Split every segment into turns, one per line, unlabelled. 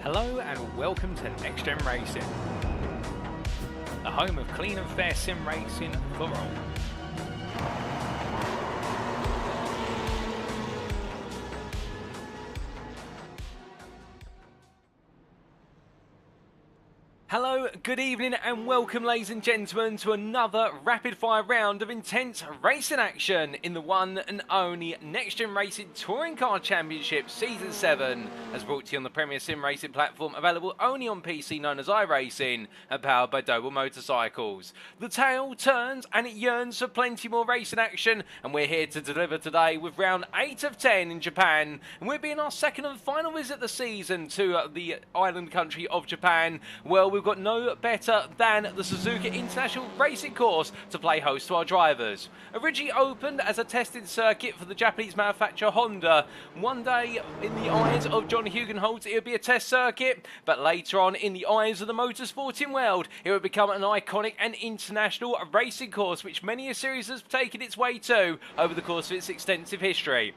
Hello and welcome to NXTGEN Racing, the home of clean and fair sim racing for all. Hello, good evening and welcome ladies and gentlemen to another rapid fire round of intense racing action in the one and only NXTGEN Racing Touring Car Championship Season 7, as brought to you on the premier sim racing platform available only on PC known as iRacing and powered by Doble Motorcycles. The tale turns and it yearns for plenty more racing action, and we're here to deliver today with round 8 of 10 in Japan, and we're being our second and final visit of the season to the island country of Japan. Well, we've got no better than the Suzuka International Racing Course to play host to our drivers. Originally opened as a testing circuit for the Japanese manufacturer Honda, one day in the eyes of John Hugenholtz it would be a test circuit, but later on in the eyes of the motorsporting world it would become an iconic and international racing course which many a series has taken its way to over the course of its extensive history.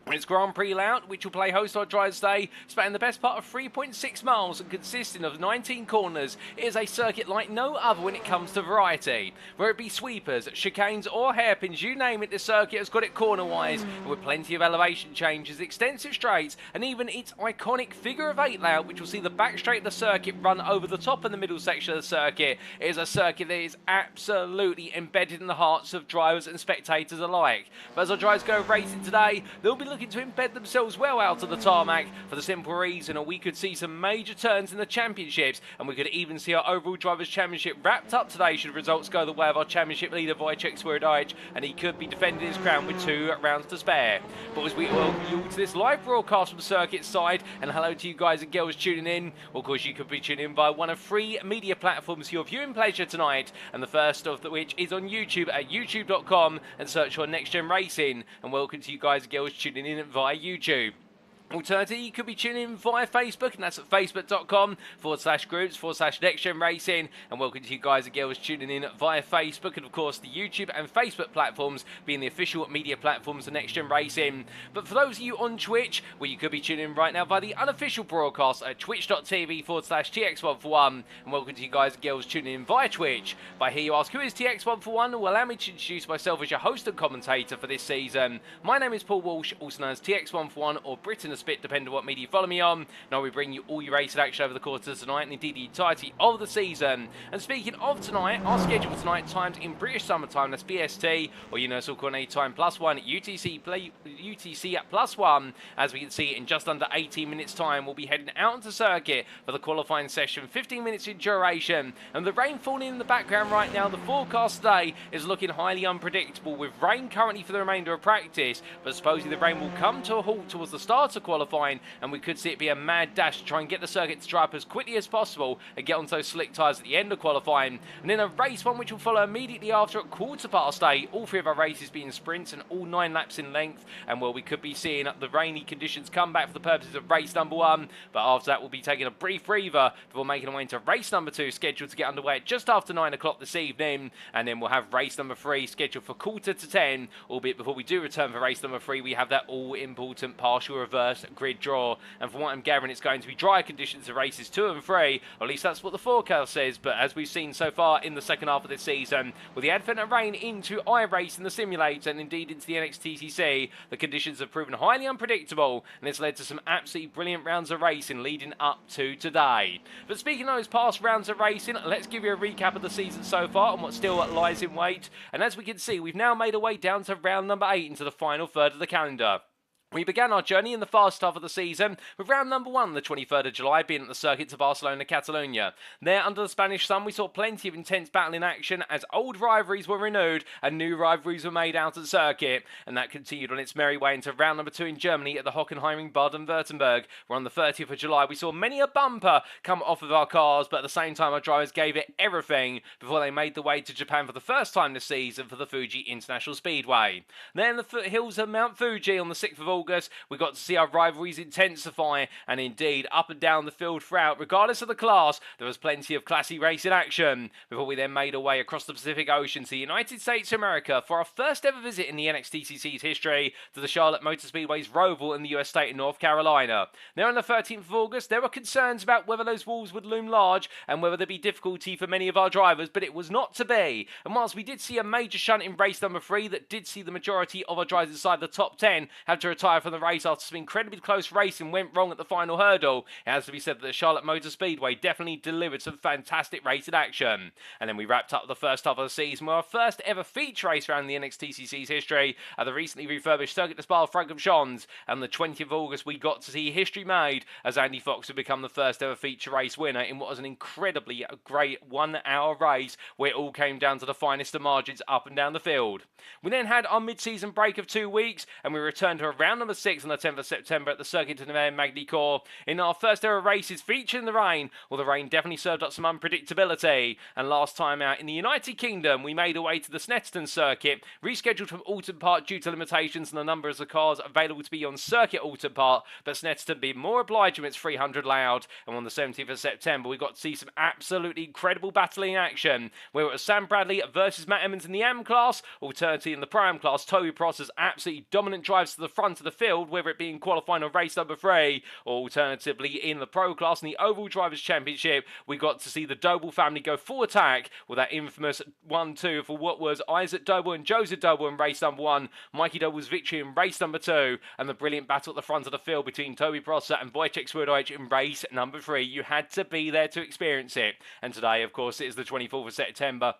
Its Grand Prix layout, which will play host to our drivers today, spanning the best part of 3.6 miles and consisting of 19 corners, it is a circuit like no other when it comes to variety. Whether it be sweepers, chicanes or hairpins, you name it, the circuit has got it corner-wise, with plenty of elevation changes, extensive straights, and even its iconic figure of 8 layout, which will see the back straight of the circuit run over the top and the middle section of the circuit. It is a circuit that is absolutely embedded in the hearts of drivers and spectators alike. But as our drivers go racing today, they'll be looking to embed themselves well out of the tarmac for the simple reason that we could see some major turns in the championships, and we could even see our overall drivers championship wrapped up today should results go the way of our championship leader Wojciech Swirydowicz, and he could be defending his crown with 2 rounds to spare. But as we welcome you all to this live broadcast from the circuit side, and hello to you guys and girls tuning in, well, of course you could be tuning in via one of 3 media platforms for your viewing pleasure tonight, and the first of which is on YouTube at youtube.com and search for NXTGEN Racing, and welcome to you guys and girls tuning in via YouTube. Alternatively, you could be tuning in via Facebook, and that's at facebook.com/groups/NXTGEN Racing. And welcome to you guys and girls tuning in via Facebook, and of course the YouTube and Facebook platforms being the official media platforms of NXTGEN Racing. But for those of you on Twitch, well, you could be tuning in right now via the unofficial broadcast at twitch.tv/TX141. And welcome to you guys and girls tuning in via Twitch. By here you ask, who is TX141? Well, allow me to introduce myself as your host and commentator for this season. My name is Paul Walsh, also known as TX141 or Britain a Spit, depending on what media you follow me on. Now we bring you all your racing action over the course of tonight and indeed the entirety of the season. And speaking of tonight, our schedule for tonight times in British summertime, that's BST, or Universal Coordinated Time +1 at UTC at +1. As we can see, in just under 18 minutes time, we'll be heading out onto circuit for the qualifying session, 15 minutes in duration. And the rain falling in the background right now, the forecast today is looking highly unpredictable, with rain currently for the remainder of practice, but supposedly the rain will come to a halt towards the start of qualifying, and we could see it be a mad dash to try and get the circuit to dry up as quickly as possible and get onto those slick tyres at the end of qualifying. And then a race one which will follow immediately after at 8:15, all 3 of our races being sprints and all 9 laps in length, and well, we could be seeing the rainy conditions come back for the purposes of race number 1, but after that we'll be taking a brief breather before making our way into race number 2, scheduled to get underway at just after 9 o'clock this evening, and then we'll have race number 3 scheduled for 9:45, albeit before we do return for race number 3 we have that all important partial reverse grid draw, and from what I'm gathering it's going to be dry conditions of races 2 and 3, or at least that's what the forecast says. But as we've seen so far in the second half of this season, with the advent of rain into iRacing, the simulator, and indeed into the NXTCC, the conditions have proven highly unpredictable, and it's led to some absolutely brilliant rounds of racing leading up to today. But speaking of those past rounds of racing, let's give you a recap of the season so far and what still lies in wait. And as we can see, we've now made our way down to round number 8 into the final third of the calendar. We began our journey in the first half of the season with round number 1, the 23rd of July, being at the circuit of Barcelona, Catalonia. There, under the Spanish sun, we saw plenty of intense battle in action as old rivalries were renewed and new rivalries were made out at the circuit. And that continued on its merry way into round number 2 in Germany at the Hockenheimring Baden-Württemberg, where on the 30th of July we saw many a bumper come off of our cars, but at the same time our drivers gave it everything before they made the way to Japan for the first time this season for the Fuji International Speedway. Then the foothills of Mount Fuji on the 6th of August August, we got to see our rivalries intensify, and indeed up and down the field throughout, regardless of the class, there was plenty of classy racing action, before we then made our way across the Pacific Ocean to the United States of America for our first ever visit in the NXTCC's history to the Charlotte Motor Speedway's Roval in the US state of North Carolina. Now on the 13th of August, there were concerns about whether those walls would loom large and whether there'd be difficulty for many of our drivers, but it was not to be. And whilst we did see a major shunt in race number 3 that did see the majority of our drivers inside the top 10 have to retire from the race after some incredibly close racing went wrong at the final hurdle, it has to be said that the Charlotte Motor Speedway definitely delivered some fantastic racing action. And then we wrapped up the first half of the season with our first ever feature race around the NXTCC's history at the recently refurbished Circuit de Spa-Francorchamps. And on the 20th of August, we got to see history made as Andy Fox would become the first ever feature race winner in what was an incredibly great 1 hour race where it all came down to the finest of margins up and down the field. We then had our mid-season break of 2 weeks and we returned to round number 6 on the 10th of September at the Circuit de Magny-Cours in our first ever races featuring the rain. Well, the rain definitely served up some unpredictability, and last time out in the United Kingdom we made our way to the Snetterton circuit, rescheduled from Alton Park due to limitations on the number of the cars available to be on circuit Alton Park, but Snetterton being more obliging with its 300 layout. And on the 17th of September we got to see some absolutely incredible battling action where it was Sam Bradley versus Matt Emmons in the AM class, alternatively in the Pro-Am class Toby Prosser's absolutely dominant drives to the front of the field, whether it be in qualifying on race number 3, or alternatively in the Pro class in the Overall Drivers' Championship, we got to see the Doble family go full attack with that infamous 1-2 for what was Isaac Doble and Joseph Doble in race number 1, Mikey Doble's victory in race number 2, and the brilliant battle at the front of the field between Toby Prosser and Wojciech Swirydowicz in race number 3. You had to be there to experience it. And today, of course, it is the 24th of September.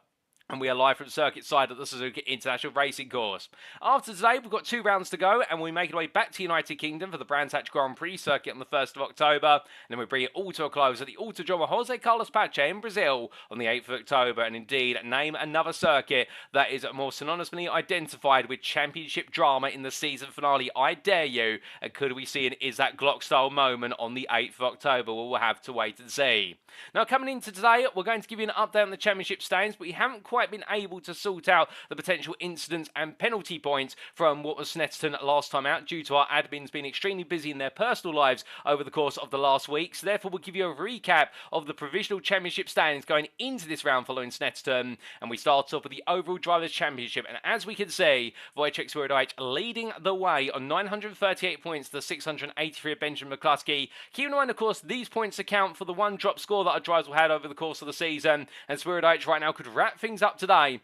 And we are live from circuit side at the Suzuka International Racing Course. After today, we've got 2 rounds to go, and we make our way back to United Kingdom for the Brands Hatch Grand Prix circuit on the 1st of October. And then we bring it all to a close at the Autodromo José Carlos Pache in Brazil on the 8th of October. And indeed, name another circuit that is more synonymously identified with championship drama in the season finale. I dare you. And could we see an Is That Glock-style moment on the 8th of October? Well, we'll have to wait and see. Now, coming into today, we're going to give you an update on the championship standings, but we haven't quite been able to sort out the potential incidents and penalty points from what was Snetterton last time out due to our admins being extremely busy in their personal lives over the course of the last week. So therefore, we'll give you a recap of the provisional championship standings going into this round following Snetterton. And we start off with the Overall Drivers' Championship. And as we can see, Wojciech Swirydowicz leading the way on 938 points to 683 of Benjamin McCluskey. Keep in mind, of course, these points account for the 1 drop score that our drivers will have over the course of the season. And Swirydowicz right now could wrap things up today.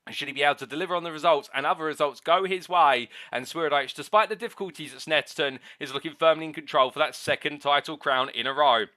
Should he be able to deliver on the results and other results go his way, and Swirydowicz, despite the difficulties at Snetterton, is looking firmly in control for that 2nd title crown in a row.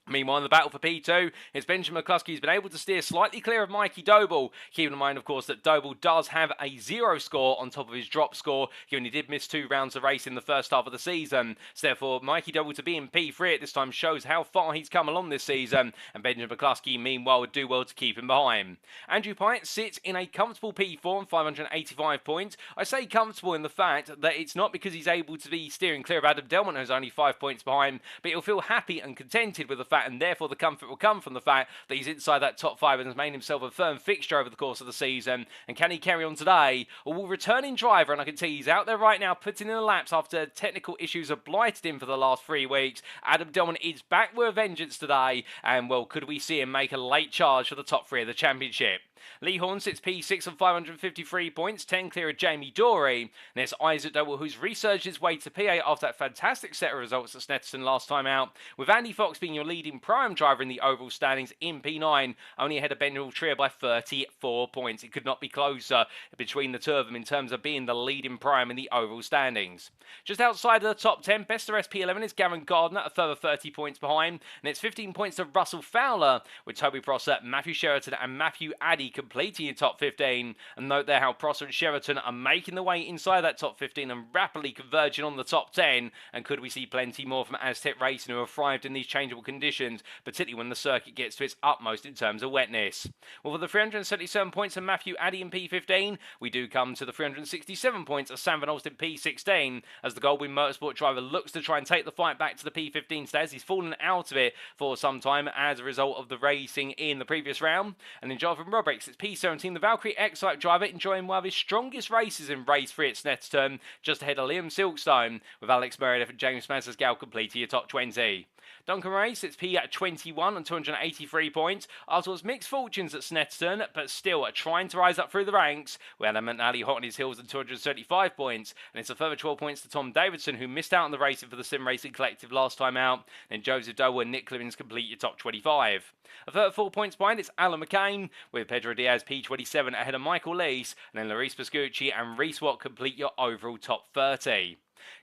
Meanwhile, in the battle for P2, it's Benjamin McCluskey who's been able to steer slightly clear of Mikey Doble. Keeping in mind, of course, that Doble does have a 0 score on top of his drop score, given he did miss 2 rounds of race in the first half of the season. So therefore, Mikey Doble to be in P3 at this time shows how far he's come along this season, and Benjamin McCluskey, meanwhile, would do well to keep him behind. Andrew Pyatt sits in a comfortable P4 on 585 points. I say comfortable in the fact that it's not because he's able to be steering clear of Adam Delmont, who's only 5 points behind, but he'll feel happy and contented with the fact, and therefore the comfort will come from the fact that he's inside that top 5 and has made himself a firm fixture over the course of the season. And can he carry on today? Or will returning driver, and I can tell you he's out there right now putting in the laps after technical issues have blighted him for the last 3 weeks. Adam Delmont is back with a vengeance today, and well, could we see him make a late charge for the top 3 of the championship? Lee Horn sits P6 on 553 points, 10 clear of Jamie Dorey. And there's Isaac Doble, who's resurged his way to P8 after that fantastic set of results at Snetterton last time out, with Andy Fox being your leading Pro-Am driver in the overall standings in P9, only ahead of Benjamin Trier by 34 points. It could not be closer between the 2 of them in terms of being the leading Pro-Am in the overall standings. Just outside of the top 10, best of SP11 is Gavin Gardner, a further 30 points behind, and it's 15 points to Russell Fowler, with Toby Prosser, Matthew Sheraton and Matthew Addy completing your top 15. And note there how Prosser and Sheraton are making the way inside that top 15 and rapidly converging on the top 10. And could we see plenty more from Aztec Racing, who have thrived in these changeable conditions, particularly when the circuit gets to its utmost in terms of wetness. Well, for the 377 points of Matthew Addy in P15, we do come to the 367 points of Sam Van Alst in P16, as the Goldwyn Motorsport driver looks to try and take the fight back to the P15 stays. He's fallen out of it for some time as a result of the racing in the previous round. And then Jonathan Robrick Breaks, it's P17, the Valkyrie X-Type driver, enjoying one of his strongest races in race 3 at Snetterton, just ahead of Liam Silkstone, with Alex Meredith and James Mansesgal completing your top 20. Duncan Race, it's P21 on 283 points. Afterwards, mixed fortunes at Snetterton, but still trying to rise up through the ranks. We had Ali hot on his heels at 235 points, and it's a further 12 points to Tom Davidson, who missed out on the racing for the Sim Racing Collective last time out. Then Joseph Doble and Nick Clemens complete your top 25. A further 4 points behind, it's Alan McCain, with Pedro Diaz P27 ahead of Michael Lees, and then Larice Pascucci and Reese Watt complete your overall top 30.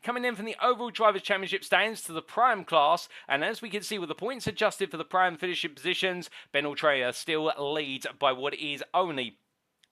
Coming in from the overall Drivers' Championship stands to the Prime class, and as we can see with the points adjusted for the Prime finishing positions, Ben Ultrea still leads by what is only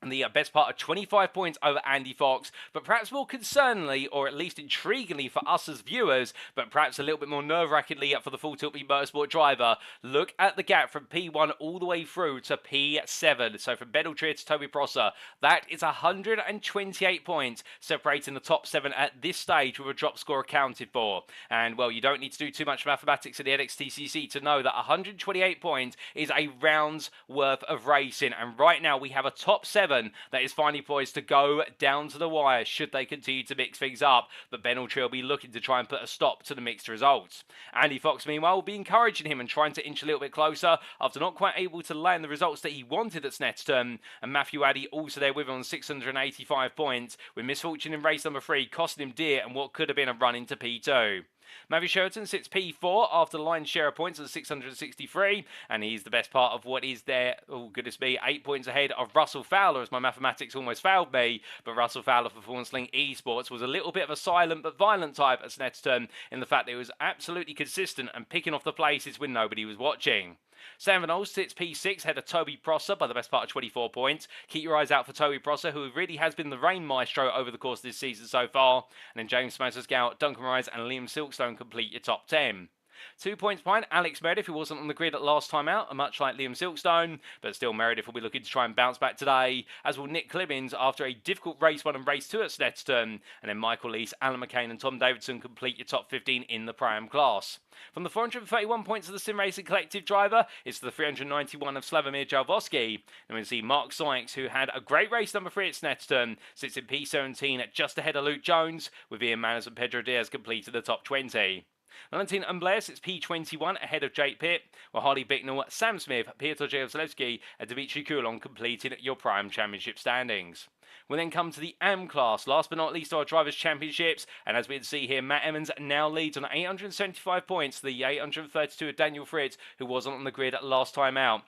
the best part of 25 points over Andy Fox, but perhaps more concerningly, or at least intriguingly for us as viewers, but perhaps a little bit more nerve-wrackingly for the Full Tilt B Motorsport driver, look at the gap from P1 all the way through to P7. So from Ben Ultrea to Toby Prosser, that is 128 points separating the top 7 at this stage with a drop score accounted for. And well, you don't need to do too much mathematics at the NXTCC to know that 128 points is a round's worth of racing, and right now we have a top 7 that is finally poised to go down to the wire should they continue to mix things up, but Ben Ultrea will be looking to try and put a stop to the mixed results. Andy Fox, meanwhile, will be encouraging him and trying to inch a little bit closer after not quite able to land the results that he wanted at Snetterton, and Matthew Addy also there with him on 685 points, with misfortune in race number 3 costing him dear and what could have been a run into P2. Matthew Sheraton sits P4 after the line share of points at 663, and he's the best part of what is there. Oh, goodness me, 8 points ahead of Russell Fowler, as my mathematics almost failed me. But Russell Fowler for Performance Link Esports was a little bit of a silent but violent type at Snetterton in the fact that it was absolutely consistent and picking off the places when nobody was watching. Sam Van Olst sits P6 ahead of Toby Prosser by the best part of 24 points. Keep your eyes out for Toby Prosser, who really has been the rain maestro over the course of this season so far. And then James Mansesgal, Duncan Rise and Liam Silkstone complete your top 10. 2 points behind Alex Meredith, who wasn't on the grid at last time out, and much like Liam Silkstone, but still Meredith will be looking to try and bounce back today, as will Nick Clemens after a difficult race 1 and race 2 at Snetterton, and then Michael Lees, Alan McCain and Tom Davidson complete your top 15 in the Prime class. From the 431 points of the Sim Racing Collective driver, it's the 391 of Slavomir Jalbowski. And we see Mark Sykes, who had a great race number 3 at Snetterton, sits in P17 just ahead of Luke Jones, with Ian Manners and Pedro Diaz completed the top 20. Valentin Umblais sits P21 ahead of Jake Pitt, while Harley Bicknell, Sam Smith, Piotr Jezlewski and Dmitry Kulon completed your Prime Championship standings. We'll then come to the AM class, last but not least our Drivers' Championships, and as we can see here, Matt Emmons now leads on 875 points to the 832 of Daniel Fritz, who wasn't on the grid last time out.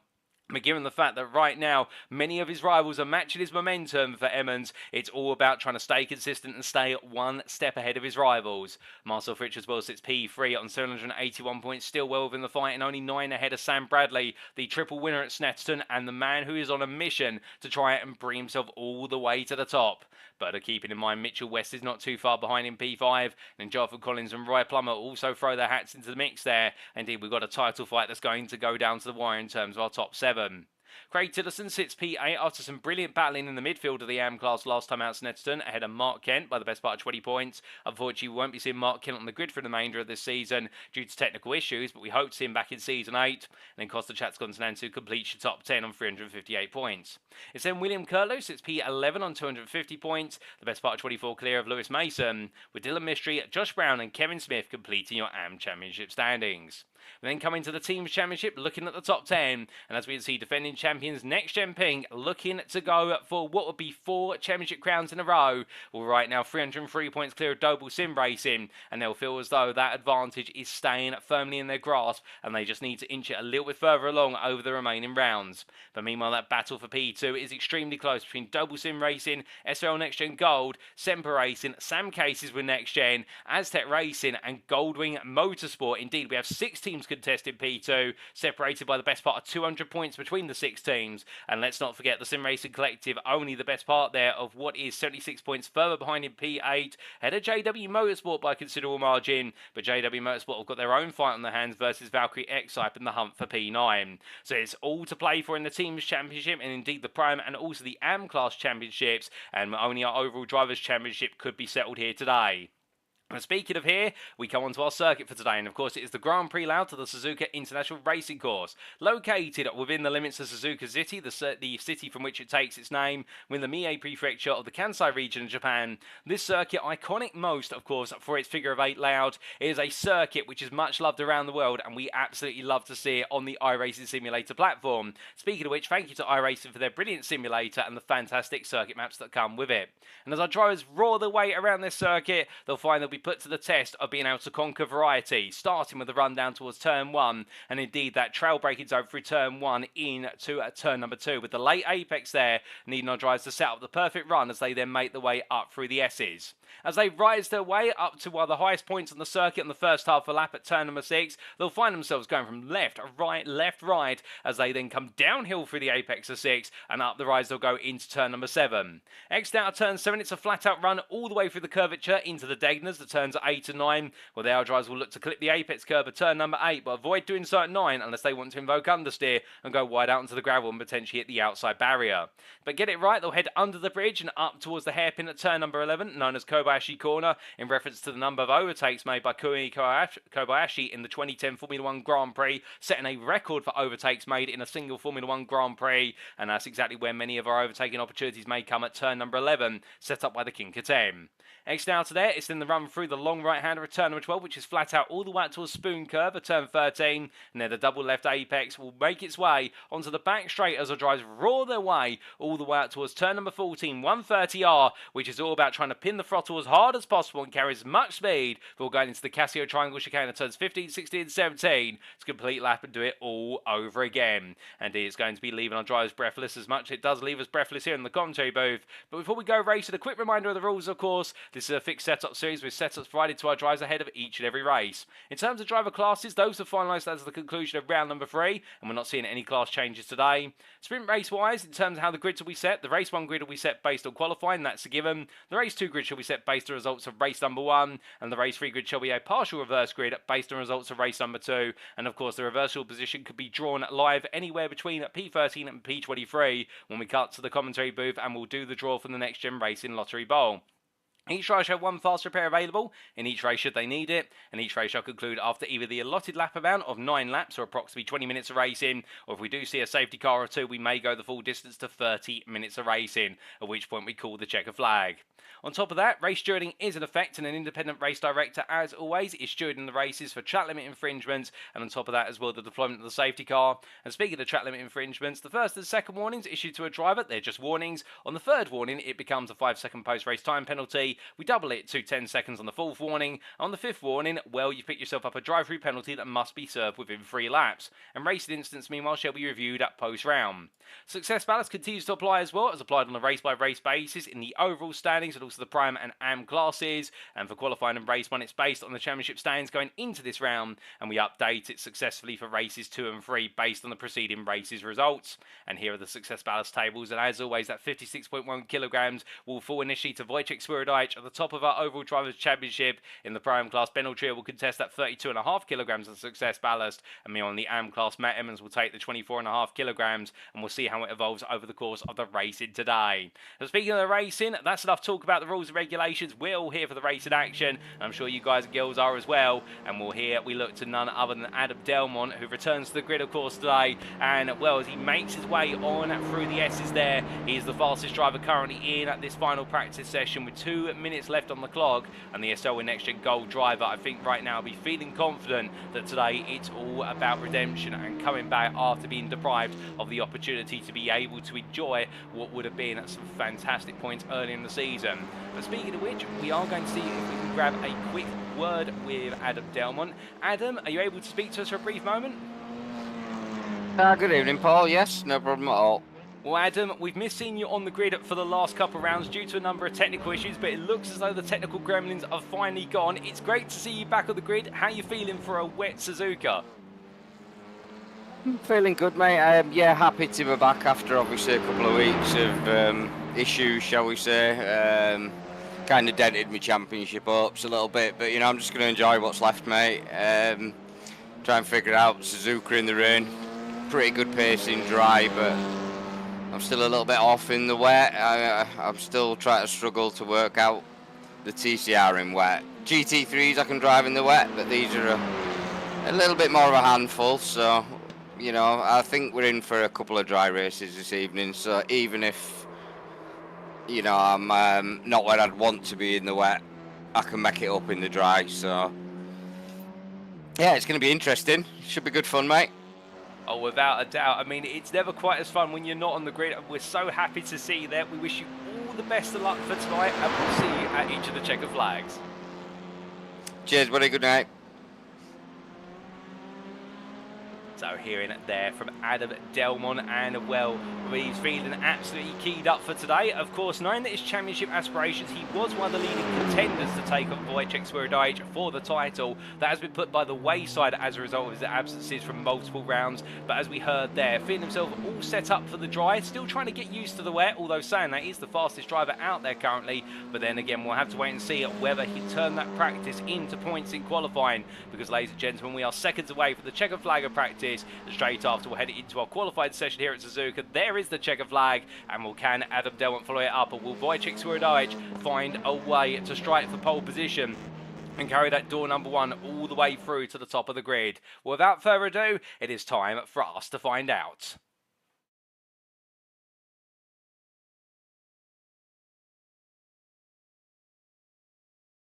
But given the fact that right now many of his rivals are matching his momentum for Emmons, it's all about trying to stay consistent and stay one step ahead of his rivals. Marcel Fritsch as well sits P3 on 781 points, still well within the fight, and only 9 ahead of Sam Bradley, the triple winner at Snetterton, and the man who is on a mission to try and bring himself all the way to the top. But keeping in mind Mitchell West is not too far behind in P5, and Jonathan Collins and Roy Plummer also throw their hats into the mix there. Indeed, we've got a title fight that's going to go down to the wire in terms of our top 7. Craig Tillotson sits P8 after some brilliant battling in the midfield of the AM class last time out at Snetterton, ahead of Mark Kent by the best part of 20 points. Unfortunately, we won't be seeing Mark Kent on the grid for the remainder of this season due to technical issues, but we hope to see him back in Season 8. And then Costa Chatscontinental completes your top 10 on 358 points. It's then William Kurtlow sits P11 on 250 points, the best part of 24 clear of Lewis Mason, with Dylan Mystery, Josh Brown and Kevin Smith completing your AM Championship standings. We then come into the Teams Championship, looking at the top 10, and as we can see, defending champions NXTGEN Pink looking to go for what would be 4 championship crowns in a row. Well, right now, 303 points clear of Doble Sim Racing, and they'll feel as though that advantage is staying firmly in their grasp, and they just need to inch it a little bit further along over the remaining rounds. But meanwhile, that battle for P2 is extremely close between Doble Sim Racing, SRL NXTGEN Gold, Semper Racing, Sam Cases with NXTGEN, Aztec Racing, and Goldwing Motorsport. Indeed, we have 6 teams contested P2, separated by the best part of 200 points between the 6 teams. And let's not forget the Sim Racing Collective, only the best part there of what is 76 points further behind in P8, ahead of JW Motorsport by a considerable margin. But JW Motorsport have got their own fight on their hands versus Valkyrie X-Type in the hunt for P9. So it's all to play for in the Teams Championship, and indeed the Prime and also the AM Class Championships, and only our overall Drivers' Championship could be settled here today. But speaking of here, we come onto our circuit for today, and of course it is the Grand Prix layout to the Suzuka International Racing Course. Located within the limits of Suzuka City, the city from which it takes its name, within the Mie Prefecture of the Kansai region of Japan. This circuit, iconic most, of course, for its figure of 8 layout, is a circuit which is much loved around the world, and we absolutely love to see it on the iRacing simulator platform. Speaking of which, thank you to iRacing for their brilliant simulator and the fantastic circuit maps that come with it. And as our drivers roar their way around this circuit, they'll find they'll be put to the test of being able to conquer variety, starting with the run down towards turn 1, and indeed that trail braking zone through turn 1 into turn number 2, with the late apex there needing our drivers to set up the perfect run as they then make their way up through the S's. As they rise their way up to one of the highest points on the circuit in the first half of a lap at turn number 6, they'll find themselves going from left, right, as they then come downhill through the apex of 6, and up the rise they'll go into turn number 7. Exit out of turn 7, it's a flat out run all the way through the curvature into the Degners, the turns 8 and 9, where the drivers will look to clip the apex curve at turn number 8, but avoid doing so at 9 unless they want to invoke understeer and go wide out into the gravel and potentially hit the outside barrier. But get it right, they'll head under the bridge and up towards the hairpin at turn number 11, known as Kobayashi Corner, in reference to the number of overtakes made by Kobayashi in the 2010 Formula 1 Grand Prix, setting a record for overtakes made in a single Formula 1 Grand Prix, and that's exactly where many of our overtaking opportunities may come at turn number 11, set up by the King Katem. Exit out to there, it's in the run through the long right-hander at turn number 12, which is flat out all the way out to a spoon curve at turn 13, and then the double left apex will make its way onto the back straight as the drivers roar their way all the way out towards turn number 14, 130R, which is all about trying to pin the throttle as hard as possible and carry as much speed before going into the Casio Triangle chicane at turns 15, 16, and 17 to complete lap and do it all over again. And it's going to be leaving our drivers breathless, as much as it does leave us breathless here in the commentary booth. But before we go racing, a quick reminder of the rules, of course. This is a fixed setup series with setups provided to our drivers ahead of each and every race. In terms of driver classes, those are finalised as the conclusion of round number 3, and we're not seeing any class changes today. Sprint race wise, in terms of how the grids will be set, the race 1 grid will be set based on qualifying, that's a given. The race 2 grid shall be set based on results of race number 1, and the race 3 grid shall be a partial reverse grid based on results of race number 2, and of course the reversal position could be drawn live anywhere between P13 and P23 when we cut to the commentary booth, and we'll do the draw for the Next Gen Racing Lottery Bowl. Each race shall have one fast repair available in each race should they need it, and each race shall conclude after either the allotted lap amount of 9 laps or approximately 20 minutes of racing, or if we do see a safety car or two, we may go the full distance to 30 minutes of racing, at which point we call the checker flag. On top of that, race stewarding is in effect, and an independent race director, as always, is stewarding the races for track limit infringements, and on top of that as well, the deployment of the safety car. And speaking of track limit infringements, the first and second warnings issued to a driver, they're just warnings. On the third warning, it becomes a 5-second post-race time penalty. We double it to 10 seconds on the fourth warning. On the fifth warning, well, you pick yourself up a drive-through penalty that must be served within 3 laps. And racing incidents, meanwhile, shall be reviewed at post-round. Success ballast continues to apply as well, as applied on a race-by-race basis in the overall standings and also the Prime and AM classes. And for qualifying and race 1, it's based on the championship standings going into this round, and we update it successfully for races 2 and 3 based on the preceding races results. And here are the success ballast tables, and as always, that 56.1 kilograms will fall initially to Wojciech Swirydowicz at the top of our overall drivers' championship. In the Prime class, Ben Altria will contest that 32.5 kilograms of success ballast, and me on the AM class, Matt Emmons will take the 24.5 kilograms, and we'll see how it evolves over the course of the racing today. So speaking of the racing, that's enough talk about the rules and regulations. We're all here for the racing action, and I'm sure you guys and girls are as well. And we look to none other than Adam Delmont, who returns to the grid, of course, today. And well, as he makes his way on through the S's there, he is the fastest driver currently in at this final practice session with 2 minutes left on the clock. And the SL Next Gen Gold driver, I think right now, will be feeling confident that today it's all about redemption and coming back after being deprived of the opportunity to be able to enjoy what would have been some fantastic points early in the season. But speaking of which, we are going to see if we can grab a quick word with Adam Delmont. Adam, are you able to speak to us for a brief moment?
Good evening, Paul. Yes, no problem at all.
Well, Adam, we've missed seeing you on the grid for the last couple of rounds due to a number of technical issues, but it looks as though the technical gremlins are finally gone. It's great to see you back on the grid. How are you feeling for a wet Suzuka?
I'm feeling good, mate. Yeah, happy to be back after obviously a couple of weeks of issues, shall we say. Kind of dented my championship hopes a little bit, but you know, I'm just going to enjoy what's left, mate. Try and figure out Suzuka in the rain. Pretty good pacing dry, but I'm still a little bit off in the wet. I'm still trying to struggle to work out the TCR in wet. GT3s I can drive in the wet, but these are a little bit more of a handful. So, you know, I think we're in for a couple of dry races this evening. So even if, you know, I'm not where I'd want to be in the wet, I can make it up in the dry. So, yeah, it's going to be interesting. Should be good fun, mate.
Oh, without a doubt. I mean, it's never quite as fun when you're not on the grid. We're so happy to see you there. We wish you all the best of luck for tonight, and we'll see you at each of the checker flags.
Cheers, buddy. Good night.
So hearing it there from Adam Delmon, and well, he's feeling absolutely keyed up for today. Of course, knowing that his championship aspirations, he was one of the leading contenders to take on Wojciech Swirydowicz for the title. That has been put by the wayside as a result of his absences from multiple rounds. But as we heard there, feeling himself all set up for the dry, still trying to get used to the wet, although saying that he's the fastest driver out there currently. But then again, we'll have to wait and see whether he turned that practice into points in qualifying, because ladies and gentlemen, we are seconds away from the checker flag of practice. Straight after, we'll head into our qualified session here at Suzuka. There is the checker flag, and can Adam Delmon follow it up, or will Wojciech Swirydowicz find a way to strike for pole position and carry that door number one all the way through to the top of the grid? Well, without further ado, it is time for us to find out.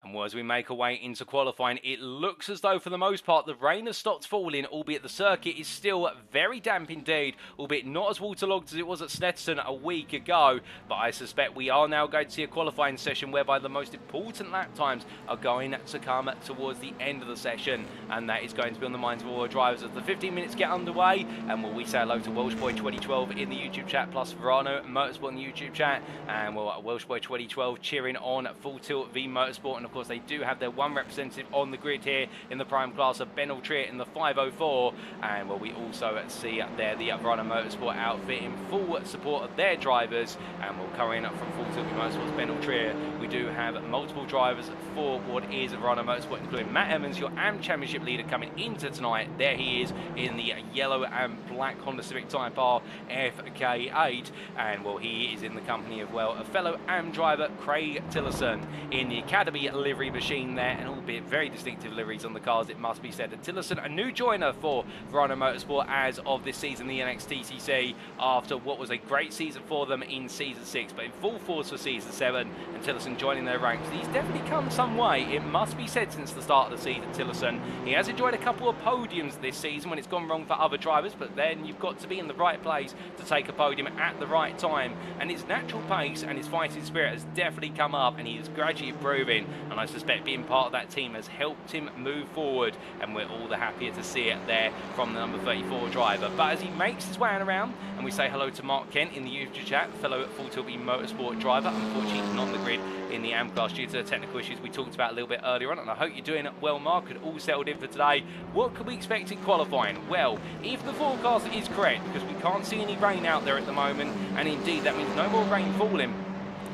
And as we make our way into qualifying, it looks as though for the most part the rain has stopped falling, albeit the circuit is still very damp indeed, albeit not as waterlogged as it was at Snetterton a week ago. But I suspect we are now going to see a qualifying session whereby the most important lap times are going to come towards the end of the session, and that is going to be on the minds of all our drivers as the 15 minutes get underway. And will we say hello to Welshboy 2012 in the YouTube chat, plus Verano Motorsport in the YouTube chat, and Welshboy 2012 cheering on Full Tilt v Motorsport. And of course, they do have their one representative on the grid here in the prime class of Ben Altrier in the 504, and we also see there the Verano Motorsport outfit in full support of their drivers. And we'll come in from Full Tilt Motorsport's Ben Altrier. We do have multiple drivers for what is Verano Motorsport, including Matt Evans, your AM Championship leader, coming into tonight. There he is in the yellow and black Honda Civic Type R FK8, and he is in the company of a fellow AM driver, Craig Tillerson, in the Academy livery machine there, and albeit very distinctive liveries on the cars, it must be said. And Tillerson, a new joiner for Verano Motorsport as of this season, the NXTCC, after what was a great season for them in Season 6, but in full force for Season 7, and Tillerson joining their ranks. He's definitely come some way, it must be said, since the start of the season, Tillerson. He has enjoyed a couple of podiums this season when it's gone wrong for other drivers, but then you've got to be in the right place to take a podium at the right time, and his natural pace and his fighting spirit has definitely come up, and he is gradually improving, and I suspect being part of that team has helped him move forward, and we're all the happier to see it there from the number 34 driver. But as he makes his way around, and we say hello to Mark Kent in the YouTube chat, fellow Full Tilt Motorsport driver, unfortunately not on the grid in the AM class due to the technical issues we talked about a little bit earlier on, and I hope you're doing well, Mark, and all settled in for today. What can we expect in qualifying? Well, if the forecast is correct, because we can't see any rain out there at the moment, and indeed that means no more rain falling.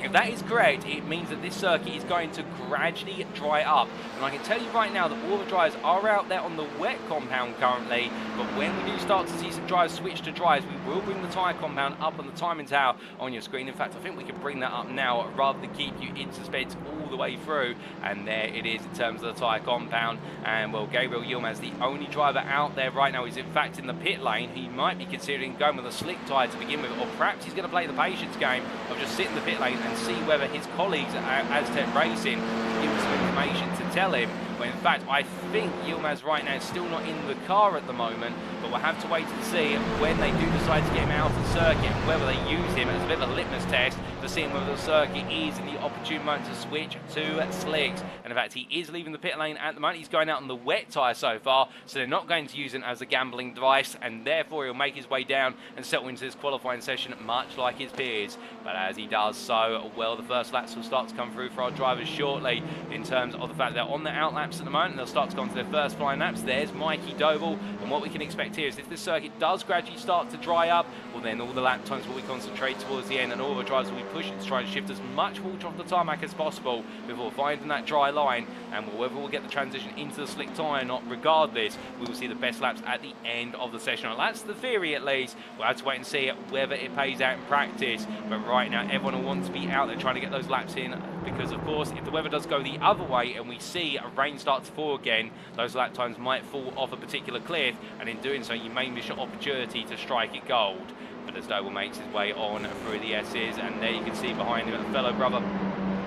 If that is correct, it means that this circuit is going to gradually dry up. And I can tell you right now that all the drivers are out there on the wet compound currently, but when we do start to see some drivers switch to dries, we will bring the tyre compound up on the timing tower on your screen. In fact, I think we can bring that up now rather than keep you in suspense all the way through. And there it is in terms of the tyre compound. And Gabriel Yilmaz, the only driver out there right now, is in fact in the pit lane. He might be considering going with a slick tyre to begin with, or perhaps he's going to play the patience game of just sitting in the pit lane and see whether his colleagues at Aztec Racing give him some information to tell him. But in fact, I think Yilmaz right now is still not in the car at the moment, but we'll have to wait and see when they do decide to get him out of the circuit, and whether they use him as a bit of a litmus test for seeing whether the circuit is in the opportune moment to switch to slicks. And in fact, he is leaving the pit lane at the moment. He's going out on the wet tyre so far, so they're not going to use him as a gambling device, and therefore he'll make his way down and settle into this qualifying session much like his peers. But as he does so, the first laps will start to come through for our drivers shortly, in terms of the fact they're on the out laps at the moment, and they'll start to go on to their first flying laps. There's Mikey Doble, and what we can expect here is if this circuit does gradually start to dry up, then all the lap times will be concentrated towards the end, and all the drivers will be pushing to try and shift as much water off the tarmac as possible before finding that dry line. And whether we'll get the transition into the slick tyre or not, regardless, we will see the best laps at the end of the session. Well, that's the theory at least. We'll have to wait and see whether it pays out in practice, but right now everyone will want to be out there trying to get those laps in because of course if the weather does go the other way and we see a rain start to fall again, those lap times might fall off a particular cliff, and in doing so you may miss your opportunity to strike it gold. But as Doble makes his way on through the S's, and there you can see behind him a fellow brother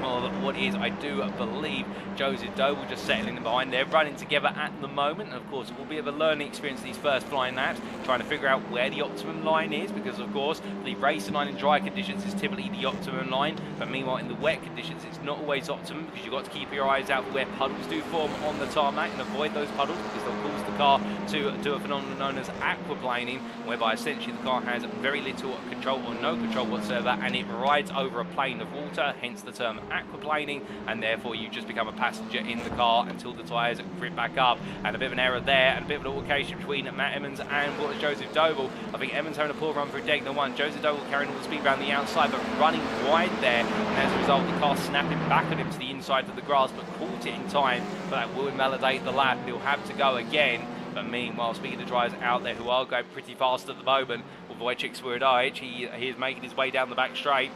of what is, I do believe, Wojciech Doble just settling in behind. They're running together at the moment. Of course, it will be a learning experience these first flying laps, trying to figure out where the optimum line is, because of course the racing line in dry conditions is typically the optimum line, but meanwhile in the wet conditions it's not always optimum, because you've got to keep your eyes out for where puddles do form on the tarmac and avoid those puddles, because they'll cause the car to do a phenomenon known as aquaplaning, whereby essentially the car has very little control or no control whatsoever, and it rides over a plane of water, hence the term aquaplaning, and therefore you just become a passenger in the car until the tyres grip back up. And a bit of an error there, and a bit of an altercation between Matt Emmons and what was Wojciech Doble. I think Emmons having a poor run through Degner 1, Wojciech Doble carrying all the speed around the outside but running wide there, and as a result the car snapping back at him to the inside of the grass, but caught it in time, but that will invalidate the lap. He'll have to go again. But meanwhile, speaking of drivers out there who are going pretty fast at the moment, with Wojciech Swirydowicz, he is making his way down the back straight,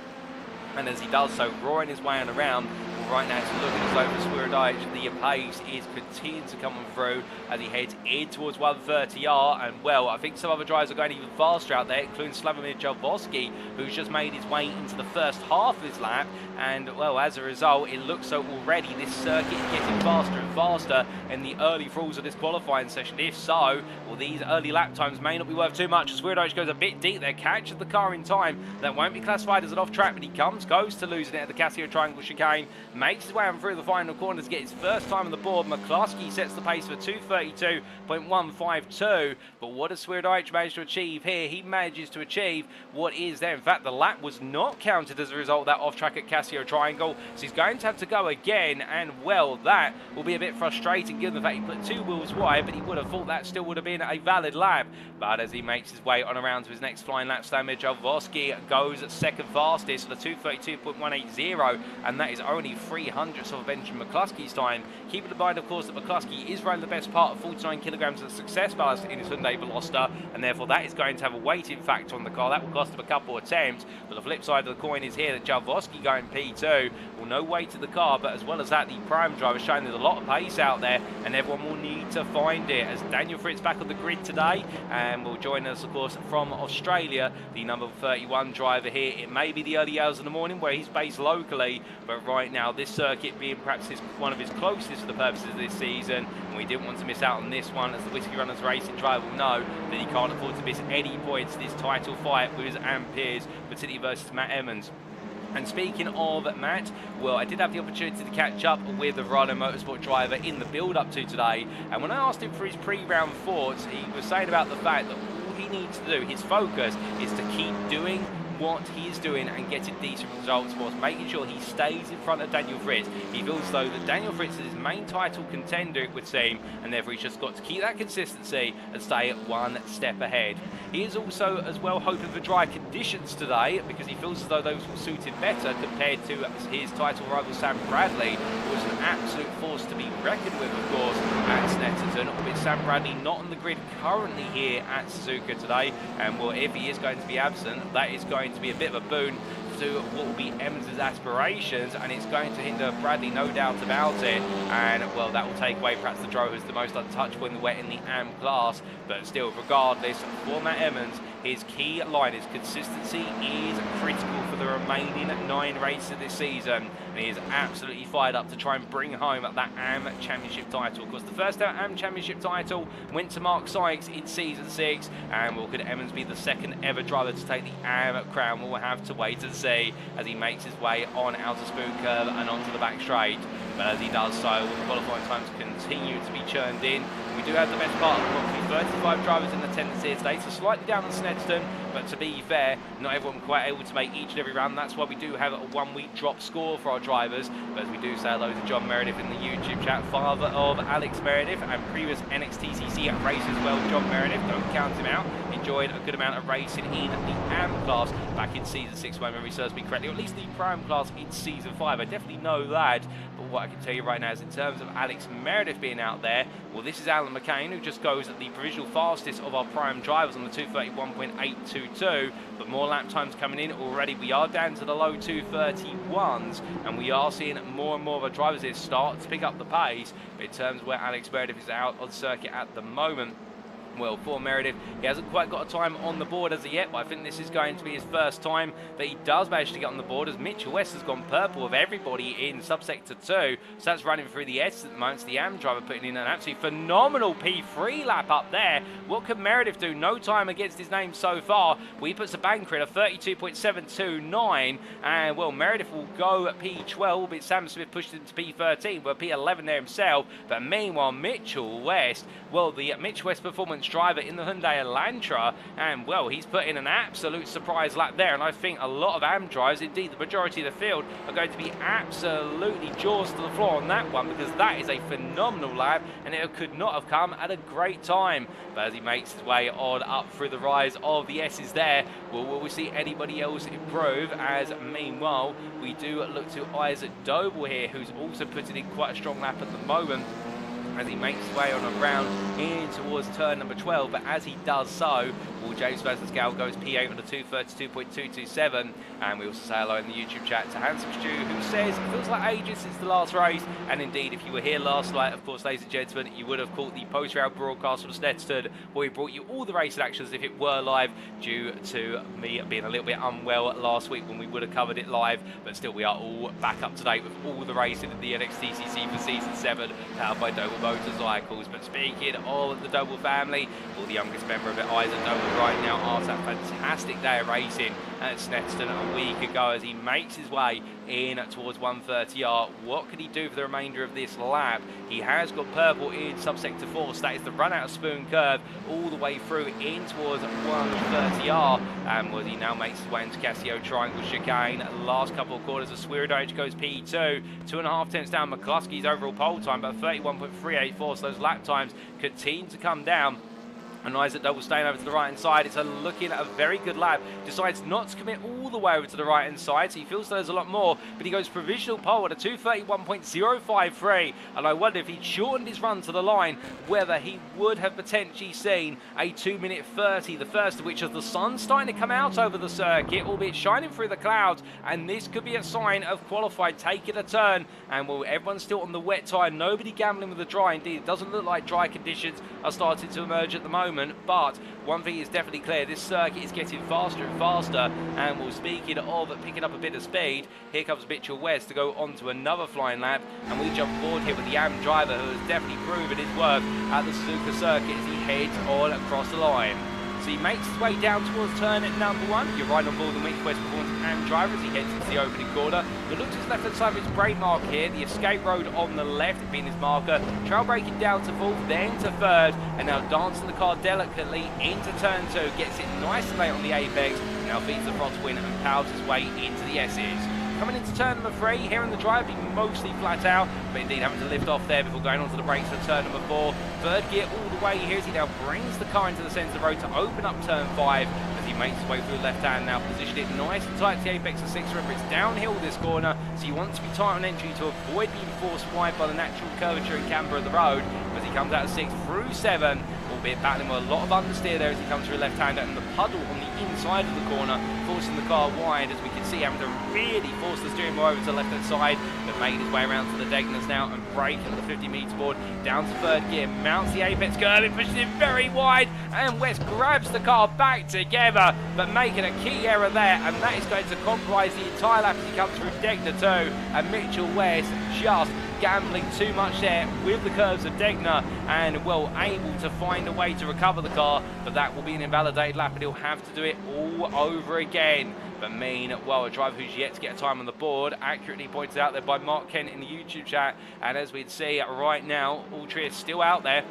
and as he does so, roaring his way on around. Right now it's looking as though for Swirydowicz the pace is continuing to come through as he heads in towards 130R, and well, I think some other drivers are going even faster out there, including Slavomir Jalbowski, who's just made his way into the first half of his lap, and well, as a result it looks so already this circuit is getting faster and faster in the early falls of this qualifying session. If so, well, these early lap times may not be worth too much. Swirydowicz goes a bit deep there, catches the car in time. That won't be classified as an off track, but he goes to losing it at the Casio Triangle chicane, makes his way on through the final corner to get his first time on the board. McCluskey sets the pace for 2:32.152, but what does Swirydowicz manage to achieve here? He manages to achieve what is there. In fact, the lap was not counted as a result of that off track at Casio Triangle, so he's going to have to go again, and well, that will be a bit frustrating given the fact he put 2 wheels wide, but he would have thought that still would have been a valid lap. But as he makes his way on around to his next flying lap, Slavomir Jalbowski goes at second fastest for the 2:32.180, and that is only 300ths of Benjamin McCluskey's time. Keep in mind, of course, that McCluskey is running the best part of 49 kilograms of success ballast in his Hyundai Veloster, and therefore that is going to have a weighting factor on the car. That will cost him a couple of attempts, but the flip side of the coin is here that Jalbowski going P2, well, no weight to the car, but as well as that, the prime driver showing there's a lot of pace out there, and everyone will need to find it, as Daniel Fritz back on the grid today, and will join us, of course, from Australia, the number 31 driver here. It may be the early hours in the morning where he's based locally, but right now this circuit being perhaps one of his closest for the purposes of this season, and we didn't want to miss out on this one, as the Whiskey Runners Racing driver will know that he can't afford to miss any points this title fight with his peers, particularly versus Matt Emmons. And speaking of Matt, well, I did have the opportunity to catch up with the Verano Motorsport driver in the build-up to today, and when I asked him for his pre-round thoughts, he was saying about the fact that all he needs to do, his focus, is to keep doing what he is doing and getting decent results, whilst making sure he stays in front of Daniel Fritz. He feels though that Daniel Fritz is his main title contender, it would seem, and therefore he's just got to keep that consistency and stay one step ahead. He is also as well hoping for dry conditions today, because he feels as though those will suit him better compared to his title rival Sam Bradley, who was an absolute force to be reckoned with, of course, at Snetterton. With Sam Bradley not on the grid currently here at Suzuka today, and well, if he is going to be absent, that is going to be a bit of a boon to what will be Emmons' aspirations, and it's going to hinder Bradley, no doubt about it, and well, that will take away perhaps the driver who's the most untouchable in the wet in the AM class. But still, regardless, for Matt Emmons, his key line, his consistency is critical for the remaining 9 races of this season, and he is absolutely fired up to try and bring home that AM Championship title. Of course, the first AM Championship title went to Mark Sykes in Season 6, and well, could Emmons be the second ever driver to take the AM crown? We'll have to wait and see as he makes his way on out of Spoon Curve and onto the back straight. But as he does so, the qualifying times continue to be churned in. We do have the best part of approximately 35 drivers in attendance here today, so slightly down on Snetterton, but to be fair, not everyone quite able to make each and every round. That's why we do have a 1-week drop score for our drivers. But as we do say hello to John Meredith in the YouTube chat, father of Alex Meredith and previous NXTCC race as well. John Meredith, don't count him out, enjoyed a good amount of racing in the AM class back in Season 6, if my memory serves me correctly, or at least the Prime class in Season 5. I definitely know that, but what I can tell you right now is in terms of Alex Meredith being out there, well, this is Alan McCain, who just goes at the provisional fastest of our Prime drivers on the 2:31.82 2.22, but more lap times coming in already. We are down to the low 2.31s, and we are seeing more and more of our drivers here start to pick up the pace. But in terms of where Alex Meredith is out on circuit at the moment, well, for Meredith, he hasn't quite got a time on the board as of yet, but I think this is going to be his first time that he does manage to get on the board, as Mitchell West has gone purple of everybody in subsector 2. So that's running through the S at the moment. It's the AM driver putting in an absolutely phenomenal P3 lap up there. What can Meredith do? No time against his name so far. Well, he puts a banker in a 32.729, and well, Meredith will go at P12, but Sam Smith pushed him to P13, but P11 there himself. But meanwhile, Mitchell West, well, the Mitchell West performance driver in the Hyundai Elantra, and well, he's put in an absolute surprise lap there, and I think a lot of AM drivers, indeed the majority of the field, are going to be absolutely jaws to the floor on that one, because that is a phenomenal lap, and it could not have come at a great time. But as he makes his way on up through the rise of the S's there, will we see anybody else improve? As meanwhile, we do look to Isaac Doble here, who's also putting in quite a strong lap at the moment, as he makes his way on around in towards turn number 12. But as he does so, well, James Vasascal goes P8 on the 232.227. And we also say hello in the YouTube chat to Handsome Stew, who says it feels like ages since the last race. And indeed, if you were here last night, of course, ladies and gentlemen, you would have caught the post-round broadcast from Snetterton, where we brought you all the racing actions as if it were live, due to me being a little bit unwell last week when we would have covered it live. But still, we are all back up to date with all the racing in the NXTCC for Season 7, powered by Doble Motorcycles. But speaking of the Doble family, well, the youngest member of it, Isaac Doble, right now after that fantastic day of racing at Snetterton a week ago, as he makes his way in towards 130R. What can he do for the remainder of this lap? He has got purple in subsector 4, so that is the run out of Spoon Curve all the way through in towards 130R. And well, he now makes his way into Casio Triangle Chicane. Last couple of quarters of Swirydowicz goes P2, 2.5 tenths down McCluskey's overall pole time, but 31.384, so those lap times continue to come down. And Isaac Doble staying over to the right-hand side. It's looking at a very good lap. Decides not to commit all the way over to the right-hand side, so he feels there's a lot more. But he goes provisional pole at a 231.053. And I wonder if he'd shortened his run to the line, whether he would have potentially seen a 2-minute 30. The first of which is the sun starting to come out over the circuit, albeit shining through the clouds. And this could be a sign of qualified taking a turn. And well, everyone's still on the wet tyre. Nobody gambling with the dry. Indeed, it doesn't look like dry conditions are starting to emerge at the moment. But one thing is definitely clear, this circuit is getting faster and faster. And well, speaking of picking up a bit of speed, here comes Mitchell West to go on to another flying lap, and we jump forward here with the AM driver, who has definitely proven his worth at the Suzuka circuit as he heads on across the line. So he makes his way down towards turn at number 1. You're right on board the Mitchell West performance and driver as he heads into the opening corner. He looks to his left-hand side of his brake mark here. The escape road on the left being his marker. Trail braking down to 4th, then to 3rd, and now dancing the car delicately into turn 2. Gets it nice and late on the apex. Now feeds the throttle in and powers his way into the S's. Coming into turn number 3, here in the drive, he mostly flat out, but indeed having to lift off there before going onto the brakes for turn number 4. 3rd gear all the way here as he now brings the car into the centre of the road to open up turn 5 as he makes his way through the left hand, now positioned it nice and tight to the apex of 6. Remember, it's downhill this corner, so you want to be tight on entry to avoid being forced wide by the natural curvature and camber of the road. As he comes out of 6 through 7, albeit battling with a lot of understeer there as he comes through left hand and the puddle on the inside of the corner, forcing the car wide, as we can see, having to really force the steering wheel over to the left hand side, but made his way around to the Degners now and brake at the 50-metre board down to 3rd gear, mounts the apex curve, it pushes him very wide, and West grabs the car back together, but making a key error there, and that is going to compromise the entire lap as he comes through Degner 2, and Mitchell West just gambling too much there with the curves of Degner, and well, able to find a way to recover the car, but that will be an invalidated lap and he'll have to do it all over again. But meanwhile, a driver who's yet to get a time on the board, accurately pointed out there by Mark Kent in the YouTube chat, and as we'd see right now, Altria is still out there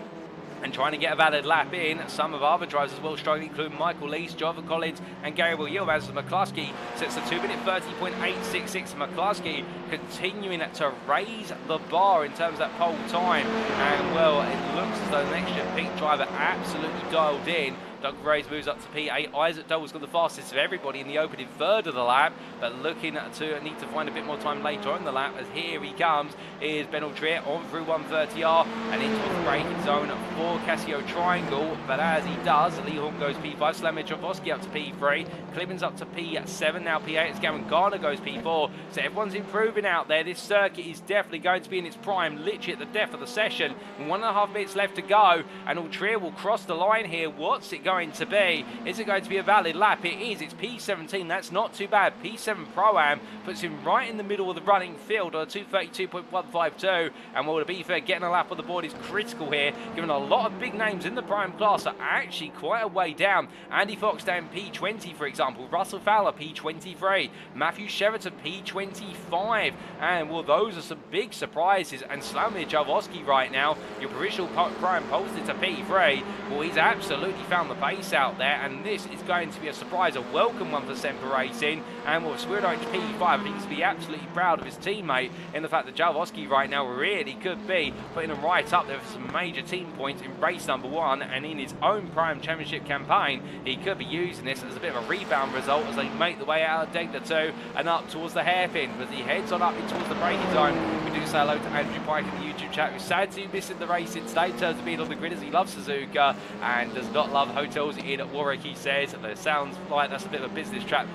and trying to get a valid lap in. Some of our other drivers as well struggling, including Michael Lees, Jonathan Collins and Gabriel Yilmaz. McCluskey sets the 2-minute 30.866. McCluskey continuing to raise the bar in terms of that pole time, and well, it looks as though the NXTGEN pink driver absolutely dialed in Doug Graves moves up to P8. Isaac Doble's got the fastest of everybody in the opening third of the lap, but looking to need to find a bit more time later on the lap, as here he comes, is Ben Trier on through 130R and into the braking zone for Casio Triangle, but as he does, Lee Horn goes P5, Slamir Chavosky up to P3, Clemens up to P7, now P8, as Gavin Garner goes P4, so everyone's improving out there. This circuit is definitely going to be in its prime, literally at the depth of the session, 1.5 minutes left to go, and Trier will cross the line here. What's it going to be? Is it going to be a valid lap? It is. It's P17. That's not too bad. P7 Pro-Am puts him right in the middle of the running field on a 232.152. And well, to be fair, getting a lap on the board is critical here, given a lot of big names in the prime class are actually quite a way down. Andy Fox down P20, for example. Russell Fowler, P23. Matthew Sheraton, P25. And well, those are some big surprises. And Slamir Chavosky right now, your provisional prime posted to P3. Well, he's absolutely found the pace out there, and this is going to be a surprise, a welcome one for Semper Racing. And with Swirydowicz P5, he needs to be absolutely proud of his teammate in the fact that Chavosky right now really could be putting him right up there for some major team points in race number 1, and in his own prime championship campaign, he could be using this as a bit of a rebound result as they make the way out of Degner 2 and up towards the hairpin. As he heads on up in towards the braking zone, we do say hello to Andrew Pike in the YouTube chat, who's sad to miss in the racing today in terms of being on the grid, as he loves Suzuka and does not love hotels in Warwick, he says. It sounds like that's a bit of a business trip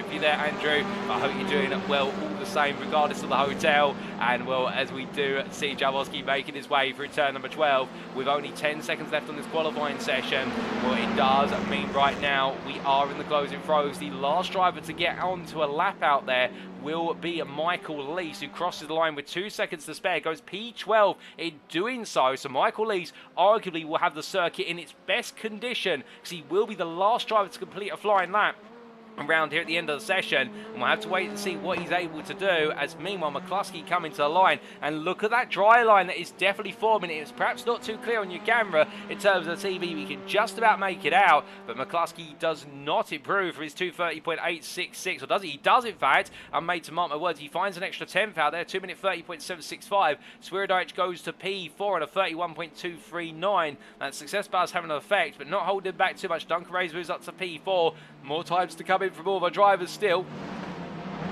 for you there, Andrew, but I hope you're doing well all the same regardless of the hotel. And well, as we do see Chavosky making his way through turn number 12 with only 10 seconds left on this qualifying session, well, it does mean right now we are in the closing throws. The last driver to get onto a lap out there will be Michael Lease, who crosses the line with 2 seconds to spare, goes P12 in doing so. So Michael Lease arguably will have the circuit in its best condition, because he will be the last driver to complete a flying lap around here at the end of the session, and we'll have to wait and see what he's able to do, as meanwhile McCluskey coming to the line, and look at that dry line that is definitely forming. It's perhaps not too clear on your camera in terms of the TV, we can just about make it out, but McCluskey does not improve for his 230.866, or does he? He does, in fact. I'm made to mark my words, he finds an extra 10th out there, 2-minute 30.765. Swirydowicz goes to P4 on a 31.239. That success bar is having an effect, but not holding back too much. Duncan Reyes moves up to P4. More times to come in from all of our drivers still,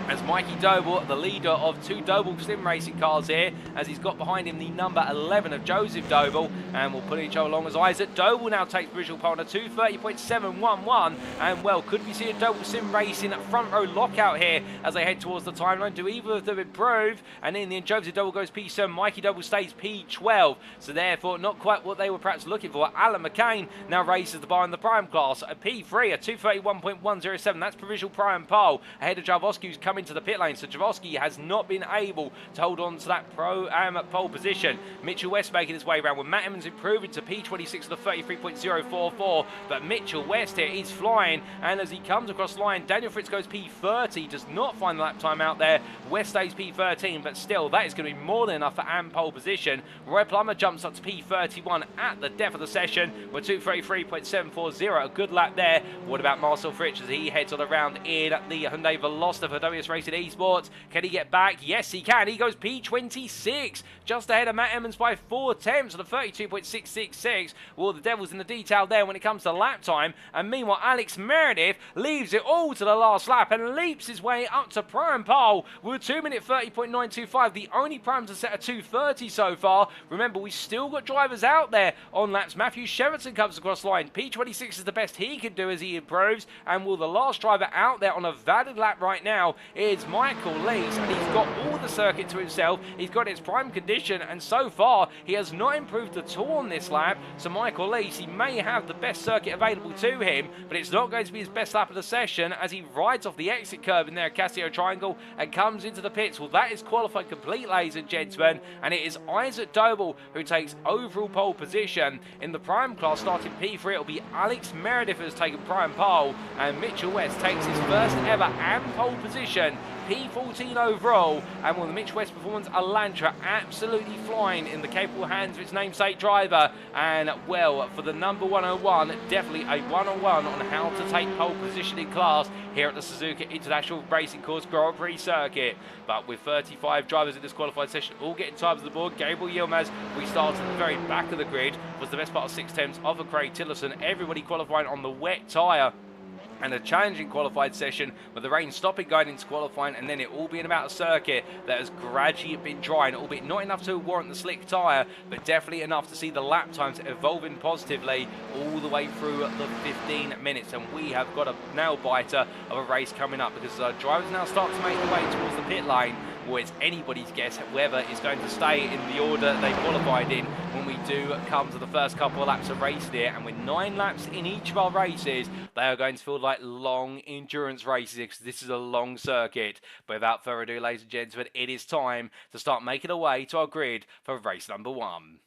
as Mikey Doble, the leader of 2 Doble sim racing cars here, as he's got behind him the number 11 of Joseph Doble, and we'll put each other along as Isaac Doble now takes visual pole on a 230.711, and well, could we see a Doble sim racing front row lockout here as they head towards the timeline? Do either of them improve? And in the end, Joseph Doble goes P7, Mikey Doble stays P12, so therefore not quite what they were perhaps looking for. Alan McCain now races the bar in the prime class, a P3, a 231.107, that's provisional prime pole, ahead of Chavosky, who's coming to the pit lane. So Chavosky has not been able to hold on to that pro-am pole position. Mitchell West making his way around, with Matt Emmons improving to P26 with a 33.044, but Mitchell West here is flying, and as he comes across the line, Daniel Fritz goes P30, does not find the lap time out there. West stays P13, but still that is going to be more than enough for am pole position. Roy Plummer jumps up to P31 at the depth of the session with 233.740, a good lap there. What about Marcel Fritz as he heads on around in the Hyundai Veloster for WS Racing Esports? Can he get back? Yes, he can. He goes P26, just ahead of Matt Emmons by 4 tenths on a 32.666. Well, the devil's in the detail there when it comes to lap time. And meanwhile, Alex Meredith leaves it all to the last lap and leaps his way up to prime pole with 2-minute 30.925. The only prime to set a 2:30 so far. Remember, we've still got drivers out there on laps. Matthew Sheraton comes across the line. P26 is the best he can do as he improves. And will the last driver out there on a valid lap right now is Michael Lees, and he's got all the circuit to himself. He's got its prime condition, and so far he has not improved at all on this lap. So Michael Lees, he may have the best circuit available to him, but it's not going to be his best lap of the session as he rides off the exit curve in there at Casio Triangle and comes into the pits. Well, that is qualified complete, ladies and gentlemen, and it is Isaac Doble who takes overall pole position. In the prime class, starting P3, it'll be Alex Meredith who has taken prime pole, and Mitchell West takes his first ever and pole position position, P14 overall, and the Mitch West Performance Elantra absolutely flying in the capable hands of its namesake driver. And well, for the number 101, definitely a one-on-one on how to take pole position in class here at the Suzuka International Racing Course Grand Prix circuit. But with 35 drivers in this qualified session all getting times on the board, Gabriel Yilmaz, we started at the very back of the grid, was the best part of 6 attempts of Craig Tillerson, everybody qualifying on the wet tyre. And a challenging qualified session with the rain stopping going into qualifying, and then it all being about a circuit that has gradually been drying, albeit not enough to warrant the slick tyre, but definitely enough to see the lap times evolving positively all the way through the 15 minutes. And we have got a nail biter of a race coming up, because our drivers now start to make their way towards the pit lane. Well, it's anybody's guess whether it's going to stay in the order they qualified in when we do come to the first couple of laps of race there. And with 9 laps in each of our races, they are going to feel like long endurance races, because this is a long circuit. But without further ado, ladies and gentlemen, it is time to start making our way to our grid for race number 1.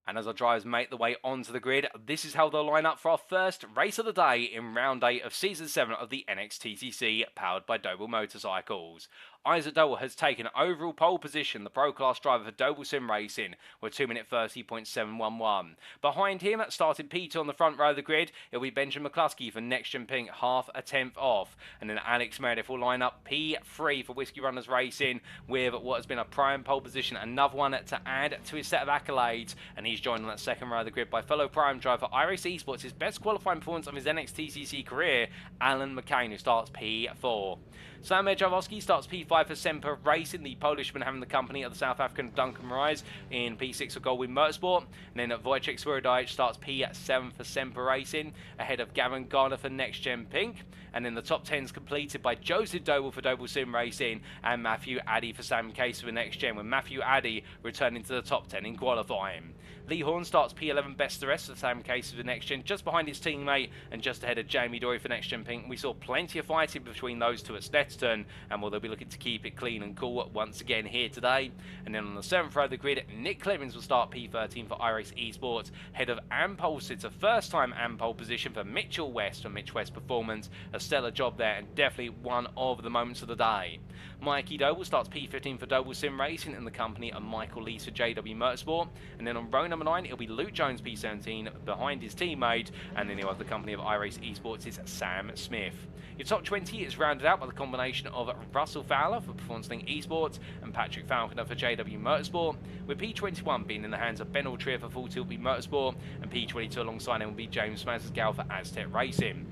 And as our drivers make the way onto the grid, this is how they'll line up for our first race of the day in round 8 of season 7 of the NXTCC, powered by Doble Motorcycles. Isaac Doble has taken overall pole position, the pro class driver for Doble Sim Racing, with 2:30.711. Behind him, starting P2 on the front row of the grid, it'll be Benjamin McCluskey for NXTGEN Pink, half a tenth off. And then Alex Meredith will line up P3 for Whiskey Runners Racing, with what has been a prime pole position, another one to add to his set of accolades. And he's joined on that second row of the grid by fellow prime driver iRacing Esports, his best qualifying performance of his NXTCC career, Alan McCain, who starts P4. Sam Jarowski starts P5 for Semper Racing, the Polishman having the company of the South African Duncan Rise in P6 for Goldwyn Motorsport. And then Wojciech Swirydowicz starts P7 for Semper Racing, ahead of Gavin Garner for NXTGEN Pink. And then the top 10 is completed by Joseph Doble for Doble Sim Racing and Matthew Addy for Sam Case for NXTGEN, with Matthew Addy returning to the top 10 in qualifying. Lee Horn starts P11 best the rest for Sam Case for NXTGEN, just behind his teammate and just ahead of Jamie Dory for NXTGEN Pink. We saw plenty of fighting between those two at Snetterton, and they'll be looking to keep it clean and cool once again here today. And then on the 7th row of the grid, Nick Clemens will start P13 for iRacing Esports, head of Ampole Sits, a first time Ampole position for Mitchell West for Mitch West Performance. A stellar job there, and definitely one of the moments of the day. Mikey Doble starts P15 for Doble Sim Racing in the company of Michael Lees for JW Motorsport. And then on row number 9, it'll be Luke Jones P17 behind his teammate, and then he'll have the company of iRacing Esports is Sam Smith. Your top 20 is rounded out by the combination of Russell Fowler for Performance Link Esports and Patrick Falconer for JW Motorsport, with P21 being in the hands of Ben Altrier for Full Tilt Motorsport, and P22 alongside him will be James Mazesgal for Aztec Racing.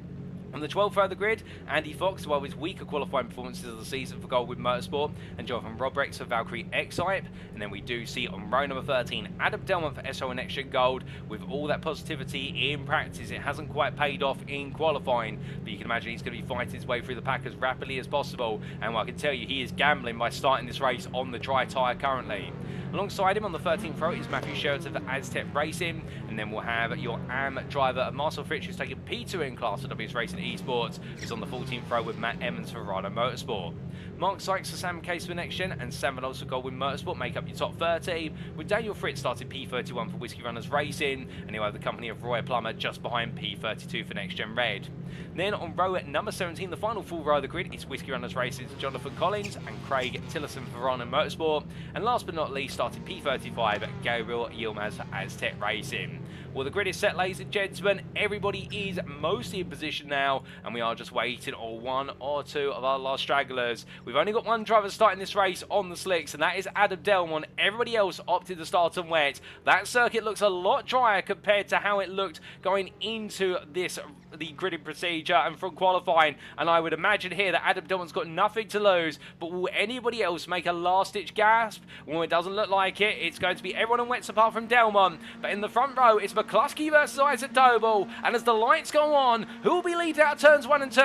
On the 12th row of the grid, Andy Fox, while his weaker qualifying performances of the season for Goldwyn Motorsport, and Jonathan Robrex for Valkyrie X-Hype. And then we do see on row number 13, Adam Delman for SO and NXTGEN Gold. With all that positivity in practice, it hasn't quite paid off in qualifying, but you can imagine he's going to be fighting his way through the pack as rapidly as possible. And I can tell you, he is gambling by starting this race on the dry tyre currently. Alongside him on the 13th row is Matthew Sheraton for Aztec Racing, and then we'll have your AM driver Marcel Fritsch, who's taking P2 in class for WS Racing Esports, who's on the 14th row with Matt Emmons for Rhino Motorsport. Mark Sykes for Sam Case for NXTGEN and Sam Van for Goldwyn Motorsport make up your top 30, with Daniel Fritz starting P31 for Whiskey Runners Racing, and he'll have the company of Roy Plummer just behind P32 for NXTGEN Red. Then on row at number 17, the final full row of the grid, is Whiskey Runners Racing's Jonathan Collins and Craig Tillerson for Rhino Motorsport, and last but not least, starting P35, Gabriel Yilmaz for Aztec Racing. Well, the grid is set, ladies and gentlemen. Everybody is mostly in position now, and we are just waiting on one or two of our last stragglers. We've only got one driver starting this race on the slicks, and that is Adam Delmon. Everybody else opted to start on wet. That circuit looks a lot drier compared to how it looked going into the gridding procedure and from qualifying, and I would imagine here that Adam Delmon's got nothing to lose. But will anybody else make a last-ditch gasp? Well, it doesn't look like it. It's going to be everyone on wets apart from Delmon. But in the front row, it's McCluskey versus Isaac Doble, and as the lights go on, who will be lead out turns 1 and 2?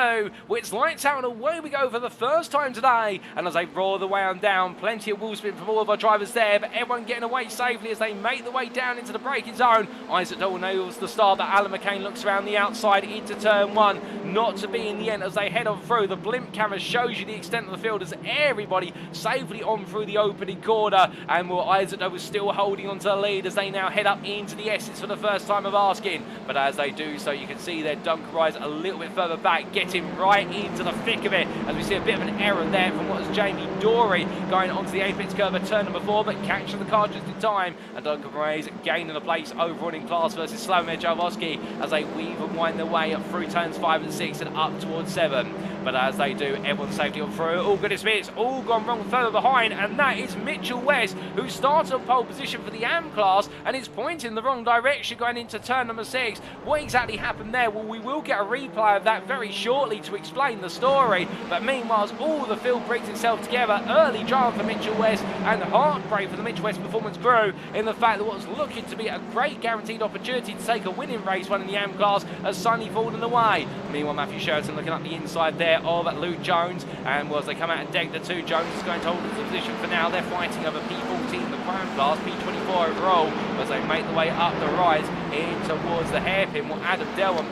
Well, it's lights out and away we go for the first time today, and as they roar the way on down, plenty of wall spin from all of our drivers there, but everyone getting away safely as they make the way down into the braking zone. Isaac Doble nails the start, but Alan McCain looks around the outside into turn 1. Not to be in the end as they head on through. The blimp camera shows you the extent of the field as everybody safely on through the opening corner. And Isaac was still holding on to the lead as they now head up into the Essex for the first time of asking. But as they do so, you can see their Dunker a little bit further back, getting right into the thick of it, as we see a bit of an error there from what was Jamie Dory going onto the apex curve at turn number 4, but catching the car just in time, and Duncan Reyes gaining a place overall in class versus Slavomir Jalowski as they weave and wind their way up through turns 5 and 6 and up towards 7. But as they do, everyone's safely on through. Oh goodness me, it's all gone wrong further behind, and that is Mitchell West, who starts on pole position for the AM class and is pointing the wrong direction going into turn number 6. What exactly happened there? Well, we will get a replay of that very shortly to explain the story, but meanwhile, all the field brings itself together. Early drama for Mitchell West and heartbreak for the Mitchell West Performance crew in the fact that what was looking to be a great guaranteed opportunity to take a winning race one in the AM class has suddenly fallen away. Meanwhile, Matthew Sheraton looking up the inside there of Luke Jones, and as they come out and deck the 2, Jones is going to hold the position for now. They're fighting over P14, the prime class, P24 overall, as they make the way up the rise in towards the hairpin. Well, Adam Delham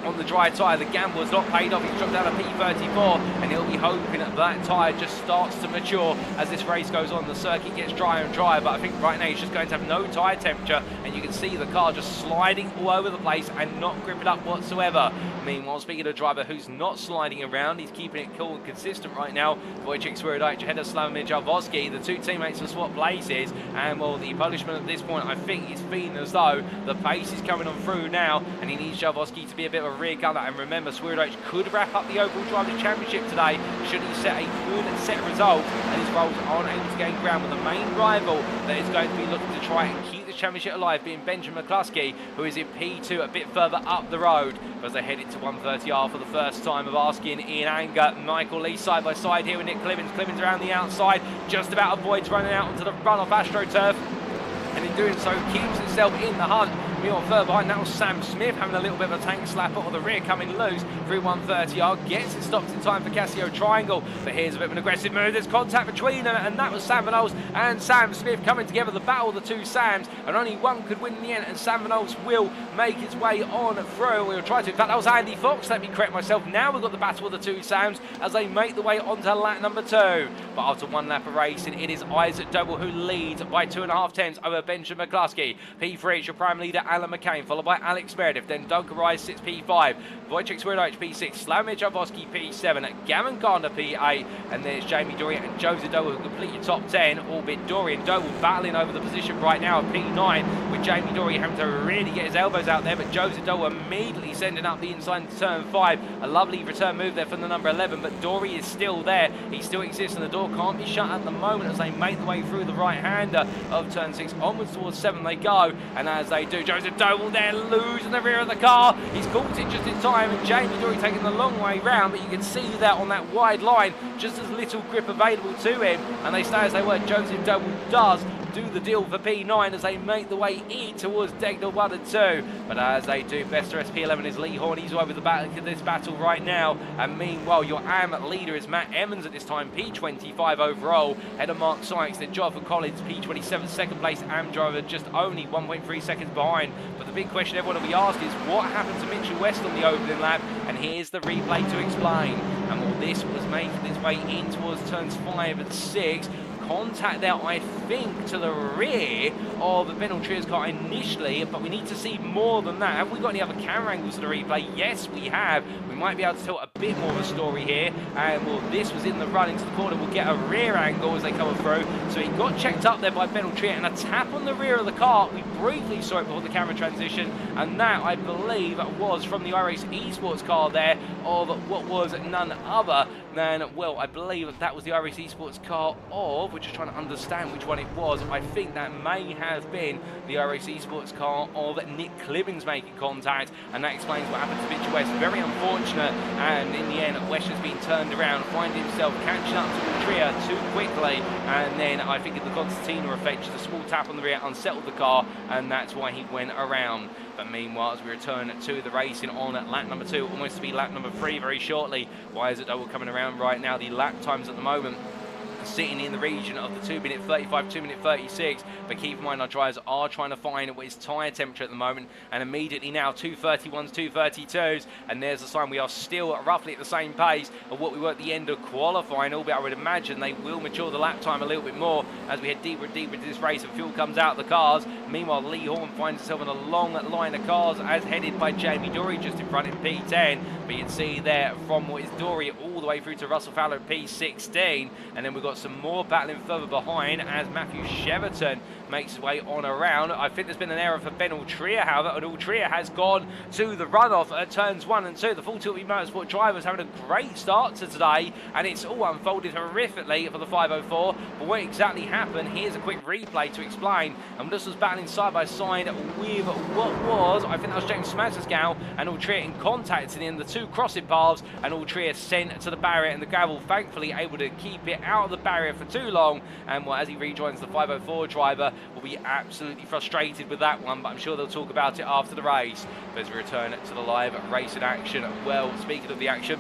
on the dry tyre, the gamble has not paid off. He's dropped down a P34, and he'll be hoping that tyre just starts to mature as this race goes on. The circuit gets drier and drier, but I think right now he's just going to have no tyre temperature, and you can see the car just sliding all over the place and not gripping up whatsoever. Meanwhile, speaking of a driver who's not sliding around, he's keeping it cool and consistent right now. Wojciech Swirydowicz ahead of Slavomir Jalowski. The 2 teammates have swapped places, and well, the punishment at this point, I think, is feeling as though the pace is coming on through now, and he needs Jalowski to be a bit of a rear gunner. And remember, Swirydowicz could wrap up the overall drivers' championship today should he set a good set result, and his roles aren't able to gain ground with the main rival that is going to be looking to try and keep the championship alive, being Benjamin McCluskey, who is in P2 a bit further up the road. As they head into 130R for the first time of asking in anger, Michael Lee side by side here with Nick Clemens. Clemens around the outside, just about avoids running out onto the runoff AstroTurf, and in doing so keeps himself in the hunt. On further behind, now Sam Smith having a little bit of a tank slap out of the rear, coming loose through 130R, gets it stopped in time for Casio Triangle, but here's a bit of an aggressive move. There's contact between them, and that was Sam Van Ols and Sam Smith coming together, the battle of the 2 Sams, and only one could win in the end, and Sam Van Ols will make his way on through. We'll try to, in fact, that was Andy Fox, let me correct myself. Now we've got the battle of the 2 Sams as they make the way onto lap number 2. But after one lap of racing, it is Isaac Doble who leads by 2.5 tenths over Benjamin McCluskey. P3, it's your prime leader, Alan McCain, followed by Alex Meredith. Then Duncan Rice sits P5, Wojciech Swirydowicz P6, Slavomir Jalowski P7, Gavin Gardner P8, and there's Jamie Dory and Joseph Doe who complete your top 10, albeit Dory and Doe battling over the position right now at P9, with Jamie Dory having to really get his elbows out there, but Joseph Doe immediately sending up the inside to turn 5. A lovely return move there from the number 11, but Dory is still there. He still exists, and the door can't be shut at the moment as they make the way through the right-hander of turn 6 onwards towards 7 they go, and as they do, Joseph Doe will there lose in the rear of the car. He's caught it just in time, and Jamie Dory taking the long way round, but you can see that on that wide line, just as little grip available to him, and they stay as they were. Joseph Doe does do the deal for P9 as they make the way in towards Degner 1 and 2. But as they do, Bester SP11 is Lee Horn. He's over the this battle right now. And meanwhile, your AM leader is Matt Emmons at this time, P25 overall. Head of Mark Sykes, then Jonathan Collins, P27, second place AM driver, just only 1.3 seconds behind. But the big question everyone will be asked is what happened to Mitchell West on the opening lap? And here's the replay to explain. And all this was making its way in towards turns 5 and 6. Contact there, I think, to the rear of the Ben Trier's car initially, but we need to see more than that. Have we got any other camera angles to the replay? Yes, we have. We might be able to tell a bit more of a story here. And well, this was in the run into the corner. We'll get a rear angle as they come through. So he got checked up there by Ben Trier, and a tap on the rear of the car. We briefly saw it before the camera transition, and that, I believe, was from the iRacing Esports car there of what was none other than, well, I believe that was the iRacing Esports car of, we're just trying to understand which one it was. I think that may have been the iRacing Esports car of Nick Clibbins making contact, and that explains what happened to Mitchell West. Very unfortunate, and in the end, West has been turned around, finding himself catching up to Trier too quickly, and then I think the Constantina effect, just a small tap on the rear, unsettled the car, and that's why he went around. But meanwhile, as we return to the racing on at lap number 2, almost to be lap number 3 very shortly. Why is it double coming around right now? The lap times at the moment sitting in the region of the 2-minute 35, 2-minute 36. But keep in mind, our drivers are trying to find what is tyre temperature at the moment, and immediately now 231s, 232s, and there's a sign we are still roughly at the same pace of what we were at the end of qualifying, albeit I would imagine they will mature the lap time a little bit more as we head deeper and deeper into this race and fuel comes out of the cars. Meanwhile, Lee Horn finds himself in a long line of cars as headed by Jamie Dory just in front in P10, but you can see there from what is Dory all the way through to Russell Fowler at P16, and then we've got some more battling further behind as Matthew Cheverton makes his way on around. I think there's been an error for Ben Altria, however, and Altria has gone to the runoff at turns 1 and 2. The full Tilby Motorsport drivers having a great start to today, and it's all unfolded horrifically for the 504. But what exactly happened, here's a quick replay to explain. And this was battling side by side with what was, I think that was James Smassersgow and Altria in contact in the two crossing paths, and Altria sent to the barrier, and the gravel thankfully able to keep it out of the barrier for too long. And well, as he rejoins the 504 driver, will be absolutely frustrated with that one, but I'm sure they'll talk about it after the race. But as we return to the live racing action, well, speaking of the action,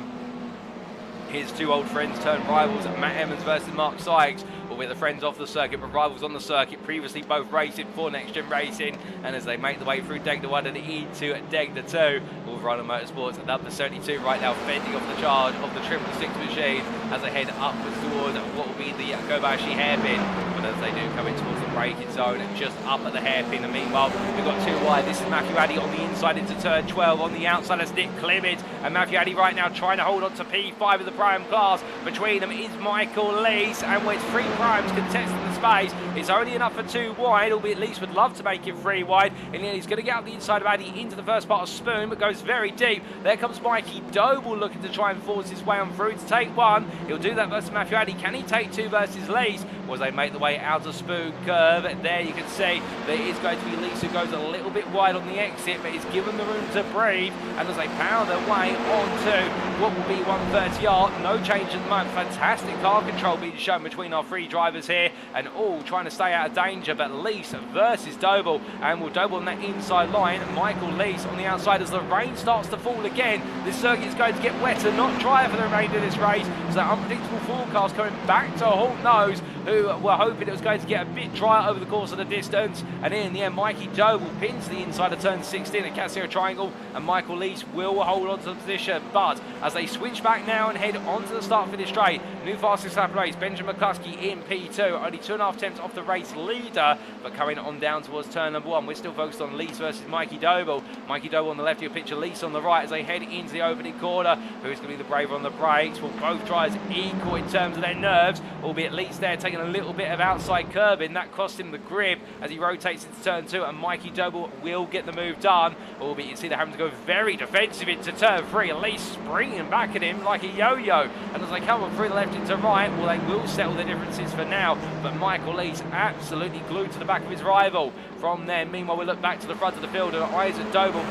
his two old friends turned rivals, Matt Emmons versus Mark Sykes. Albeit the friends off the circuit, but rivals on the circuit, previously both racing for NXTGEN Racing, and as they make the way through Degner 1 and into Degner 2, Wolverine Motorsports at number 72 right now, fending off the charge of the 666 machine as they head upwards towards what will be the Kobayashi hairpin. But as they do come in towards the braking zone, just up at the hairpin, and meanwhile we've got two wide. This is Matthew Addy on the inside into turn 12, on the outside as Nick Clement, and Matthew Addy right now trying to hold on to P5 of the Prime class. Between them is Michael Lees, and with 3 primes contesting the space, it's only enough for 2 wide, albeit Lees would love to make it 3 wide, and then he's going to get up the inside of Addy into the first part of Spoon, but goes very deep. There comes Mikey Doble looking to try and force his way on through to take 1. He'll do that versus Matthew Addy. Can he take 2 versus Lees? As they make the way out of Spoon curve, there you can see there is going to be Lees who goes a little bit wide on the exit, but he's given the room to breathe, and as they power their way onto what will be 130R, no change at the moment. Fantastic car control being shown between our 3 drivers here, and all trying to stay out of danger, but Lees versus Doble, and will Doble on that inside line, Michael Lees on the outside as the rain starts to fall again. This circuit is going to get wetter, not drier for the remainder of this race, so that unpredictable forecast coming back to a halt nose, who were hoping it was going to get a bit drier over the course of the distance, and in the end Mikey Doble pins the inside of turn 16 at Casio Triangle, and Michael Lees will hold on to the position. But as they switch back now and head onto the start finish straight, new fastest lap race, Benjamin McCluskey in P2, only 2.5 tenths off the race leader, but coming on down towards turn number 1. We're still focused on Lees versus Mikey Doble. Mikey Doble on the left, your picture Lees on the right as they head into the opening corner. Who's going to be the braver on the brakes? Well, both drivers equal in terms of their nerves, albeit Lees there taking a little bit of outside curbing. That cost him the grip as he rotates into turn 2, and Mikey Doble will get the move done, albeit you see they're having to go very defensive into turn 3. Lees springing back at him like a yo-yo, and as they come on through the left into right, well, they will settle their differences for now, but Michael Lees absolutely glued to the back of his rival. From there, meanwhile, we look back to the front of the field, and Isaac Doble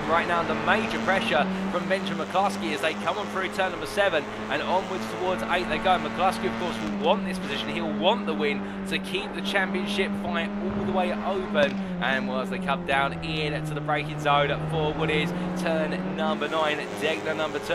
right now under major pressure from Benjamin McCluskey as they come on through turn number 7 and onwards towards 8 they go. McCluskey, of course, will want this position. He'll want the win to keep the championship fight all the way open. And well, as they come down in to the braking zone for what is turn number 9, Degner number 2,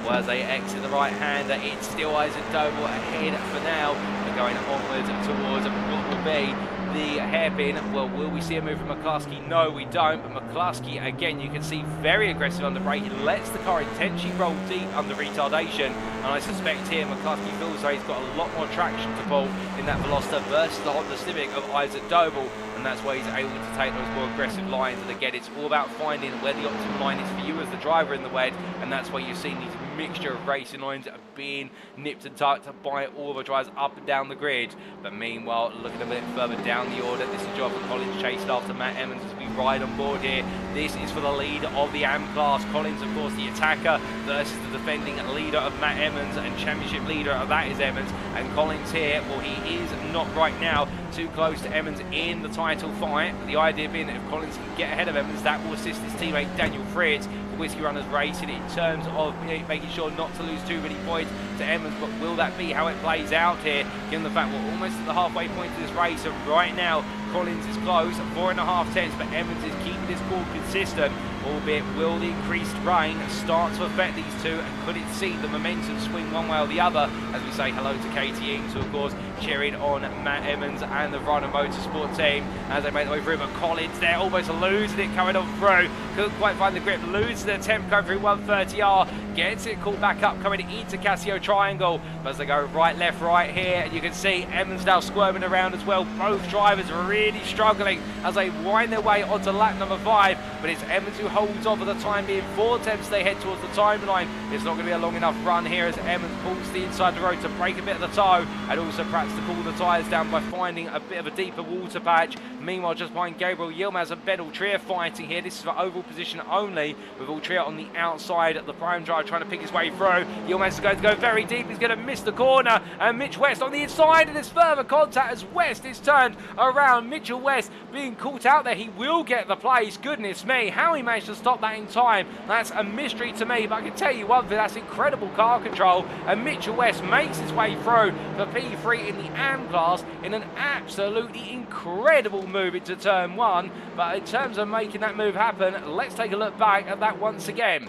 well, as they exit the right-hander, it's still Isaac Doble ahead for now. They're going onwards towards what will be the hairpin. Well, will we see a move from McCluskey? No, we don't. But McCluskey, again, you can see very aggressive under brake. He lets the car intentionally roll deep under retardation. And I suspect here McCluskey feels like he's got a lot more traction to pull in that Veloster versus the Honda Civic of Isaac Doble. And that's why he's able to take those more aggressive lines. And again, it's all about finding where the optimal line is for you as the driver in the wet. And that's why you've seen these mixture of racing lines being nipped and tucked by all the drivers up and down the grid. But meanwhile, looking a bit further down the order, this is Jonathan Collins chasing after Matt Emmons as we ride on board here. This is for the lead of the AM class. Collins, of course, the attacker versus the defending leader of Matt Emmons, and championship leader of that is Emmons. And Collins here, well, he is not right now too close to Emmons in the title fight. The idea being that if Collins can get ahead of Emmons, that will assist his teammate Daniel Fritz. Whiskey Runners Racing in terms of making sure not to lose too many points to Emmons, but will that be how it plays out here, given the fact we're almost at the halfway point of this race, and right now Collins is close, 4.5 tenths, but Emmons is keeping this ball consistent. albeit will the increased rain start to affect these two, and could it see the momentum swing one way or the other, as we say hello to Katie Ings, who of course cheering on Matt Emmons and the Rhino Motorsport team as they make their way through. But Collins there almost losing it coming on through, couldn't quite find the grip, loses the attempt going through 130R, gets it called back up coming into Casio Triangle, but as they go right, left, right here, and you can see Emmons now squirming around as well. Both drivers are really struggling as they wind their way onto lap number 5, but it's Emmons who holds on for the time being. 4 attempts they head towards the timeline. It's not going to be a long enough run here as Emmons pulls the inside the road to break a bit of the toe, and also perhaps to cool the tyres down by finding a bit of a deeper water patch. Meanwhile, just behind Gabriel Yilmaz and Ben Ultria fighting here. This is for overall position only, with Ultria on the outside at the prime drive trying to pick his way through. Yilmaz is going to go very deep. He's going to miss the corner, and Mitch West on the inside, and there's further contact as West is turned around. Mitchell West being caught out there. He will get the place. Goodness me, how he managed to stop that in time, that's a mystery to me, but I can tell you one thing, that's incredible car control, and Mitchell West makes his way through for P3 in the AM class in an absolutely incredible move into turn 1. But in terms of making that move happen, let's take a look back at that once again.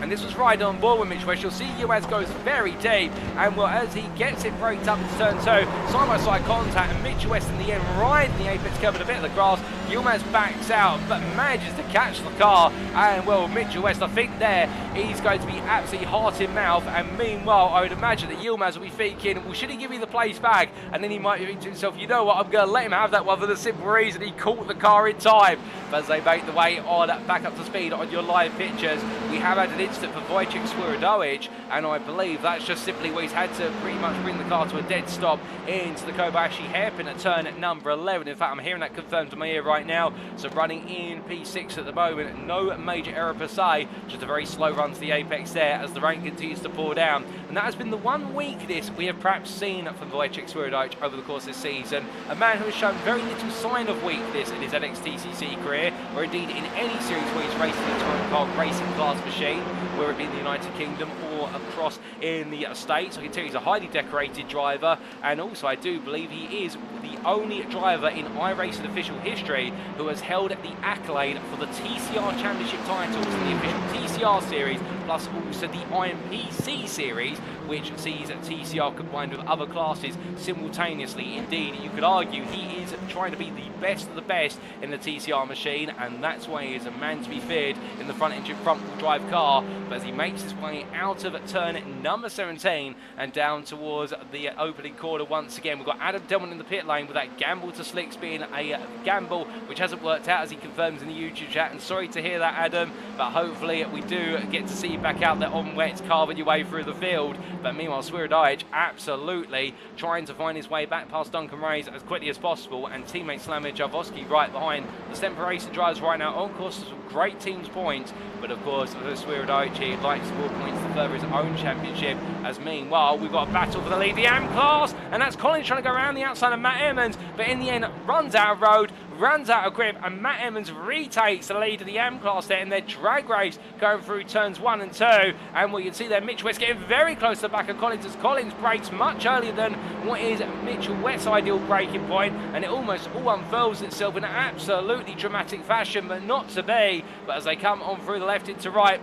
And this was right on board with Mitch West. You'll see Yilmaz goes very deep, and well, as he gets it braked up into turn 2, side-by-side contact, and Mitch West in the end riding the apex curve, a bit of the grass. Yilmaz backs out, but manages to catch the car, and well, Mitchell West, I think there, he's going to be absolutely heart in mouth, and meanwhile, I would imagine that Yilmaz will be thinking, well, should he give me the place back? And then he might be thinking to himself, you know what, I'm going to let him have that one for the simple reason he caught the car in time. But as they make the way on back up to speed on your live pictures, we have had an incident for Wojciech Swirydowicz, and I believe that's just simply where he's had to pretty much bring the car to a dead stop into the Kobayashi hairpin at turn number 11. In fact, I'm hearing that confirmed to my ear right now. So running in P6 at the moment, no major error per se, just a very slow run to the apex there as the rain continues to pour down. And that has been the one weakness we have perhaps seen from Wojciech Swirydowicz over the course of this season. A man who has shown very little sign of weakness in his NXTCC career, or indeed in any series where he's racing a touring car racing class machine, whether it be in the United Kingdom or across in the States. I can tell you he's a highly decorated driver, and also I do believe he is the only driver in iRacing official history who has held the accolade for the TCR Championship titles in the official TCR series, plus also the IMPC series, which sees TCR combined with other classes simultaneously. Indeed, you could argue he is trying to be the best of the best in the TCR machine, and that's why he is a man to be feared in the front-engine front-wheel drive car. But as he makes his way out of turn number 17 and down towards the opening corner once again, we've got Adam Dillman in the pit lane with that gamble to slicks being a gamble which hasn't worked out, as he confirms in the YouTube chat. And sorry to hear that, Adam, but hopefully we do get to see you back out there on wet, carving your way through the field. But meanwhile, Swirydowicz absolutely trying to find his way back past Duncan Rays as quickly as possible, and teammate Slamir Jarvosky right behind the Stemper Racing drivers right now on course for some great teams points. But of course, Swirydowicz here likes to score points to further his own championship, as meanwhile we've got a battle for the lead, the AM class, and that's Collins trying to go around the outside of Matt Emmons, but in the end runs out of road, runs out of grip, and Matt Emmons retakes the lead of the AM class there in their drag race going through turns 1 and 2. And we can see there Mitch West getting very close to the back of Collins as Collins brakes much earlier than what is Mitchell West's ideal braking point, and it almost all unfurls itself in an absolutely dramatic fashion, but not to be. But as they come on through the left into right,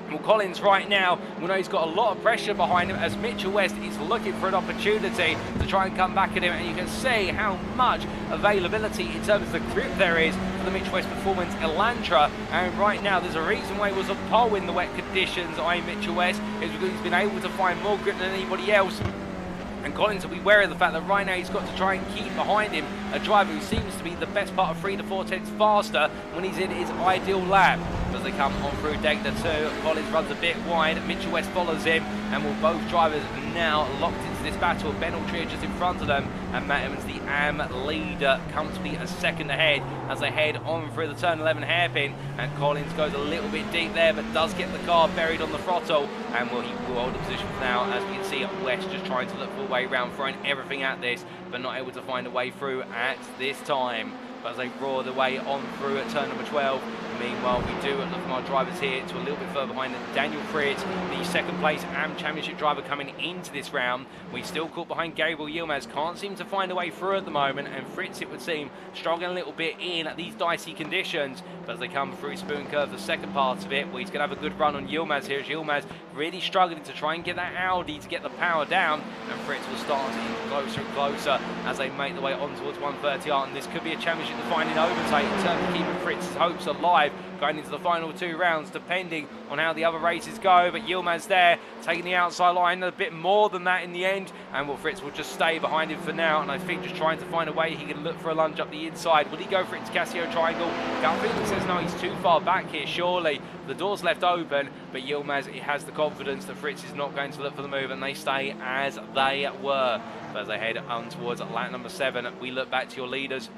well, Collins right now, we know he's got a lot of pressure behind him as Mitchell West is looking for an opportunity to try and come back at him, and you can see how much availability in terms of the grip there is for the Mitchell West Performance Elantra. And right now there's a reason why he was on pole in the wet conditions, i.e. Mitchell West, is because he's been able to find more grip than anybody else. And Collins will be wary of the fact that right now he's got to try and keep behind him a driver who seems to be the best part of 3 to 4 tenths faster when he's in his ideal lap. As they come on through Degner 2, Collins runs a bit wide, Mitchell West follows him, and will both drivers now locked into this battle. Ben Ultria just in front of them, and Matt Emmons, the AM leader, comfortably a second ahead as they head on through the turn 11 hairpin. And Collins goes a little bit deep there, but does get the car buried on the throttle, and well, he will hold the position for now. As we can see, West just trying to look for a way around, throwing everything at this, but not able to find a way through at this time. But as they roar their way on through at turn number 12, Meanwhile, we do look from our drivers here to a little bit further behind Daniel Fritz, the second place AM Championship driver coming into this round. We still caught behind Gabriel Yilmaz, can't seem to find a way through at the moment, and Fritz, it would seem, struggling a little bit in these dicey conditions. But as they come through Spoon Curve, the second part of it, well, he's going to have a good run on Yilmaz here, as Yilmaz really struggling to try and get that Audi to get the power down, and Fritz will start to get closer and closer as they make their way on towards 130R, and this could be a championship defining overtake in terms of keeping Fritz's hopes alive going into the final 2 rounds, depending on how the other races go. But Yilmaz there, taking the outside line, a bit more than that in the end, and well, Fritz will just stay behind him for now, and I think just trying to find a way he can look for a lunge up the inside. Will he go for it into Casio Triangle? Gut feeling says no, he's too far back here, surely. The door's left open, but Yilmaz, he has the confidence that Fritz is not going to look for the move, and they stay as they were. But as they head on towards lap number 7, we look back to your leaders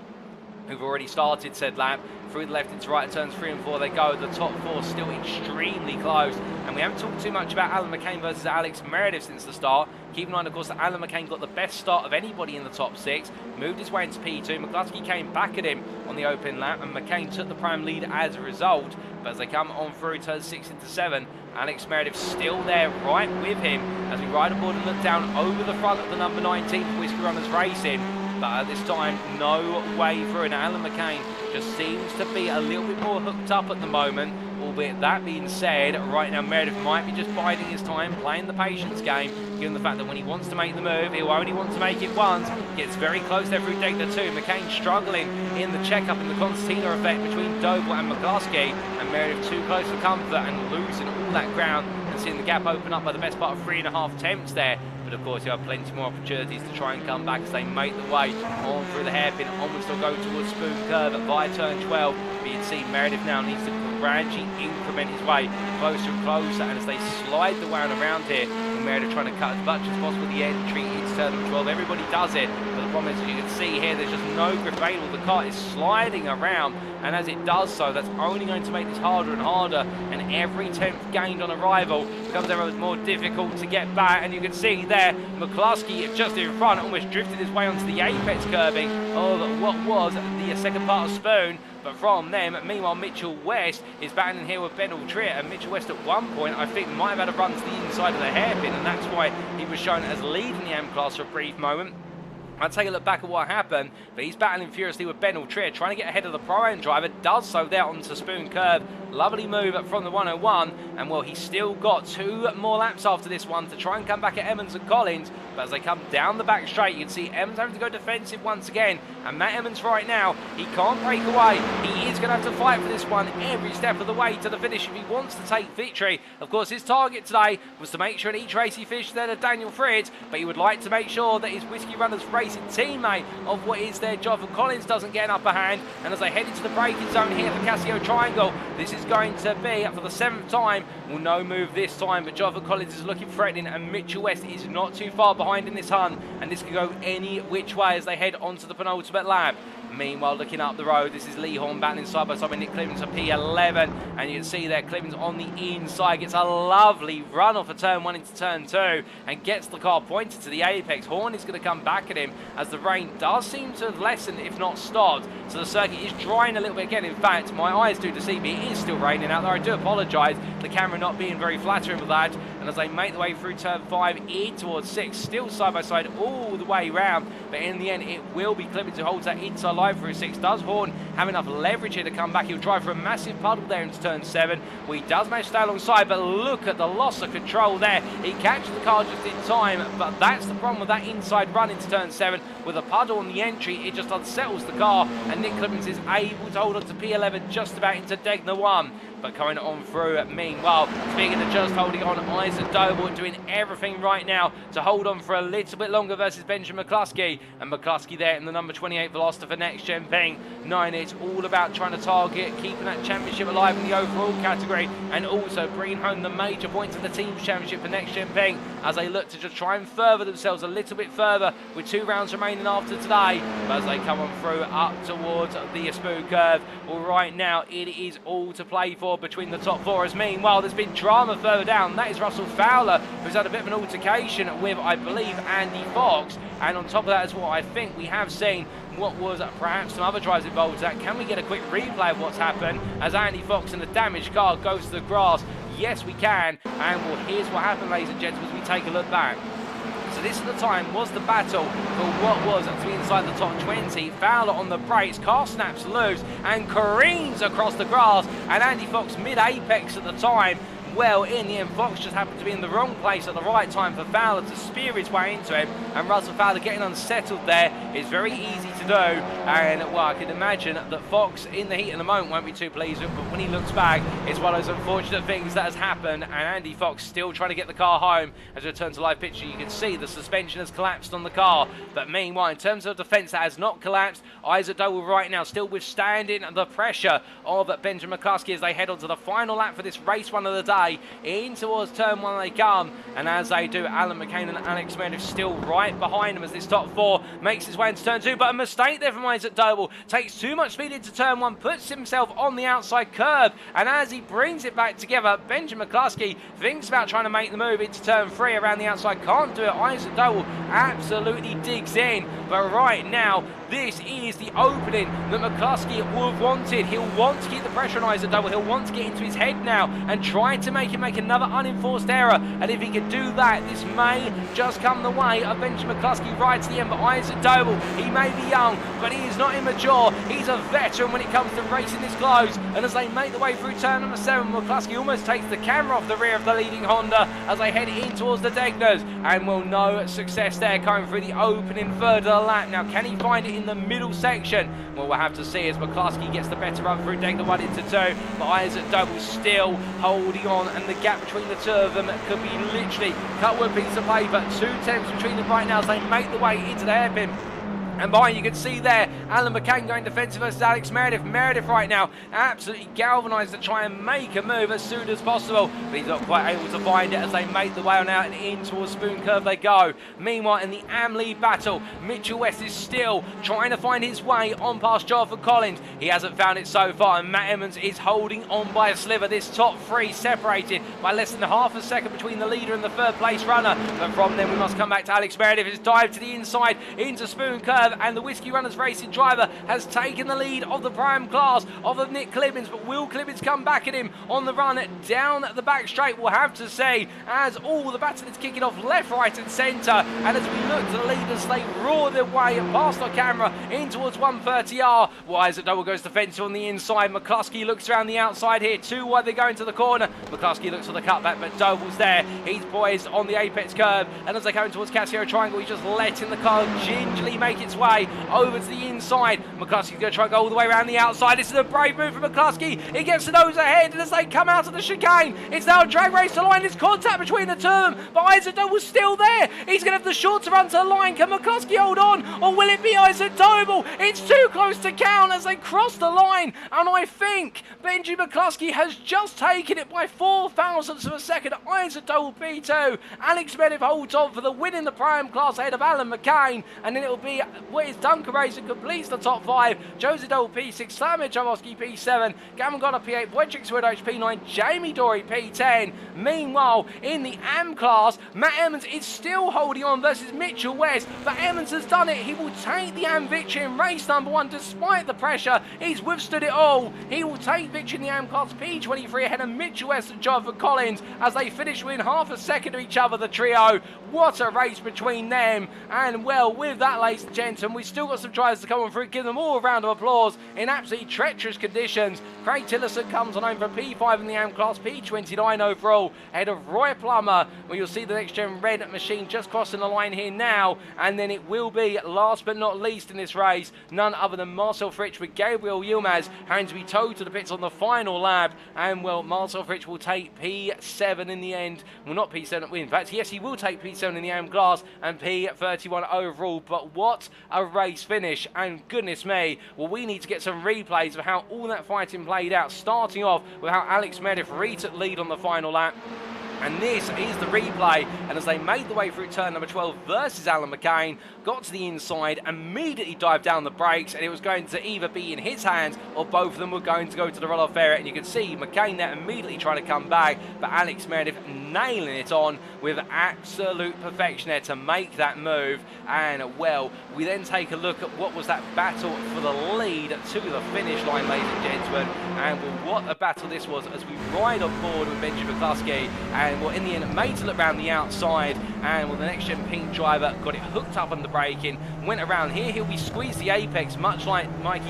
who've already started said lap. Through the left into right, turns 3 and 4 they go. The top 4 still extremely close, and we haven't talked too much about Alan McCain versus Alex Meredith since the start. Keep in mind, of course, that Alan McCain got the best start of anybody in the top 6, moved his way into P2. McCluskey came back at him on the open lap, and McCain took the prime lead as a result. But as they come on through turns 6 into 7, Alex Meredith still there right with him as we ride aboard and look down over the front of the number 19 Whiskey Runners Racing. But at this time, no way through, and Alan McCain just seems to be a little bit more hooked up at the moment. Albeit that being said, right now Meredith might be just biding his time, playing the patience game, given the fact that when he wants to make the move, he'll only want to make it once. Gets very close there through Degner 2. McCain struggling in the check-up in the concertina effect between Doble and McCluskey, and Meredith too close for comfort and losing all that ground, and seeing the gap open up by the best part of 3.5 attempts there. But of course, you have plenty more opportunities to try and come back as they make the way on through the hairpin. Onwards they'll go towards Spoon Curve via turn 12. But you can see Meredith now needs to gradually increment his way closer and closer. And as they slide the wound around here, Meredith trying to cut as much as possible the entry into turn 12. Everybody does it. But the problem is, as you can see here, there's just no grip available. The car is sliding around. And as it does so, that's only going to make this harder and harder. And every tenth gained on arrival becomes ever more difficult to get back. And you can see there, McCluskey just in front, almost drifted his way onto the apex curbing of what was the second part of Spoon. But from them, meanwhile, Mitchell West is battling here with Ben Aldrit, and Mitchell West at one point, I think, might have had a run to the inside of the hairpin, and that's why he was shown as leading the M class for a brief moment. I'll take a look back at what happened, but he's battling furiously with Ben Aldrit, trying to get ahead of the Pro-Am driver, does so there onto Spoon Curve. Lovely move from the 101, and well, he's still got 2 more laps after this one to try and come back at Emmons and Collins. But as they come down the back straight, you can see Emmons having to go defensive once again, and Matt Emmons right now, he can't break away. He is going to have to fight for this one every step of the way to the finish if he wants to take victory. Of course, his target today was to make sure in each race he finished there to Daniel Fritz, but he would like to make sure that his Whiskey Runners Racing teammate of what is their job, and Collins doesn't get an upper hand. And as they head into the braking zone here for Casio Triangle, this is going to be for the 7th time. Well, no move this time, but Jonathan Collins is looking threatening, and Mitchell West is not too far behind in this hunt, and this could go any which way as they head onto the penultimate lap. Meanwhile, looking up the road, this is Lee Horn battling side by side with Nick Clemens for P11, and you can see there Clemens on the inside gets a lovely run off of turn 1 into turn 2 and gets the car pointed to the apex. Horn is going to come back at him as the rain does seem to have lessened, if not stopped, so the circuit is drying a little bit again. In fact, my eyes do deceive me, it is still raining out there. I do apologise, the camera not being very flattering with that. And as they make their way through turn 5 in towards 6, still side by side all the way round, but in the end it will be Clemens who holds that inside line through 6. Does Horn have enough leverage here to come back? He'll drive for a massive puddle there into turn 7. Well, he does manage to stay alongside, but look at the loss of control there. He catches the car just in time, but that's the problem with that inside run into turn 7. With a puddle on the entry, it just unsettles the car, and Nick Clemens is able to hold on to P11 just about into Degner 1. But coming on through, meanwhile, speaking of just holding on, Isaac Doble doing everything right now to hold on for a little bit longer versus Benjamin McCluskey. And McCluskey there in the number 28 Veloster for NXTGEN Ping. 9, it's all about trying to target, keeping that championship alive in the overall category, and also bringing home the major points of the team's championship for NXTGEN Ping as they look to just try and further themselves a little bit further with 2 rounds remaining after today. But as they come on through up towards the Spoon Curve, well, right now it is all to play for between the top 4, as meanwhile there's been drama further down. That is Russell Russell Fowler, who's had a bit of an altercation with, I believe, Andy Fox. And on top of that as well, I think we have seen what was perhaps some other drivers involved with that. Can we get a quick replay of what's happened as Andy Fox in a damaged car goes to the grass? Yes, we can. And well, here's what happened, ladies and gentlemen, as we take a look back. So this at the time was the battle for what was to be inside the top 20. Fowler on the brakes, car snaps loose and careens across the grass, and Andy Fox mid-apex at the time. Well, in the end, Fox just happened to be in the wrong place at the right time for Fowler to spear his way into him, and Russell Fowler getting unsettled there is very easy to do, and well, I can imagine that Fox in the heat of the moment won't be too pleased with, but when he looks back, it's one of those unfortunate things that has happened, and Andy Fox still trying to get the car home. As we return to live picture, you can see the suspension has collapsed on the car, but meanwhile, in terms of defence, that has not collapsed. Isaac Doble right now still withstanding the pressure of Benjamin McCluskey as they head on to the final lap for this race one of the day. In towards turn one they come, and as they do, Alan McCain and Alex Meredith still right behind them as this top four makes his way into turn two, but a mistake there from Isaac Doble. Takes too much speed into turn one, puts himself on the outside curb, and as he brings it back together, Benjamin McCluskey thinks about trying to make the move into turn three around the outside, can't do it. Isaac Doble absolutely digs in, but right now this is the opening that McCluskey would have wanted. He'll want to keep the pressure on Isaac Doble. He'll want to get into his head now and try to make him make another unenforced error. And if he can do that, this may just come the way of Benjamin McCluskey right to the end. But Isaac Doble, he may be young, but he is not immature. He's a veteran when it comes to racing this close. And as they make the way through turn number 7, McCluskey almost takes the camera off the rear of the leading Honda as they head in towards the Degners. And will no success there coming through the opening third of the lap. Now, can he find it in the middle section? Well, we'll have to see as McCluskey gets the better run through Degner 1 into 2, but Isaac Doble still holding on, and the gap between the two of them could be literally cut with a piece of paper. 2 tenths between them right now as they make the way into the hairpin. And behind, you can see there, Alan McCain going defensive versus Alex Meredith. Meredith right now absolutely galvanised to try and make a move as soon as possible, but he's not quite able to find it as they make the way on out and in towards Spoon Curve they go. Meanwhile, in the AM lead battle, Mitchell West is still trying to find his way on past Jonathan Collins. He hasn't found it so far, and Matt Emmons is holding on by a sliver. This top three separated by less than half a second between the leader and the third place runner. But from then, we must come back to Alex Meredith. His dive to the inside into Spoon Curve, and the Whiskey Runners Racing driver has taken the lead of the prime class of Nick Clibbins, but will Clibbins come back at him on the run down the back straight? We'll have to say, as all the battle is kicking off left, right and centre, and as we look to the leaders, they roar their way past our camera in towards 130R. Isaac Doble goes defensive on the inside. McCluskey looks around the outside here, too wide they go into the corner. McCluskey looks for the cutback, but Doble's there. He's poised on the apex curve, and as they come towards Casio Triangle, he's just letting the car gingerly make its way over to the inside. McCluskey's going to try and go all the way around the outside. This is a brave move from McCluskey. He gets the nose ahead, and as they come out of the chicane, it's now a drag race to line. There's contact between the two of them, but Isaac Doble's still there. He's going to have the shorter run to the line. Can McCluskey hold on, or will it be Isaac Doble? It's too close to count as they cross the line, and I think Benjamin McCluskey has just taken it by 4 thousandths of a second. Isaac Doble P2. Alex Meredith holds on for the win in the prime class ahead of Alan McCain, and then it will be what is Duncan Racing completes the top 5. Josie Doble P6, Samir Javosky P7, Gavin Goddard P8, Wojciech Swirydowicz P9, Jamie Dory P10. Meanwhile, in the AM class, Matt Emmons is still holding on versus Mitchell West, but Emmons has done it. He will take the AM victory in race number 1 despite the pressure. He's withstood it all. He will take victory in the AM class P23 ahead of Mitchell West and Jonathan Collins as they finish within half a second of each other, the trio. What a race between them. And well, with that, ladies and gentlemen, we've still got some drivers to come on through. Give them all a round of applause in absolutely treacherous conditions. Craig Tillerson comes on home for P5 in the AM class, P29 overall, ahead of Roy Plummer, where you'll see the next gen red machine just crossing the line here now. And then it will be, last but not least in this race, none other than Marcel Fritsch with Gabriel Yilmaz having to be towed to the pits on the final lap. And well, Marcel Fritsch will take P7 in the end. Well, not P7, in fact, yes, he will take P7 in the AM class and P31 overall. But what a race finish, and goodness me, well, we need to get some replays of how all that fighting played out, starting off with how Alex Meredith retook lead on the final lap. And this is the replay, and as they made the way through turn number 12 versus Alan McCain, got to the inside, immediately dived down the brakes, and it was going to either be in his hands or both of them were going to go to the roll-off area. And you can see McCain there immediately trying to come back, but Alex Meredith nailing it on with absolute perfection there to make that move. And well, we then take a look at what was that battle for the lead to the finish line, ladies and gentlemen. And well, what a battle this was as we ride on board with Benjamin McCluskey, and well, in the end made to look around the outside, and well, the next gen pink driver got it hooked up on the braking, went around here. He'll be squeezed the apex, much like not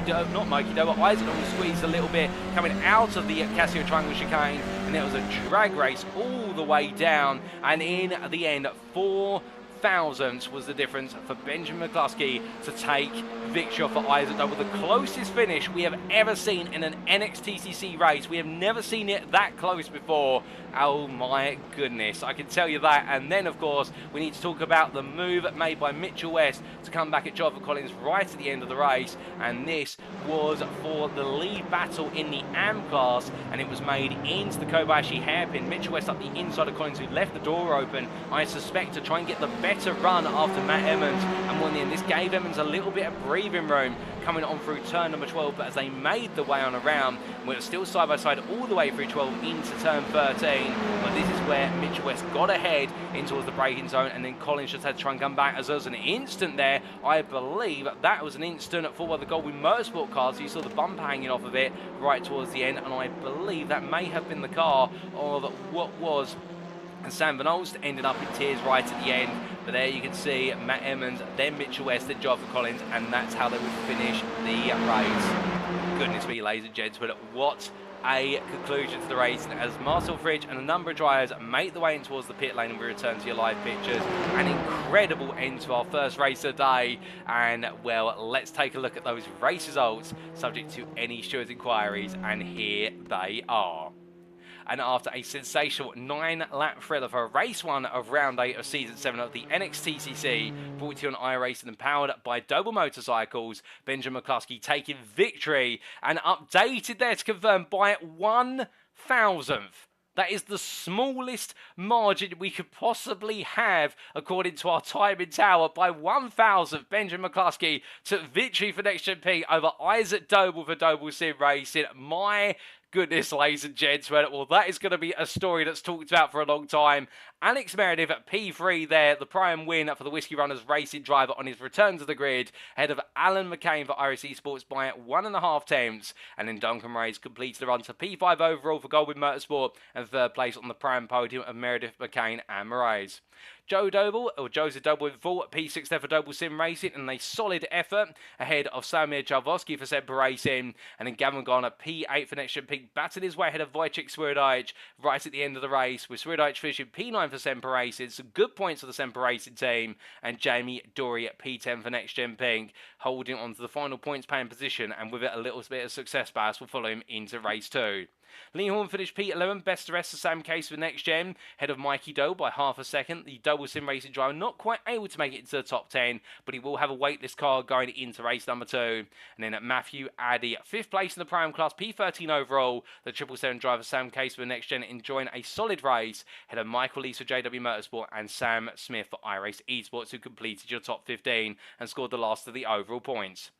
Mikey Doe, but Isaac was squeezed a little bit coming out of the Casio Triangle chicane, and there was a drag race all the way down, and in the end 4 thousandths was the difference for Benjamin McCluskey to take victory for Isaac Doble, the closest finish we have ever seen in an NXTCC race. We have never seen it that close before. Oh my goodness, I can tell you that. And then of course we need to talk about the move made by Mitchell West to come back at Jonathan Collins right at the end of the race, and this was for the lead battle in the AM class, and it was made into the Kobayashi hairpin. Mitchell West up the inside of Collins, who left the door open, I suspect, to try and get the better run after Matt Emmons, and in the end this gave Emmons a little bit of breathing room coming on through turn number 12. But as they made the way on around, we were still side by side all the way through 12 into turn 13, but this is where Mitchell West got ahead in towards the braking zone, and then Collins just had to try and come back, as there was an instant there. I believe that was an instant for one of the Doble Motorcycles cars, so you saw the bumper hanging off of it right towards the end, and I believe that may have been the car of what was Sam Van Olst, ended up in tears right at the end. But there you can see Matt Emmons, then Mitchell West, then Jonathan Collins, and that's how they would finish the race. Goodness me, ladies and gentlemen, what a conclusion to the race, as Marcel Fridge and a number of drivers make the way in towards the pit lane, and we return to your live pictures. An incredible end to our first race of the day, and well, let's take a look at those race results subject to any stewards' inquiries, and here they are. And after a sensational 9-lap thriller for race 1 of round 8 of season 7 of the NXTCC, brought to you on iRacing and powered by Doble Motorcycles, Benjamin McCluskey taking victory, and updated there to confirm by 1,000th. That is the smallest margin we could possibly have, according to our timing tower. By 1,000th, Benjamin McCluskey took victory for Next Gen P over Isaac Doble for Doble Sim Racing. My goodness, ladies and gentlemen, well, that is going to be a story that's talked about for a long time. Alex Meredith at P3 there, the prime win for the Whiskey Runners racing driver on his return to the grid, ahead of Alan McCain for Irish Esports by 1.5 tenths. And then Duncan Ray's completed the run to P5 overall for Goldwyn Motorsport, and third place on the prime podium of Meredith, McCain and Moraes. Joseph Doble in full at P6 there for Doble Sim Racing, and a solid effort ahead of Samir Jalvosky for Semper Racing. And then Gavin Garner P8 for Next Gen Pink, battered his way ahead of Wojciech Swirydowicz right at the end of the race, with Swirydowicz finishing P9 for Semper Racing. Some good points for the Semper Racing team, and Jamie Dory at P10 for Next Gen Pink, holding on to the final points paying position, and with it a little bit of success bias will follow him into race 2. Lee Horn finished P11, best the rest of Sam Case for Next Gen, ahead of Mikey Doe by half a second. The Doble Sim Racing driver not quite able to make it into the top 10, but he will have a waitlist car going into race number 2. And then at Matthew Addy, 5th place in the Prime class, P13 overall. The 777 driver Sam Case for Next Gen enjoying a solid race, ahead of Michael Lees for JW Motorsport and Sam Smith for iRace Esports, who completed your top 15 and scored the last of the overall points.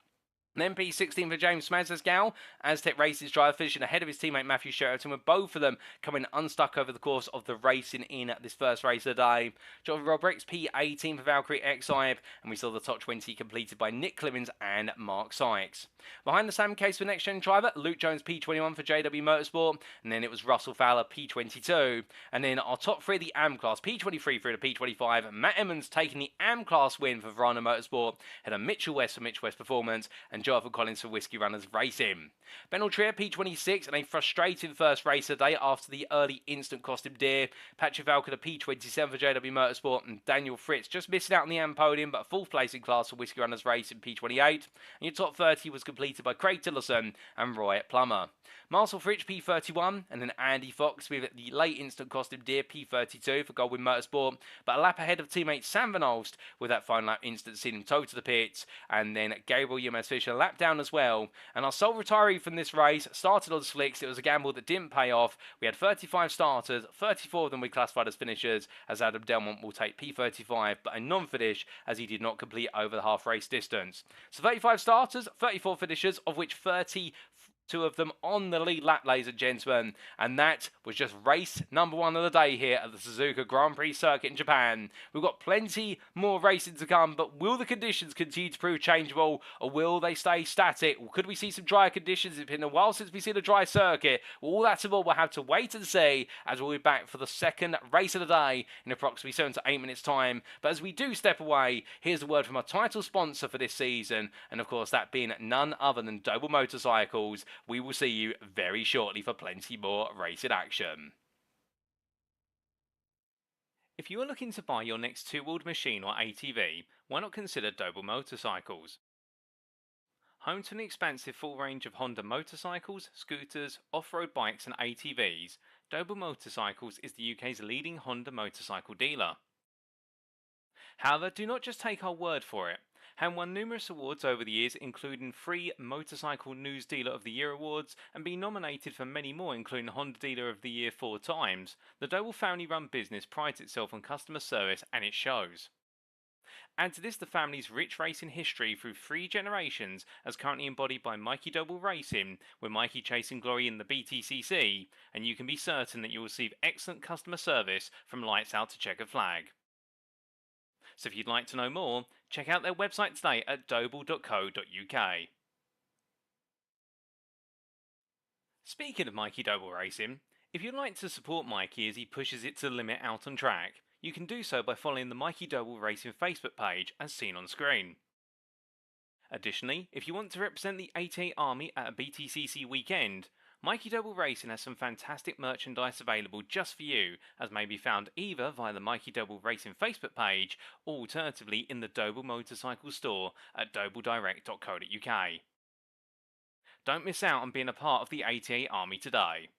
Then P16 for James Smazesgal, Aztec Racing's driver, finishing ahead of his teammate Matthew Sheraton, with both of them coming unstuck over the course of the racing in this first race of the day. Jonathan Robrix P18 for Valkyrie X-Ibe, and we saw the top 20 completed by Nick Clemens and Mark Sykes. Behind the Sam Case for Next Gen driver, Luke Jones P21 for JW Motorsport, and then it was Russell Fowler P22. And then our top 3 of the AM class, P23 through to P25, Matt Emmons taking the AM class win for Verona Motorsport, had a Mitchell West for Mitchell West Performance, and Jonathan Collins for Whiskey Runners Racing. Ben Trier P26 and a frustrating first race of the day after the early instant cost him dear. Patrick Falconer P27 for JW Motorsport, and Daniel Fritz just missing out on the AM podium, but 4th place in class for Whiskey Runners Racing P28. And your top 30 was completed by Craig Tillerson and Roy Plummer. Marcel Fritz P31, and then Andy Fox with the late instant cost him dear P32 for Goldwyn Motorsport, but a lap ahead of teammate Sam Van Olst with that final lap instant seeing him toe to the pits. And then Gabriel Yilmaz Fisher a lap down as well. And our sole retiree from this race started on slicks. It was a gamble that didn't pay off. We had 35 starters, 34 of them we classified as finishers, as Adam Delmont will take P35, but a non-finish as he did not complete over the half race distance. So 35 starters, 34 finishers, of which 32 of them on the lead lap, ladies and gentlemen, and that was just race number 1 of the day here at the Suzuka Grand Prix circuit in Japan. We've got plenty more racing to come, but will the conditions continue to prove changeable, or will they stay static? Could we see some drier conditions? It's been a while since we've seen a dry circuit. Well, all that and more we'll have to wait and see, as we'll be back for the second race of the day in approximately 7 to 8 minutes time. But as we do step away, here's a word from our title sponsor for this season, and of course that being none other than Doble Motorcycles. We will see you very shortly for plenty more racing action. If you are looking to buy your next two-wheeled machine or ATV, why not consider Doble Motorcycles? Home to an expansive full range of Honda motorcycles, scooters, off-road bikes and ATVs, Doble Motorcycles is the UK's leading Honda motorcycle dealer. However, do not just take our word for it. Having won numerous awards over the years, including 3 Motorcycle News Dealer of the Year awards, and being nominated for many more, including Honda Dealer of the Year 4 times, the Doble family-run business prides itself on customer service, and it shows. Add to this the family's rich racing history through 3 generations, as currently embodied by Mikey Doble Racing, with Mikey chasing glory in the BTCC, and you can be certain that you will receive excellent customer service from lights out to checkered flag. So if you'd like to know more, check out their website today at doble.co.uk. Speaking of Mikey Doble Racing, if you'd like to support Mikey as he pushes it to the limit out on track, you can do so by following the Mikey Doble Racing Facebook page as seen on screen. Additionally, if you want to represent the 88 Army at a BTCC weekend, Mikey Doble Racing has some fantastic merchandise available just for you, as may be found either via the Mikey Doble Racing Facebook page, or alternatively in the Doble Motorcycle store at dobledirect.co.uk. Don't miss out on being a part of the 88 Army today.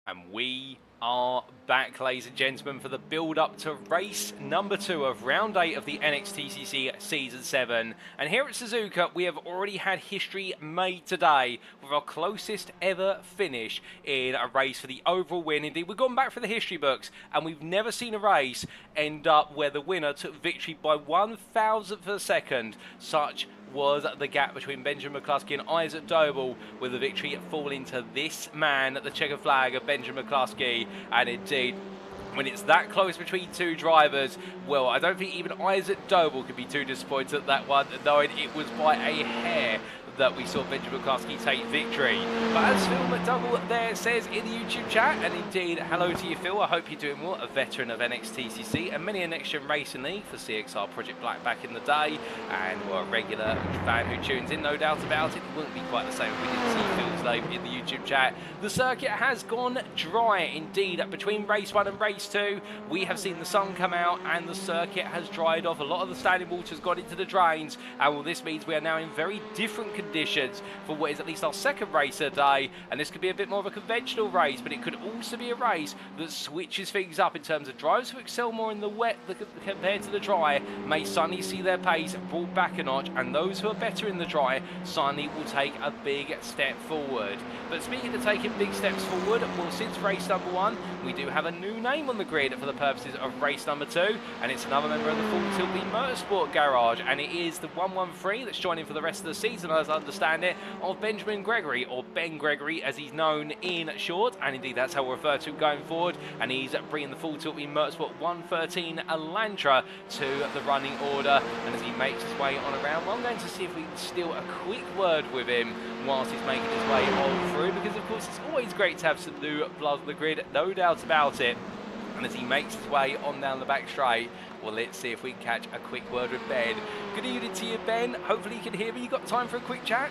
And we are back, ladies and gentlemen, for the build-up to race number 2 of round 8 of the NXTCC Season 7. And here at Suzuka, we have already had history made today with our closest ever finish in a race for the overall win. Indeed, we've gone back for the history books, and we've never seen a race end up where the winner took victory by 1,000th of a second. Such was the gap between Benjamin McCluskey and Isaac Doble, with the victory falling to this man at the checkered flag of Benjamin McCluskey. And indeed, when it's that close between two drivers, well, I don't think even Isaac Doble could be too disappointed at that one, knowing it was by a hair that we saw Benjamin McCluskey take victory. But as Phil McDougall there says in the YouTube chat, and indeed, hello to you, Phil, I hope you're doing well, a veteran of NXTCC and many a NXTGEN Racing League for CXR Project Black back in the day, and well, a regular fan who tunes in, no doubt about it. It wouldn't be quite the same if we didn't see Phil's name in the YouTube chat. The circuit has gone dry indeed. Between race 1 and race 2, we have seen the sun come out and the circuit has dried off. A lot of the standing water has gone into the drains, and well, this means we are now in very different conditions for what is at least our second race of the day. And this could be a bit more of a conventional race, but it could also be a race that switches things up in terms of drivers who excel more in the wet compared to the dry may suddenly see their pace brought back a notch, and those who are better in the dry suddenly will take a big step forward. But speaking of taking big steps forward, well, since race number 1, we do have a new name on the grid for the purposes of race number 2, and it's another member of the Full Tilt Motorsport Garage, and it is the 113 that's joining for the rest of the season, as I understand it, of Benjamin Gregory, or Ben Gregory as he's known in short, and indeed that's how we'll refer to him going forward. And he's bringing the Full Tilt Motorsport 113 Elantra to the running order. And as he makes his way on around, well, I'm going to see if we can steal a quick word with him whilst he's making his way on through, because of course it's always great to have some new blood on the grid, no doubt about it. And as he makes his way on down the back straight, well, let's see if we can catch a quick word with Ben. Good evening to you, Ben. Hopefully you can hear me. You got time for a quick chat?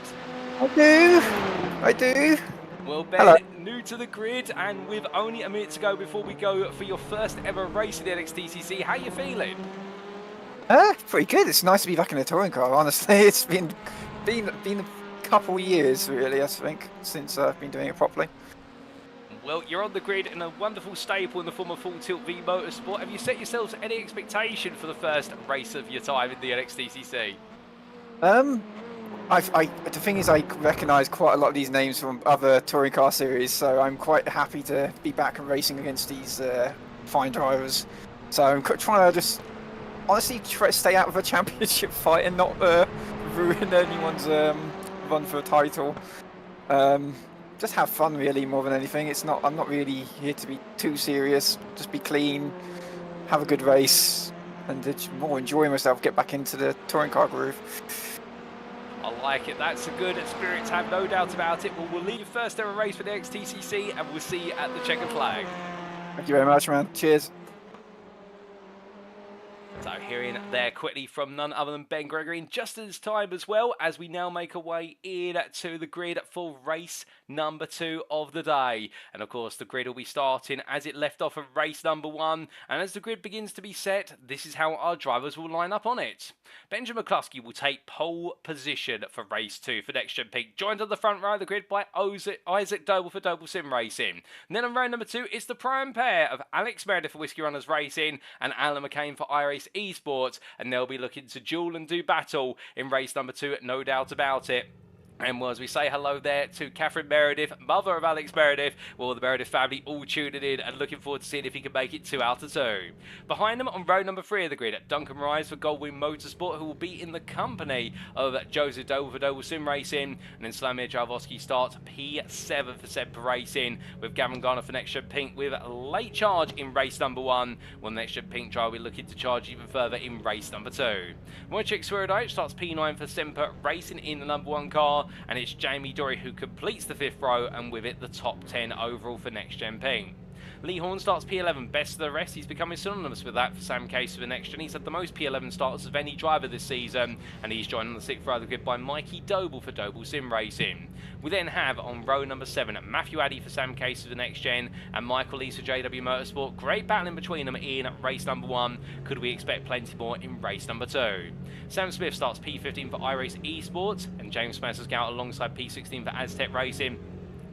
I do.
Well, Ben,
hello.
New to the grid, and with only a minute to go before we go for your first ever race in the NXTCC, how are you feeling?
Pretty good. It's nice to be back in a touring car, honestly. It's been a couple of years, really, I think, since I've been doing it properly.
Well, you're on the grid in a wonderful staple in the form of Full Tilt V Motorsport. Have you set yourselves any expectation for the first race of your time in the NXTCC?
The thing is, I recognise quite a lot of these names from other touring car series, so I'm quite happy to be back and racing against these fine drivers. So I'm trying to just honestly try to stay out of a championship fight and not ruin anyone's run for a title. Just have fun, really, more than anything. I'm not really here to be too serious. Just be clean, have a good race, and just more enjoy myself. Get back into the touring car groove.
I like it. That's a good spirit to have, no doubt about it. Well, we'll leave your first ever race for the NXTCC, and we'll see you at the checkered flag.
Thank you very much, man. Cheers.
So hearing there quickly from none other than Ben Gregory in just this time as well, as we now make our way in to the grid for race number 2 of the day. And of course the grid will be starting as it left off of race number 1, and as the grid begins to be set, this is how our drivers will line up on it. Benjamin McCluskey will take pole position for race 2 for NXTGEN Pink, joined on the front row of the grid by Isaac Doble for Doble Sim Racing. And then on round number 2, it's the prime pair of Alex Meredith for Whiskey Runners Racing and Alan McCain for iRacing Esports, and they'll be looking to duel and do battle in race number 2, no doubt about it. And well, as we say hello there to Catherine Meredith, mother of Alex Meredith, well, the Meredith family all tuning in and looking forward to seeing if he can make it 2 out of 2. Behind them on row number 3 of the grid, Duncan Rise for Goldwing Motorsport, who will be in the company of Joseph Doble for Doble Sim Racing, and then Slamir Jarvosky starts P7 for Semper Racing, with Gavin Garner for NXTGEN Pink with a late charge in race number 1, while the NXTGEN Pink driver will be looking to charge even further in race number 2. Wojciech Swirydowicz starts P9 for Semper Racing in the number 1 car, and it's Jamie Dory who completes the 5th row, and with it the top 10 overall for NXTGEN Pink. Lee Horn starts P11, best of the rest. He's becoming synonymous with that for Sam Case for the NXTGEN. He's had the most P11 starts of any driver this season, and he's joined on the 6th row of the grid by Mikey Doble for Doble Sim Racing. We then have on row number 7 Matthew Addy for Sam Case for the NXTGEN and Michael Lees for JW Motorsport. Great battle in between them in race number 1. Could we expect plenty more in race number 2? Sam Smith starts P15 for iRacing Esports, and James Spencer's out alongside P16 for Aztec Racing,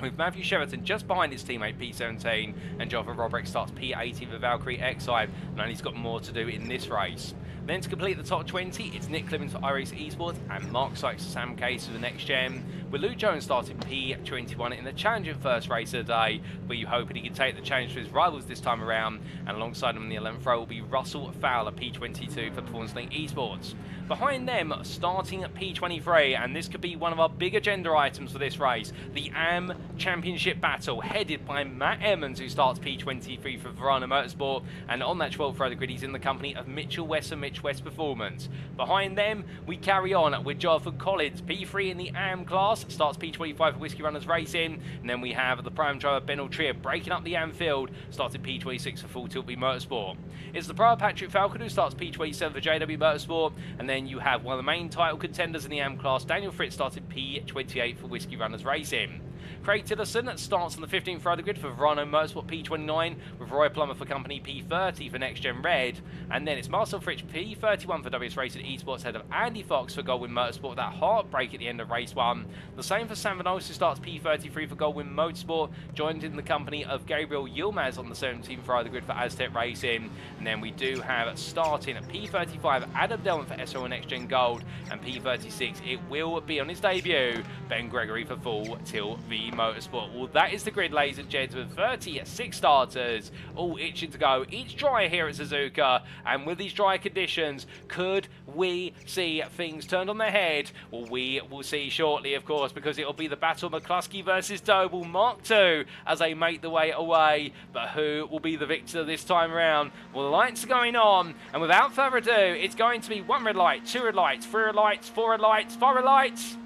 with Matthew Sheraton just behind his teammate P17, and Joffa Robrick starts P18 for Valkyrie X5, and he's got more to do in this race. Then to complete the top 20, it's Nick Clemens for iRacing Esports and Mark Sykes for Sam Case for the NXTGEN, with Luke Jones starting P21 in the challenging first race of the day, where you hoping he can take the challenge to his rivals this time around, and alongside him in the 11th row will be Russell Fowler, P22 for Performance Link Esports. Behind them, starting at P23, and this could be one of our big agenda items for this race, the AM Championship Battle, headed by Matt Emmons, who starts P23 for Verano Motorsport, and on that 12th row of the grid, he's in the company of Mitchell West and Mitch West Performance. Behind them, we carry on with Jonathan Collins, P3 in the AM class, starts P25 for Whiskey Runners Racing, and then we have the prime driver Ben Altrier breaking up the AM field, starting P26 for Full Tilt B Motorsport. It's the prior Patrick Falcon who starts P27 for JW Motorsport, and then you have one of the main title contenders in the AM class, Daniel Fritz, started P28 for Whiskey Runners Racing. Craig Tillerson starts on the 15th row of the grid for Verano Motorsport P29, with Roy Plummer for company P30 for NXTGEN Red, and then it's Marcel Fritsch P31 for WS Racing Esports, ahead of Andy Fox for Goldwyn Motorsport with that heartbreak at the end of race 1. The same for Sam Vanolis, who starts P33 for Goldwyn Motorsport, joined in the company of Gabriel Yilmaz on the 17th row of the grid for Aztec Racing, and then we do have starting at P35 Adam Delman for SRL NXTGEN Gold, and P36 it will be on his debut Ben Gregory for Full Tilt V Motorsport. Well, that is the grid, ladies and gents, with 36 starters all itching to go. Each dry here at Suzuka, and with these dry conditions, could we see things turned on their head? Well, we will see shortly, of course, because it will be the battle McCluskey versus Doble Mark II as they make the way away. But who will be the victor this time around? Well, the lights are going on, and without further ado, it's going to be 1 red light, 2 red lights, 3 red lights, 4 red lights, 5 red lights.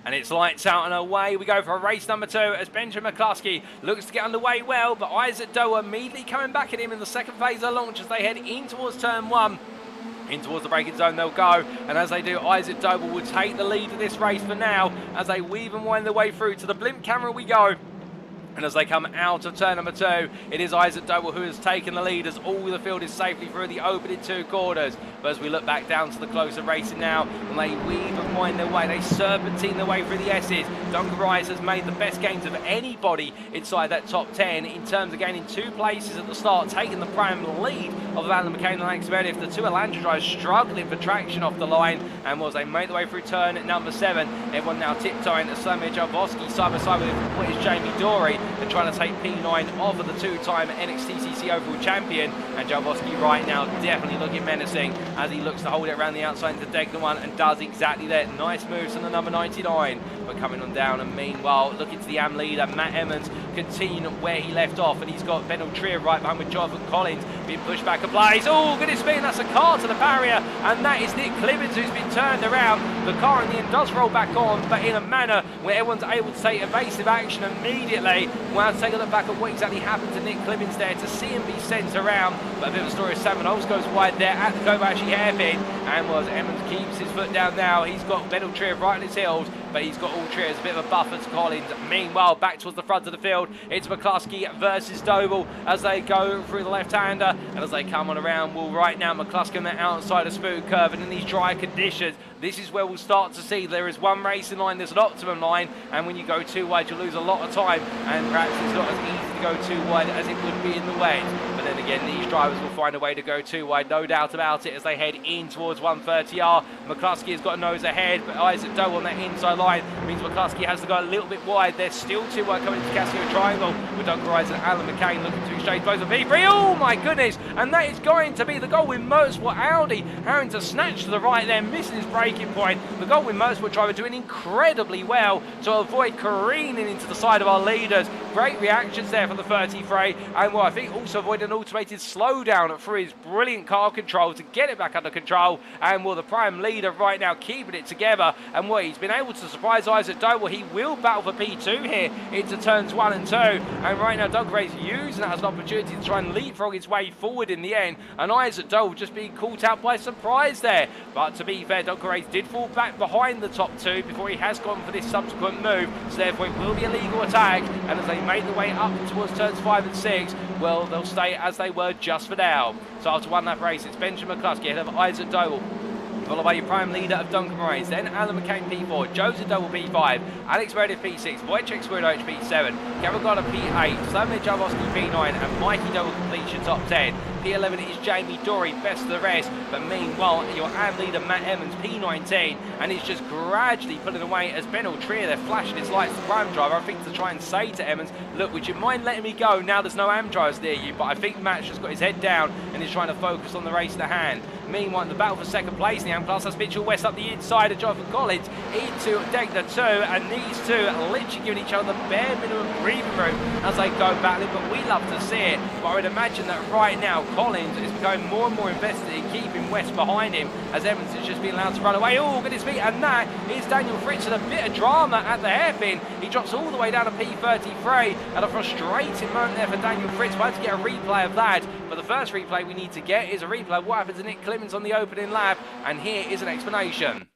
And it's lights out and away we go for race number 2 as Benjamin McCluskey looks to get underway well, but Isaac Doe immediately coming back at him in the second phase of the launch as they head in towards turn 1. In towards the braking zone they'll go, and as they do, Isaac Doble will take the lead of this race for now as they weave and wind their way through. To the blimp camera we go. And as they come out of turn number 2, it is Isaac Doble who has taken the lead as all the field is safely through the opening 2 corners. But as we look back down to the closer racing now, and they weave and wind their way, they serpentine their way through the S's. Duncan Rice has made the best gains of anybody inside that top 10 in terms of gaining 2 places at the start, taking the prime lead of Alan McCain and Alex Meredith. The 2 Elandra drivers struggling for traction off the line, and as they make their way through turn number 7, everyone now tiptoeing to Slamir Jarboski side by side with what is Jamie Dory. They're trying to take P9 off of the 2-time NXTCC overall champion, and Jarboski right now definitely looking menacing as he looks to hold it around the outside into Degnan 1 and does exactly that. Nice moves on the number 99, but coming on down, and meanwhile looking to the AM leader Matt Emmons continuing where he left off, and he's got Ben Altrier right behind with Jonathan Collins being pushed back a place. Oh goodness me, that's a car to the barrier, and that is Nick Clemens who's been turned around. The car in the end does roll back on, but in a manner where everyone's able to take evasive action immediately. We'll have to take a look back at what exactly happened to Nick Clemens there to see him be sent around. But a bit of a story of Sam Knowles goes wide there at the Kobayashi hairpin, and as Emmons keeps his foot down now, he's got Ben Altrier right on his heels, but he's got Altrier as a bit of a buffer to Collins. Meanwhile, back towards the front of the field, it's McCluskey versus Doble as they go through the left-hander, and as they come on around, well, right now McCluskey on the outside of Spook Curve, and in these dry conditions, this is where we'll start to see there is one racing line, there's an optimum line, and when you go too wide, you lose a lot of time, and perhaps it's not as easy to go too wide as it would be in the wet. But then again, these drivers will find a way to go too wide, no doubt about it, as they head in towards 130R. McCluskey has got a nose ahead, but Isaac Doe on that inside line means McCluskey has to go a little bit wide. They're still too wide coming into Casio Triangle with Duncan Rice and Alan McCain looking to exchange blows with P3. Oh my goodness! And that is going to be the Goldwyn Motorsport Audi having to snatch to the right there, missing his braking point. The Goldwyn Motorsport driver doing incredibly well to avoid careening into the side of our leaders. Great reactions there from the 33, and well, I think also avoided an automated slowdown through his brilliant car control to get it back under control. And well, the prime leader right now keeping it together, and well, he's been able to surprise Isaac Doe. Well, he will battle for P2 here into turns 1 and 2, and right now Doug Ray's using that as an opportunity to try and leapfrog his way forward in the end, and Isaac Doe just being caught out by surprise there. But to be fair, Doug Ray did fall back behind the top 2 before he has gone for this subsequent move, so therefore it will be a legal attack, and as they make their way up towards turns 5 and 6, well, they'll stay as they were just for now. So after one lap race, it's Benjamin McCluskey ahead of Isaac Doble. followed by your prime leader of Duncan Ryan, then Alan McCain P4, Joseph Doble P5, Alex Meredith P6, Wojciech Swirydowicz P7, Gavin Gardner P8, Slavomir Jaworski P9, and Mikey Doble completes your top 10. P11 is Jamie Dory, best of the rest, but meanwhile your AM leader Matt Emmons P19, and he's just gradually pulling away as Ben Trier, they're flashing his lights, the prime driver, I think to try and say to Emmons, look, would you mind letting me go now there's no AM drivers near you, but I think Matt's just got his head down and is trying to focus on the race at hand. Meanwhile, in the battle for second place in the AM class, that's Mitchell West up the inside of Jonathan Collins into Degner 2, and these two are literally giving each other the bare minimum breathing room as they go battling, but we love to see it. But I would imagine that right now Collins is becoming more and more invested in keeping West behind him as Evans is just being allowed to run away. Oh, goodness me, and that is Daniel Fritz with a bit of drama at the hairpin. He drops all the way down to P33, and a frustrating moment there for Daniel Fritz. We'll have to get a replay of that, but the first replay we need to get is a replay of what happens to Nick Clemens on the opening lap, and here is an explanation.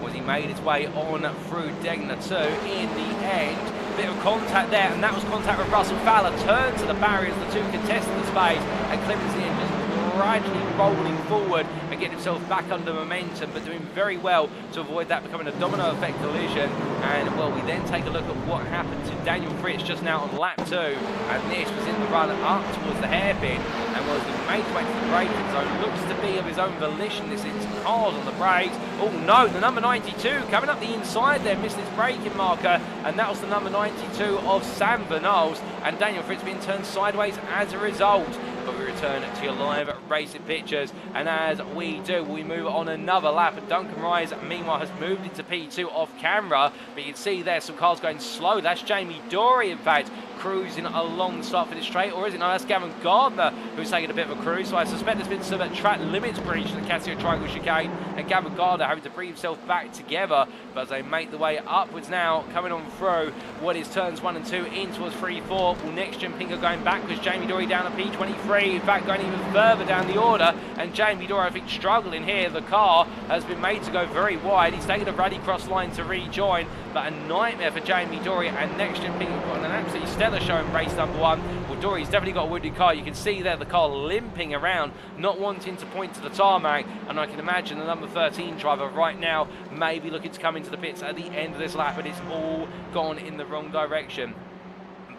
Was he made his way on through Degner 2 in the end? Bit of contact there, and that was contact with Russell Fowler. Turned to the barriers, the two contested the space, and Clemens in the end just gradually rolling forward and getting himself back under momentum, but doing very well to avoid that becoming a domino effect collision. And well, we then take a look at what happened to Daniel Fritz just now on lap 2, and this was in the run up towards the hairpin, and was made his way to the braking zone. Looks to be of his own volition. This is hard on the brakes. Oh no, the number 92 coming up the inside there, missed his braking marker, and that was the number 92 of Sam Vernals, and Daniel Fritz being turned sideways as a result. But we return to your live racing pictures, and as we do, we move on another lap, and Duncan Rise meanwhile has moved into P2 off camera, but you can see there some cars going slow. That's Jamie Dory, in fact, cruising along the start for the straight, or is it? No, that's Gavin Gardner who's taking a bit of a cruise, so I suspect there's been some track limits breach in the Casio Triangle chicane, and Gavin Gardner having to bring himself back together, but as they make the way upwards now, coming on through what is turns 1 and 2 in towards 3-4, well, NXTGEN Pinker going backwards, Jamie Dory down to P23, in fact going even further down the order, and Jamie Dory I think struggling here. The car has been made to go very wide. He's taken a rallycross line to rejoin, but a nightmare for Jamie Dory, and NXTGEN Pinker got an absolutely stellar show in race number 1. Well, Dory's definitely got a wounded car. You can see there the car limping around, not wanting to point to the tarmac, and I can imagine the number 13 driver right now may be looking to come into the pits at the end of this lap, and it's all gone in the wrong direction.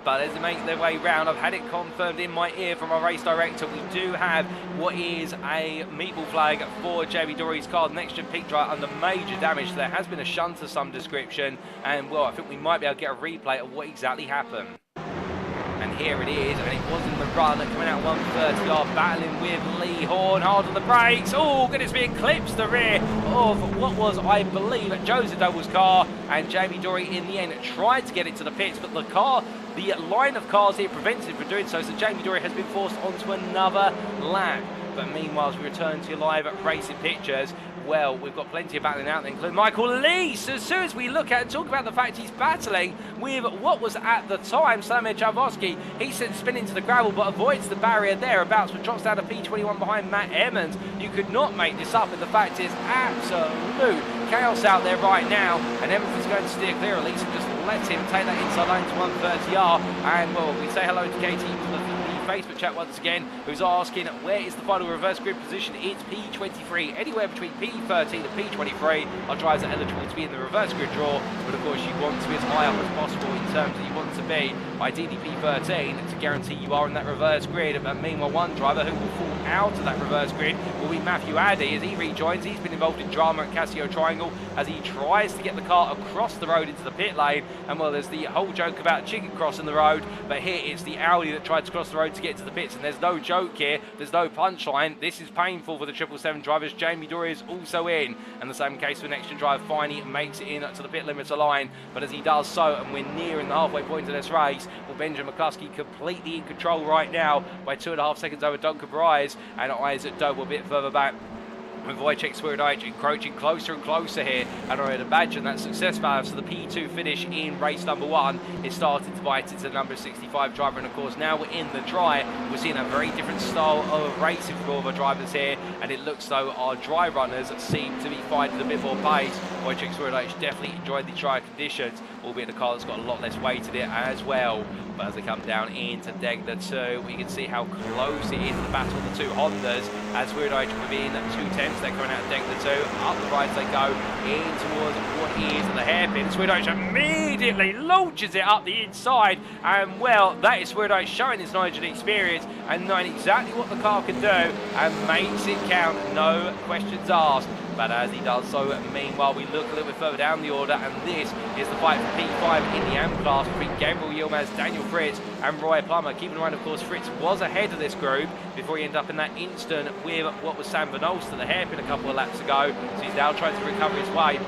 But as they make their way round, I've had it confirmed in my ear from our race director, we do have what is a meatball flag for Jamie Dory's car. The NXTGEN Pink Drive under major damage. There has been a shunt of some description, and well, I think we might be able to get a replay of what exactly happened. And here it is, and it was in the run, coming out 130R, battling with Lee Horn, hard on the brakes. Oh, goodness me, eclipsed the rear of what was, I believe, Joseph Doble's car, and Jamie Dory in the end tried to get it to the pits, but the line of cars here prevented him from doing so, so Jamie Dory has been forced onto another lap. But meanwhile, as we return to your live racing pictures, well, we've got plenty of battling out there, including Michael Lee. So as soon as we look at and talk about the fact he's battling with what was at the time Slavomir Jaworski, he's sent spin into the gravel but avoids the barrier thereabouts, but drops down to P21 behind Matt Emmons. You could not make this up, and the fact is absolute chaos out there right now, and Emmons is going to steer clear at least and just let him take that inside line to 130R. And well, we say hello to Katie to the Facebook chat once again, who's asking where is the final reverse grid position. It's P23, anywhere between P13 and P23. Our drivers are eligible to be in the reverse grid draw, but of course you want to be as high up as possible in terms that you want to be ideally P13 to guarantee you are in that reverse grid. But meanwhile, one driver who will fall out of that reverse grid will be Matthew Addy as he rejoins. He's been involved in drama at Casio Triangle as he tries to get the car across the road into the pit lane, and well, there's the whole joke about chicken crossing the road, but here it's the Audi that tried to cross the road to get to the pits, and there's no joke here, there's no punchline. This is painful for the 777 drivers. Jamie Dory is also in, and the same case for NXTGEN driver finally makes it in to the pit limiter line, but as he does so, and we're nearing the halfway point of this race, well, Benjamin McCluskey completely in control right now by 2.5 seconds over Duncan Prix, and Isaac Doble a bit further back, with Wojciech Swirydowicz encroaching closer and closer here, and I would imagine that success valve, so the P2 finish in race number 1 is starting to bite into the number 65 driver, and of course now we're in the dry, we're seeing a very different style of racing for all of our drivers here, and it looks though our dry runners seem to be finding a bit more pace. Wojciech Swirydowicz definitely enjoyed the dry conditions. albeit the car that's got a lot less weight in it as well. But as they come down into Degler 2, we can see how close it is, the battle of the two Hondas, as Swirydowicz within 2/10, they're coming out of Degler 2, up the right as they go in towards what is the hairpin. Swirydowicz immediately launches it up the inside, and well, that is Swirydowicz showing his knowledge and experience and knowing exactly what the car can do and makes it count, no questions asked. But as he does so, meanwhile, we look a little bit further down the order, and this is the fight for P5 in the AM class between Gabriel Yilmaz, Daniel Fritz, and Roy Plummer. Keeping in mind, of course, Fritz was ahead of this group before he ended up in that instant with what was Sam Van Olst at the hairpin a couple of laps ago. So he's now trying to recover his way.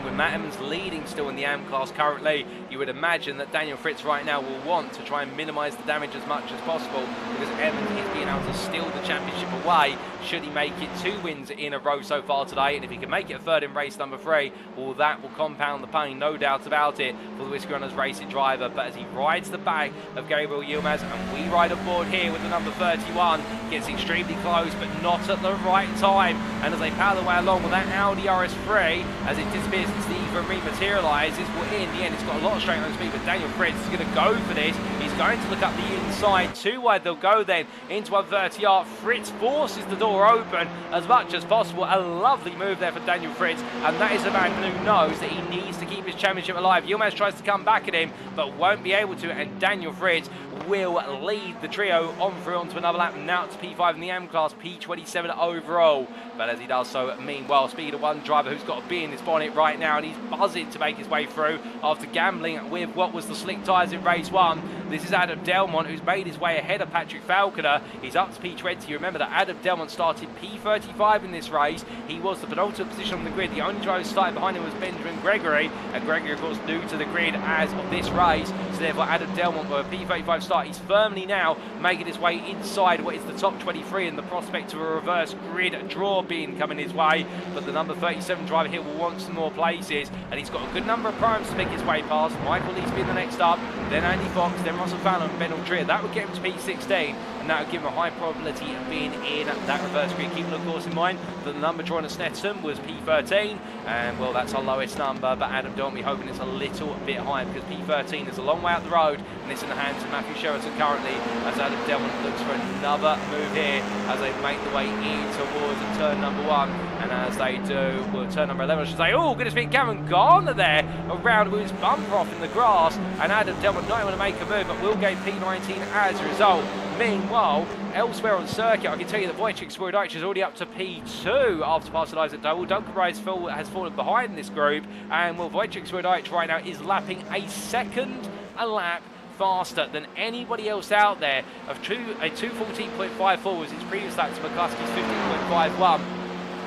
With Matt Emmons leading still in the AM class currently, you would imagine that Daniel Fritz right now will want to try and minimise the damage as much as possible, because Emmons is being able to steal the championship away should he make it 2 wins in a row so far today. And if he can make it a third in race number 3, well, that will compound the pain, no doubt about it, for the Whiskey Runners racing driver. But as he rides the back of Gabriel Yilmaz, and we ride aboard here with the number 31, gets extremely close but not at the right time, and as they power their way along with that Audi RS3 as it disappears into the ether and rematerialises, well, in the end it's got a lot of straight line speed, but Daniel Fritz is going to go for this. He's going to look up the inside, too wide they'll go then into 130R. Fritz forces the door open as much as possible. A lovely move there for Daniel Fritz, and that is a man who knows that he needs to keep his championship alive. Yilmaz tries to come back at him but won't be able to, and Daniel Fritz will lead the trio on through onto another lap, now to P5 in the M class, P27 overall. But as he does so, meanwhile, Speed 1 driver who's got to be in his bonnet right now, and he's buzzing to make his way through after gambling with what was the slick tyres in race 1. This is Adam Delmont, who's made his way ahead of Patrick Falconer. He's up to P20. You remember that Adam Delmont started P35 in this race. He was the penultimate position on the grid. The only driver starting behind him was Benjamin Gregory, and Gregory, of course, new to the grid as of this race. So therefore, Adam Delmont, with a P35 start, he's firmly now making his way inside what is the top 23, and the prospect of a reverse grid draw being coming his way. But the number 37 driver here will want some more places, and he's got a good number of primes to make his way past. Michael Lee's being the next up, then Andy Fox, then Russell Fallon and Ben Aldria. That would get him to P16, and that would give him a high probability of being in that reverse grid. Keeping, of course, in mind that the number drawn at Snetterton was P13, and well, that's our lowest number. But Adam Delmont, be hoping it's a little bit higher, because P13 is a long way up the road, and it's in the hands of Matthew Sheraton currently, as Adam Delmont looks for another move here as they make the way in towards turn number 1. And as they do, well, turn number 11, I should say, oh, goodness me, Gavin Garner there around with his bumper off in the grass, and Adam Delmont not able to make a move, but will gain P19 as a result. Meanwhile, elsewhere on circuit, I can tell you that Wojciech Swirydowicz is already up to P2 after passing Isaac Doble. Duncan Rice has fallen behind this group, and well, Wojciech Swirydowicz right now is lapping a second a lap faster than anybody else out there. A 2:14.54 was his previous lap to McCluskey's 15.51.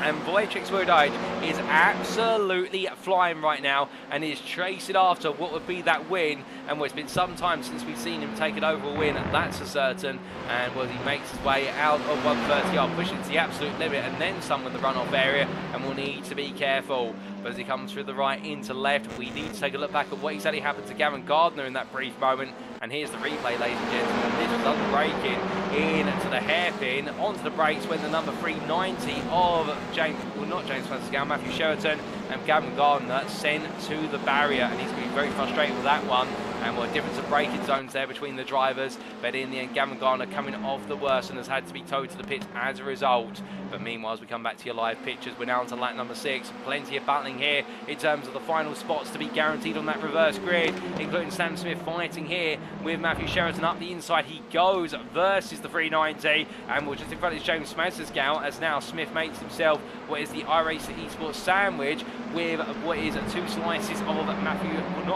And Wojciech Swirydowicz is absolutely flying right now and is chasing after what would be that win. And well, it's been some time since we've seen him take an overall win, that's for certain. And well, he makes his way out of 130R, pushing to the absolute limit, and then some in the runoff area, and will need to be careful. But as he comes through the right into left, we need to take a look back at what exactly happened to Gavin Gardner in that brief moment. And here's the replay, ladies and gentlemen. This was unbreaking into the hairpin, onto the brakes when the number 390 of Matthew Sheraton and Gavin Gardner sent to the barrier, and he's going to be very frustrated with that one. And well, a difference of braking zones there between the drivers, but in the end, Gavin Gardner coming off the worst and has had to be towed to the pits as a result. But meanwhile, as we come back to your live pictures, we're now on to lap number 6. Plenty of battling here in terms of the final spots to be guaranteed on that reverse grid, including Sam Smith fighting here with Matthew Sheraton up the inside. He goes versus the 390, and we're just in front of James Smazerscout as now Smith makes himself what is the iRacing Esports sandwich with what is 2 slices of not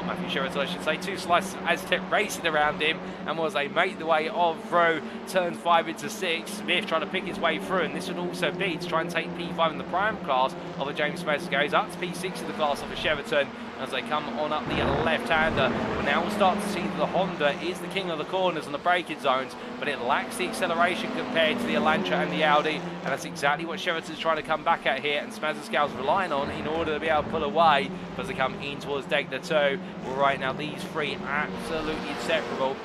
Matthew Sheraton, I should say, 2 slices of Aztec Racing around him. And as they make the way on through turn 5 into 6, Smith trying to pick his way through, and this would also be to try and take P5 in the prime class of a James Smazerscout. He's up to P6 in the class of a Sheraton. As they come on up the left-hander, but now we'll start to see that the Honda is the king of the corners and the braking zones, but it lacks the acceleration compared to the Elantra and the Audi, and that's exactly what Sheraton's trying to come back at here, and Smazerscout's relying on in order to be able to pull away. But as they come in towards Degner 2, well, right now these three absolutely inseparable.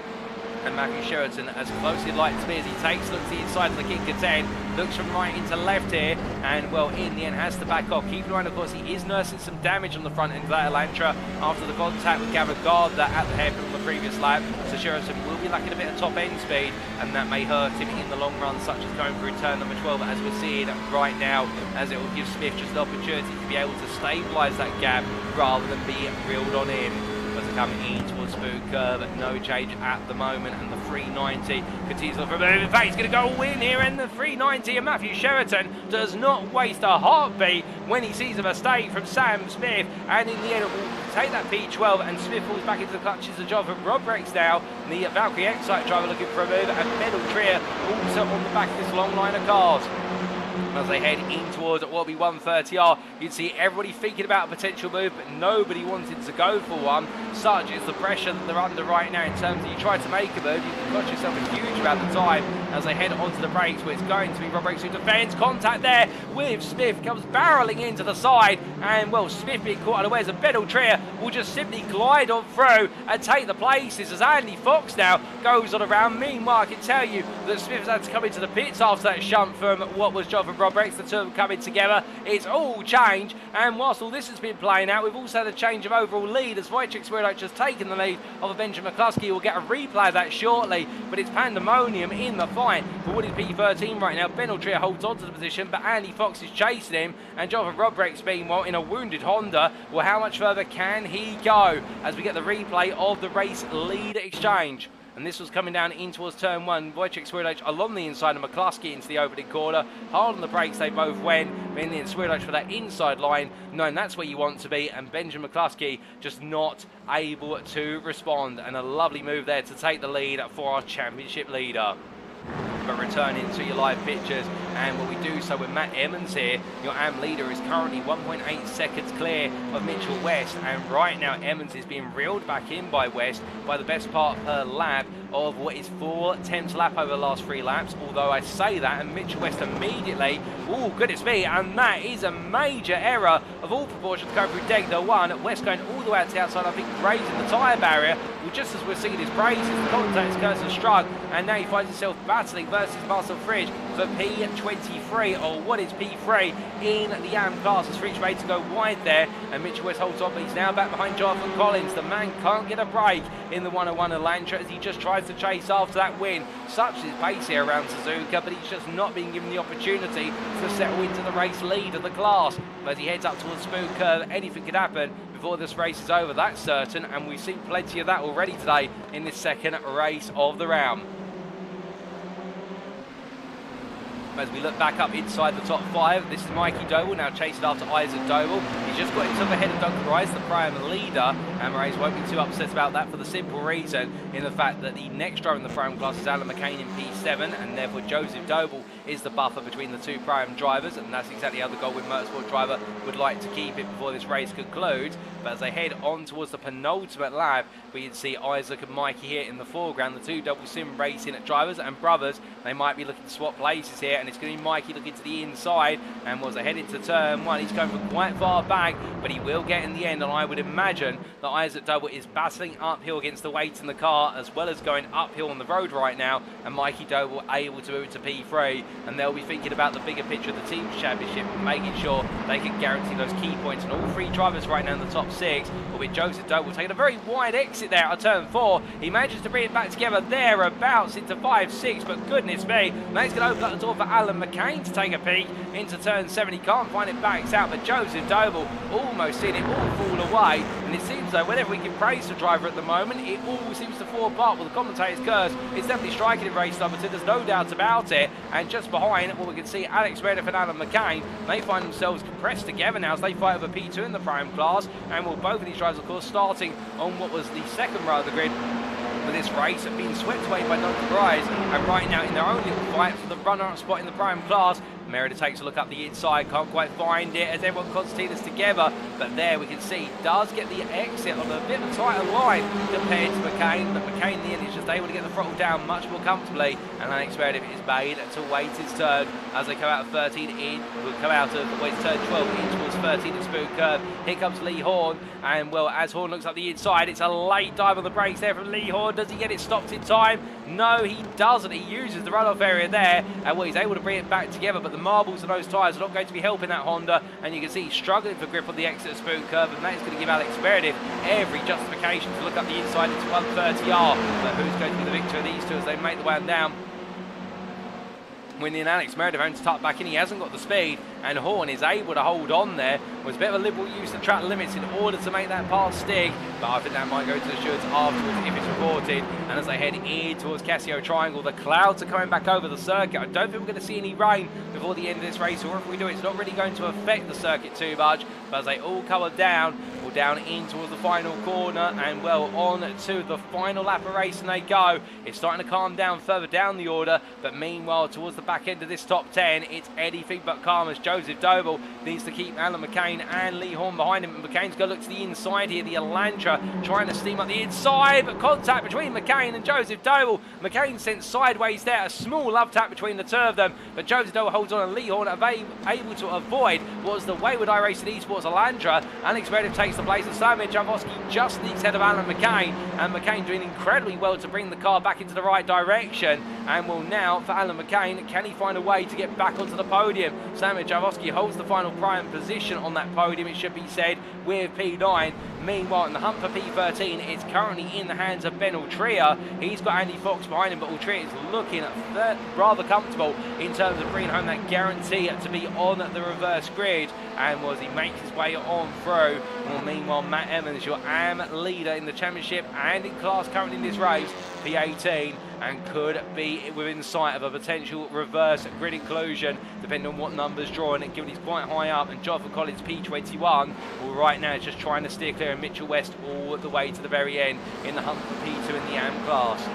And Matthew Sheraton, as closely like to be as he takes, looks to the inside of the King of 10, looks from right into left here, and well, in the end has to back off. Keep in mind, of course, he is nursing some damage on the front end of that Elantra after the contact with Gavin Gardner at the hairpin on the previous lap. So Sheraton will be lacking a bit of top end speed, and that may hurt him in the long run, such as going through turn number 12, as we're seeing right now, as it will give Smith just the opportunity to be able to stabilise that gap rather than be reeled on in. As they come in towards Spook Curve, no change at the moment, and the 390 continues to move. In fact, he's going to go all in here, and the 390, and Matthew Sheraton does not waste a heartbeat when he sees a mistake from Sam Smith, and in the end will take that P12, and Smith falls back into the clutches of Jonathan Robrix now, and the Valkyrie Excite driver looking for a move, and Medal Trier also on the back of this long line of cars. As they head in towards what will be 130R, you can see everybody thinking about a potential move, but nobody wanted to go for one. Such is the pressure that they're under right now in terms of you try to make a move, you can cost yourself a huge amount of time as they head onto the brakes, where it's going to be Rob Brakes who defends. Contact there with Smith, comes barreling into the side, and well, Smith being caught unawares, and Bedell Trier will just simply glide on through and take the places as Andy Fox now goes on around. Meanwhile, I can tell you that Smith has had to come into the pits after that shunt from what was Jonathan Robrix. The two of them coming together, it's all changed, and whilst all this has been playing out, we've also had a change of overall lead as Wojciech Swirydowicz has taken the lead of Benjamin McCluskey. We'll get a replay of that shortly, but it's pandemonium in the fight for what is P13 right now. Ben Trier holds on to the position, but Andy Fox is chasing him, and Jonathan Robrix meanwhile in a wounded Honda. Well, how much further can he go as we get the replay of the race lead exchange? And this was coming down in towards turn 1. Wojciech Swirydowicz along the inside of McCluskey into the opening corner. Hard on the brakes they both went. Then Swirydowicz for that inside line, knowing that's where you want to be. And Benjamin McCluskey just not able to respond. And a lovely move there to take the lead for our championship leader. But returning to your live pictures, and what we do so with Matt Emmons here, your AM leader is currently 1.8 seconds clear of Mitchell West, and right now Emmons is being reeled back in by West by the best part per lap of what is 4 tenths lap over the last 3 laps. Although I say that, and Mitchell West immediately, oh goodness me, and that is a major error of all proportions going through Degner 1. West going all the way out to the outside, I think grazing the tyre barrier. Well, just as we're seeing his braces, the contact is Curtis Strug, and now he finds himself battling versus Marcel Fridge for P23, or what is P3 in the AM class, as Fridge made to go wide there, and Mitchell West holds on, but he's now back behind Jonathan Collins. The man can't get a break in the 101 Elantra as he just tries to chase after that win. Such is pace here around Suzuka, but he's just not being given the opportunity to settle into the race lead of the class. As he heads up towards Spook Curve, anything could happen before this race is over, that's certain, and we've seen plenty of that already today in this second race of the round. As we look back up inside the top 5, this is Mikey Doble now chasing after Isaac Doble. He's just got himself ahead of Duncan Rice, the prime leader, and Rice won't be too upset about that for the simple reason in the fact that the next driver in the prime class is Alan McCain in P7, and therefore Joseph Doble is the buffer between the two prime drivers, and that's exactly how the Goldwyn Motorsport driver would like to keep it before this race concludes. But as they head on towards the penultimate lap, we can see Isaac and Mikey here in the foreground, the two double sim racing at drivers and brothers. They might be looking to swap places here, and it's going to be Mikey looking to the inside, and as they head into turn 1, he's going from quite far back, but he will get in the end, and I would imagine that Isaac Doble is battling uphill against the weight in the car, as well as going uphill on the road right now, and Mikey Doble able to move to P3, and they'll be thinking about the bigger picture of the team's championship, making sure they can guarantee those key points, and all 3 drivers right now in the top 6, but with Joseph Doble taking a very wide exit there at turn 4, he manages to bring it back together thereabouts into 5-6, but goodness me, now he's going to open up the door for Alan McCain to take a peek into turn 7. He can't find it, backs out, but Joseph Doble almost seen it all fall away, and it seems though whenever we can praise the driver at the moment, it all seems to fall apart. Well, the commentator's curse, it's definitely striking in race number 2, there's no doubt about it, and just behind, well, we can see Alex Reddiff and Alan McCain, they find themselves compressed together now as they fight over P2 in the prime class, and well, both of these drivers, of course, starting on what was the second row of the grid for this race, have been swept away by Duncan Rise, and right now in their own little fight for the runner-up spot in the prime class, Merida takes a look up the inside, can't quite find it as everyone concertines together, but there we can see does get the exit on a bit of a tighter line compared to McCain, but McCain in the end is just able to get the throttle down much more comfortably, and Alex Meredith is made to wait his turn as they come out of 13 in, will come out of wait turn 12 in towards 13 at Spoon Curve. Here comes Lee Horn, and well, as Horn looks up the inside, it's a late dive on the brakes there from Lee Horn. Does he get it stopped in time? No, he doesn't. He uses the runoff area there, and well, he's able to bring it back together, but the marbles and those tyres are not going to be helping that Honda, and you can see he's struggling for grip on the exit of Spoon Curve, and that is going to give Alex Meredith every justification to look up the inside into 130R. But who's going to be the victor of these two as they make the way down? Winning Alex Meredith having to tuck back in, he hasn't got the speed, and Horn is able to hold on there. Was a bit of a liberal use of track limits in order to make that pass stick, but I think that might go to the stewards afterwards if it's reported. And as they head in towards Casio Triangle, the clouds are coming back over the circuit. I don't think we're going to see any rain before the end of this race, or if we do, it's not really going to affect the circuit too much. But as they all come down, well, down in towards the final corner, and well, on to the final lap of racing they go. It's starting to calm down further down the order, but meanwhile, towards the back end of this top 10, it's anything but calm as Joseph Doble needs to keep Alan McCain and Lee Horn behind him. McCain's going to look to the inside here, the Elantra trying to steam up the inside, but contact between McCain and Joseph Doble. McCain sent sideways there, a small love tap between the two of them, but Joseph Doble holds on, and Lee Horn able to avoid what was the wayward iRacing Esports Elantra. Alex Meredith takes the place, and Samir Javosky just sneaks ahead of Alan McCain, and McCain doing incredibly well to bring the car back into the right direction. And well, now for Alan McCain, can he find a way to get back onto the podium? Samir Javosky holds the final prime position on that podium, it should be said, with P9. Meanwhile, in the hunt for P13, it's currently in the hands of Ben Altria. He's got Andy Fox behind him, but Altria is looking rather comfortable in terms of bringing home that guarantee to be on the reverse grid. And as he makes his way on through, well, meanwhile, Matt Evans, your AM leader in the championship and in class currently in this race, P18, and could be within sight of a potential reverse grid inclusion, depending on what numbers drawn, and given he's quite high up. And Jonathan Collins, P21, well, right now is just trying to steer clear of Mitchell West all the way to the very end in the hunt for P2 in the AM class.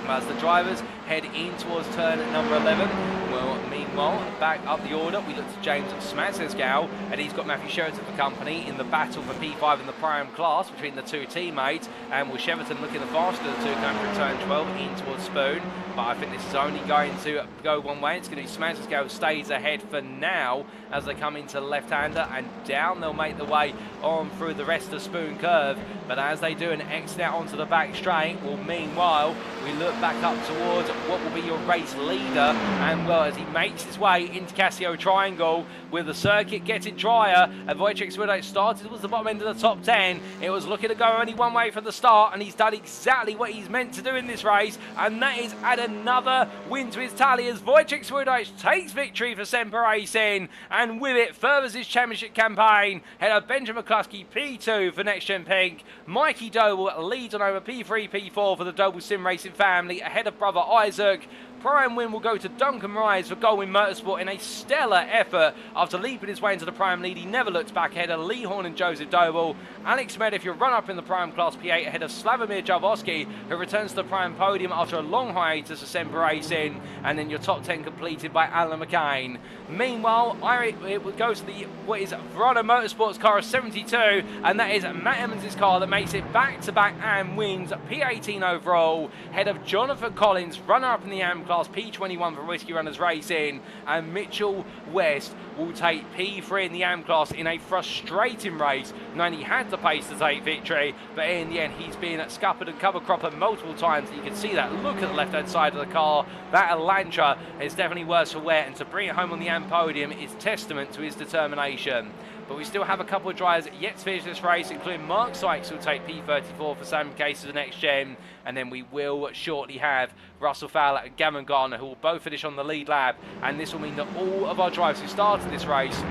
As the drivers head in towards turn number 11, well, meanwhile, back up the order, we look to James Smatsensgal, and he's got Matthew Sheraton for company in the battle for P5 in the prime class between the two teammates. And will Sheraton looking the faster of the two going for turn 12 in towards Spoon, but I think this is only going to go one way. It's going to be Smatsensgal stays ahead for now as they come into left-hander, and down they'll make the way on through the rest of Spoon Curve. But as they do an exit out onto the back straight, well, meanwhile, we look back up towards what will be your race leader, and well, as he makes his way into Casio Triangle, with the circuit getting drier, and Wojciech Swirydowicz started towards the bottom end of the top 10. It was looking to go only one way from the start, and he's done exactly what he's meant to do in this race, and that is add another win to his tally as Wojciech Swirydowicz takes victory for Semper Racing, and with it furthers his championship campaign. Head of Benjamin McCluskey, P2 for Next Gen Pink. Mikey Doble leads on over P3, P4 for the Doble Sim Racing family, ahead of brother Isaac. Prime win will go to Duncan Rise for Goldwyn Motorsport in a stellar effort. After leaping his way into the prime lead, he never looked back, ahead of Lee Horn and Joseph Doble. Alex Meredith, your run-up in the prime class P8, ahead of Slavomir Javosky, who returns to the prime podium after a long hiatus of Semper Racing. And then your top 10 completed by Alan McCain. Meanwhile, it goes to what is Verano Motorsports car of 72, and that is Matt Evans' car that makes it back-to-back and wins P18 overall, ahead of Jonathan Collins, runner-up in the AM class P21 for Whiskey Runners Racing, and Mitchell West will take P3 in the AM class in a frustrating race, knowing he had the pace to take victory, but in the end he's been scuppered and cover cropper multiple times. You can see that look at the left hand side of the car. That Elantra is definitely worse for wear, and to bring it home on the AM podium is testament to his determination. But we still have a couple of drivers yet to finish this race, including Mark Sykes, who will take P34 for Sam Case of the Next Gen, and then we will shortly have Russell Fowler and Gavin Garner, who will both finish on the lead lap, and this will mean that all of our drivers who started this race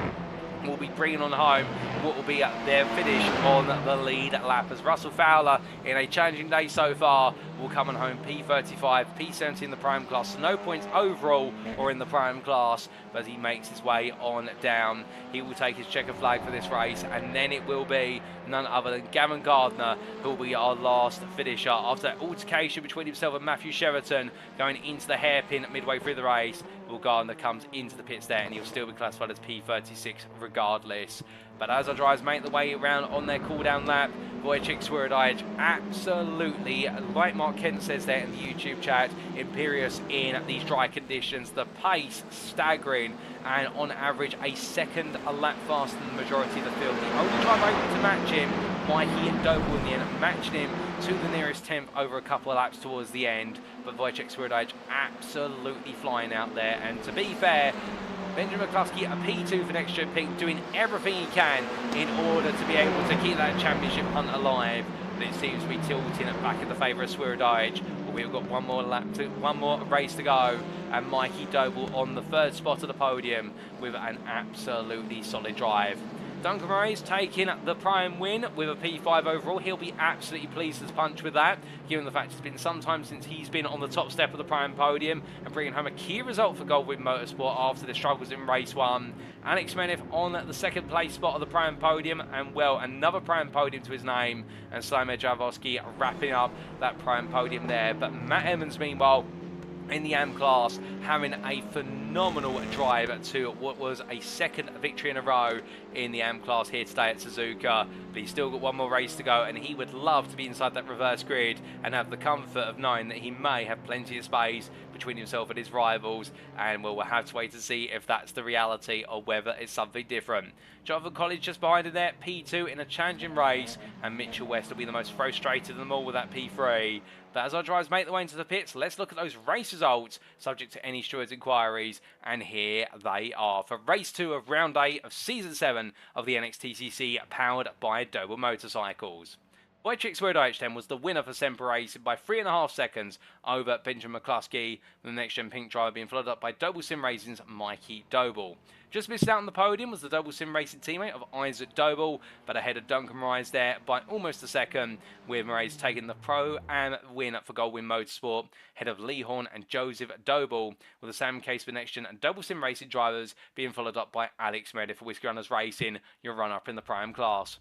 will be bringing on home what will be their finish on the lead lap, as Russell Fowler, in a challenging day so far, will come on home P35, P70 in the Prime class. So no points overall or in the Prime class, but as he makes his way on down, he will take his checker flag for this race, and then it will be none other than Gavin Gardner who will be our last finisher. After that altercation between himself and Matthew Sheraton going into the hairpin midway through the race, Will Gardner comes into the pits there, and he'll still be classified as P36 regardless. But as our drivers make the way around on their cool-down lap, Wojciech Swirydowicz absolutely, like Mark Kent says there in the YouTube chat, imperious in these dry conditions. The pace staggering, and on average a second a lap faster than the majority of the field. The only driver able to match him, Mikey Doble in the end, matching him to the nearest 10th over a couple of laps towards the end. But Wojciech Swirydowicz absolutely flying out there, and to be fair, Benjamin McCluskey, a P2 for NXTGEN Pink, doing everything he can in order to be able to keep that championship hunt alive. But it seems to be tilting back in the favour of Swirydowicz. We've got one more race to go, and Mikey Doble on the third spot of the podium with an absolutely solid drive. Duncan Murray's taking the Prime win with a P5 overall. He'll be absolutely pleased as punch with that, given the fact it's been some time since he's been on the top step of the Prime podium and bringing home a key result for Goldwyn Motorsport after the struggles in race 1. Alex Menef on the second place spot of the Prime podium, and well, another Prime podium to his name, and Slimer Jaworski wrapping up that Prime podium there. But Matt Emmons, meanwhile, in the AM class, having a phenomenal drive to what was a second victory in a row in the AM class here today at Suzuka. But he's still got one more race to go, and he would love to be inside that reverse grid and have the comfort of knowing that he may have plenty of space between himself and his rivals, and we'll have to wait to see if that's the reality or whether it's something different. Jonathan Collins just behind him there, P2 in a challenging race, and Mitchell West will be the most frustrated of them all with that P3. But as our drivers make their way into the pits, let's look at those race results subject to any stewards' inquiries, and here they are for race 2 of round 8 of season 7 of the NXTCC, powered by Doble Motorcycles. Wojciech Swirydowicz then was the winner for Semper Racing by 3.5 seconds over Benjamin McCluskey, with the NXTGEN Pink driver being followed up by Doble Sim Racing's Mikey Doble. Just missed out on the podium was the Doble Sim Racing teammate of Isaac Doble, but ahead of Duncan Moraes there by almost a second, with Moraes taking the Pro-Am win for Goldwyn Motorsport, ahead of Lee Horn and Joseph Doble, with the same case for NXTGEN and Doble Sim Racing drivers being followed up by Alex Meredith for Whiskey Runners Racing, your runner-up in the Prime class.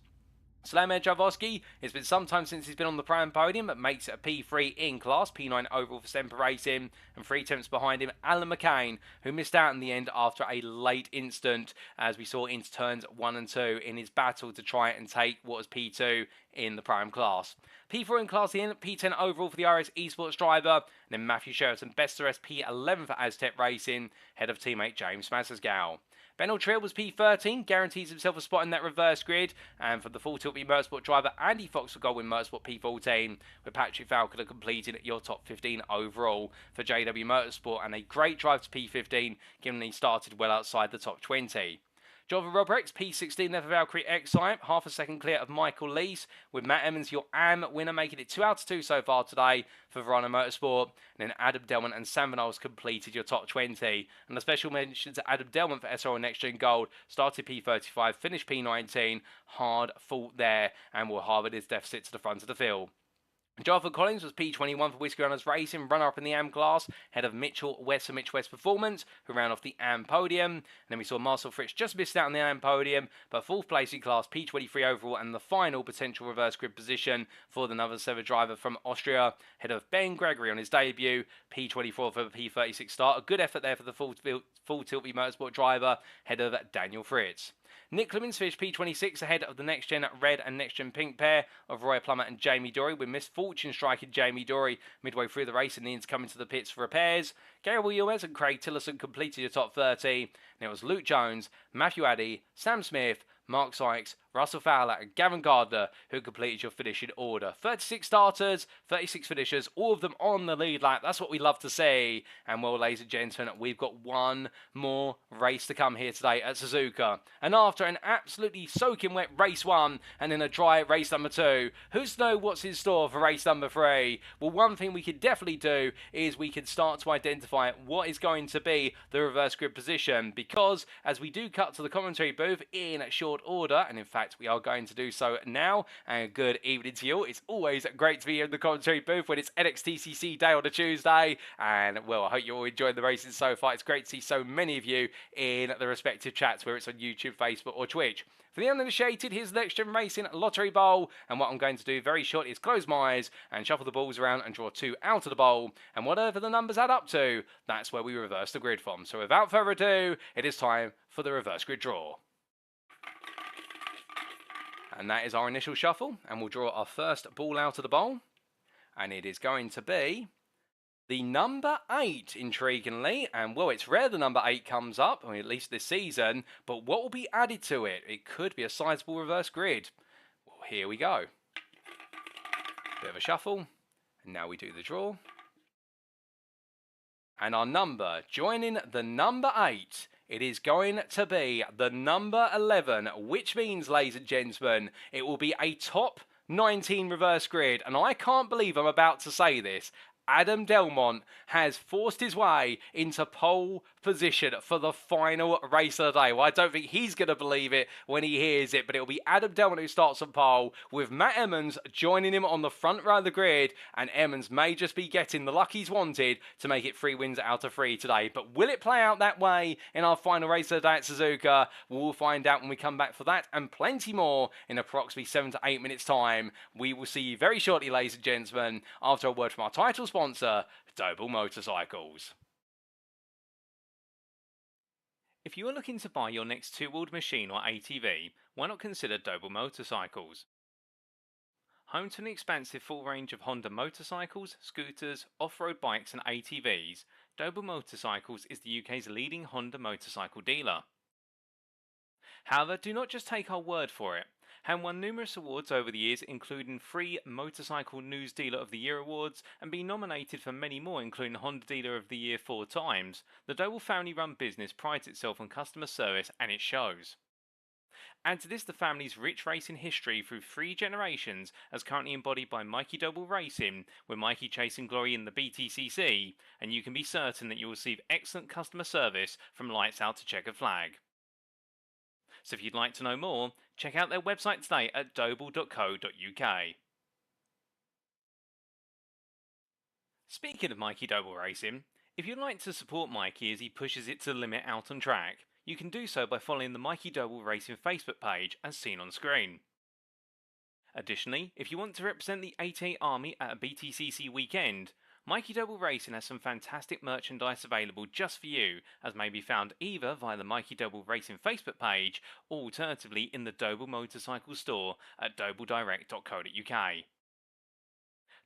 Slimer Jaworski, it's been some time since he's been on the Prime podium, but makes it a P3 in class, P9 overall for Semper Racing, and 3 attempts behind him, Alan McCain, who missed out in the end after a late instant, as we saw into turns 1 and 2 in his battle to try and take what was P2 in the Prime class. P4 in class in, P10 overall for the RS Esports driver, and then Matthew Sheraton, best the rest, P11 for Aztec Racing, head of teammate James Masasgal. Ben Altrier was P13, guarantees himself a spot in that reverse grid, and for the Full Tilt Motorsport driver, Andy Fox for Goldwyn Motorsport P14, with Patrick Falconer completing your top 15 overall for JW Motorsport, and a great drive to P15, given he started well outside the top 20. Jonathan Robrix, P16 there for Valkyrie X-Type, half a second clear of Michael Lees, with Matt Emmons, your AM winner, making it 2 out of 2 so far today for Verona Motorsport. And then Adam Delman and Sam Van Alst completed your top 20. And a special mention to Adam Delman for SRL and NXTGEN Gold, started P35, finished P19, hard fought there, and will harbour his deficit to the front of the field. Jonathan Collins was P21 for Whiskey Runners Racing, runner-up in the AM class, head of Mitchell West for Mitch West Performance, who ran off the AM podium. And then we saw Marcel Fritz just missed out on the AM podium, but 4th place in class, P23 overall, and the final potential reverse grid position for the Nova Sever driver from Austria, head of Ben Gregory on his debut, P24 for the P36 start. A good effort there for the Full Tilt Motorsport driver, head of Daniel Fritz. Nick Clemens finished P26 ahead of the NXTGEN Red and NXTGEN Pink pair of Roy Plummer and Jamie Dory, with misfortune striking Jamie Dory midway through the race and needs coming to the pits for repairs. Gary Williams and Craig Tillerson completed your top 30, and it was Luke Jones, Matthew Addy, Sam Smith, Mark Sykes, Russell Fowler and Gavin Gardner who completed your finishing order. 36 starters, 36 finishers, all of them on the lead lap. That's what we love to see. And well, ladies and gentlemen, we've got one more race to come here today at Suzuka. And after an absolutely soaking wet race 1 and then a dry race number 2, who's to know what's in store for race number 3? Well, one thing we could definitely do is we can start to identify what is going to be the reverse grid position, because as we do cut to the commentary booth in short order, and in fact fact, we are going to do so now. And good evening to you all. It's always great to be here in the commentary booth when it's NXTCC day on a Tuesday. And, well, I hope you're all enjoying the racing so far. It's great to see so many of you in the respective chats, whether it's on YouTube, Facebook, or Twitch. For the uninitiated, here's the NXTGEN Racing Lottery Bowl, and what I'm going to do very shortly is close my eyes and shuffle the balls around and draw 2 out of the bowl, and whatever the numbers add up to, that's where we reverse the grid from. So without further ado, it is time for the reverse grid draw. And that is our initial shuffle, and we'll draw our first ball out of the bowl, and it is going to be the number 8, intriguingly, and well, it's rare the number 8 comes up, or at least this season, but what will be added to it? It could be a sizable reverse grid. Well, here we go. Bit of a shuffle, and now we do the draw. And our number, joining the number 8, it is going to be the number 11, which means, ladies and gentlemen, it will be a top 19 reverse grid, and I can't believe I'm about to say this. Adam Delmont has forced his way into pole position for the final race of the day. Well, I don't think he's going to believe it when he hears it, but it'll be Adam Delmont who starts on pole, with Matt Emmons joining him on the front row of the grid, and Emmons may just be getting the luck he's wanted to make it 3 wins out of 3 today. But will it play out that way in our final race of the day at Suzuka? We'll find out when we come back for that and plenty more in approximately 7 to 8 minutes' time. We will see you very shortly, ladies and gentlemen, after a word from our title sponsor, Doble Motorcycles. If you are looking to buy your next two-wheeled machine or ATV, why not consider Doble Motorcycles? Home to an expansive full range of Honda motorcycles, scooters, off-road bikes and ATVs, Doble Motorcycles is the UK's leading Honda motorcycle dealer. However, do not just take our word for it. Having won numerous awards over the years, including 3 Motorcycle News Dealer of the Year awards, and been nominated for many more, including Honda Dealer of the Year 4 times, the Doble family-run business prides itself on customer service, and it shows. Add to this the family's rich racing history through 3 generations, as currently embodied by Mikey Doble Racing, with Mikey chasing glory in the BTCC, and you can be certain that you will receive excellent customer service from lights out to checkered flag. So if you'd like to know more, check out their website today at doble.co.uk. Speaking of Mikey Doble Racing, if you'd like to support Mikey as he pushes it to the limit out on track, you can do so by following the Mikey Doble Racing Facebook page as seen on screen. Additionally, if you want to represent the 88 Army at a BTCC weekend, Mikey Doble Racing has some fantastic merchandise available just for you, as may be found either via the Mikey Doble Racing Facebook page, or alternatively in the Doble Motorcycle store at dobledirect.co.uk.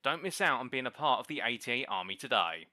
Don't miss out on being a part of the 88 Army today.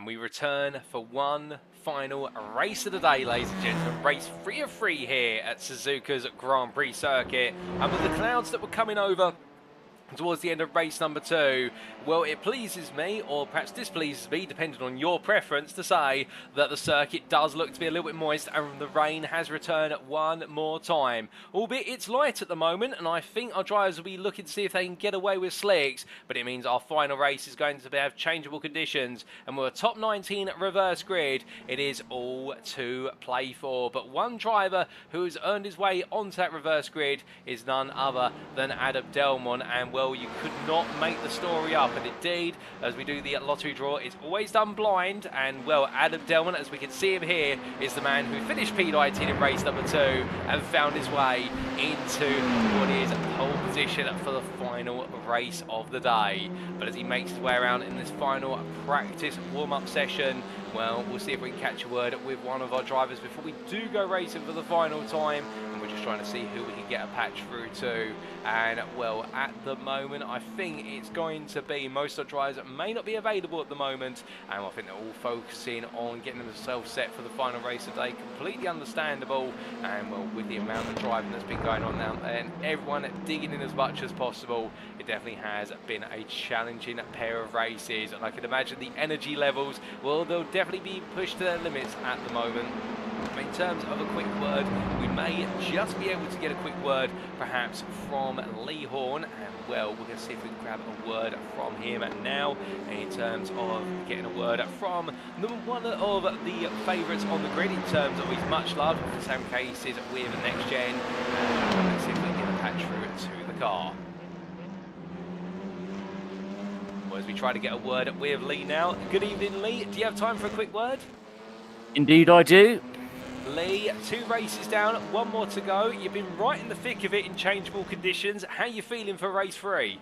we return for one final race of the day, ladies and gentlemen. Race 3 of 3 here at Suzuka's Grand Prix circuit. And with the clouds that were coming over towards the end of race number 2, well, it pleases me, or perhaps displeases me, depending on your preference, to say that the circuit does look to be a little bit moist and the rain has returned one more time. Albeit it's light at the moment, and I think our drivers will be looking to see if they can get away with slicks, but it means our final race is going to have changeable conditions, and with a top 19 reverse grid, it is all to play for. But one driver who has earned his way onto that reverse grid is none other than Adam Delmon, and well, you could not make the story up, and indeed, as we do the lottery draw, it's always done blind, and well, Adam Delmon, as we can see him here, is the man who finished P19 in race number 2 and found his way into what is pole position for the final race of the day. But as he makes his way around in this final practice warm-up session, well, we'll see if we can catch a word with one of our drivers before we do go racing for the final time, and we're just trying to see who we can get a patch through to. And well, at the moment, I think it's going to be most of the drivers that may not be available at the moment, and I think they're all focusing on getting themselves set for the final race of the day. Completely understandable, and well, with the amount of driving that's been going on now and everyone digging in as much as possible, it definitely has been a challenging pair of races, and I can imagine the energy levels, well, they'll definitely be pushed to their limits at the moment. In terms of a quick word, we may just be able to get a quick word perhaps from Lee Horn, and well, we're going to see if we can grab a word from him now in terms of getting a word from one of the favourites on the grid in terms of his much loved, in some cases, with NXTGEN. Let's see if we can get a patch through to the car. Well, as we try to get a word with Lee now. Good evening, Lee. Do you have time for a quick word?
Indeed I do.
Lee, 2 races down, 1 more to go. You've been right in the thick of it in changeable conditions. How are you feeling for race 3?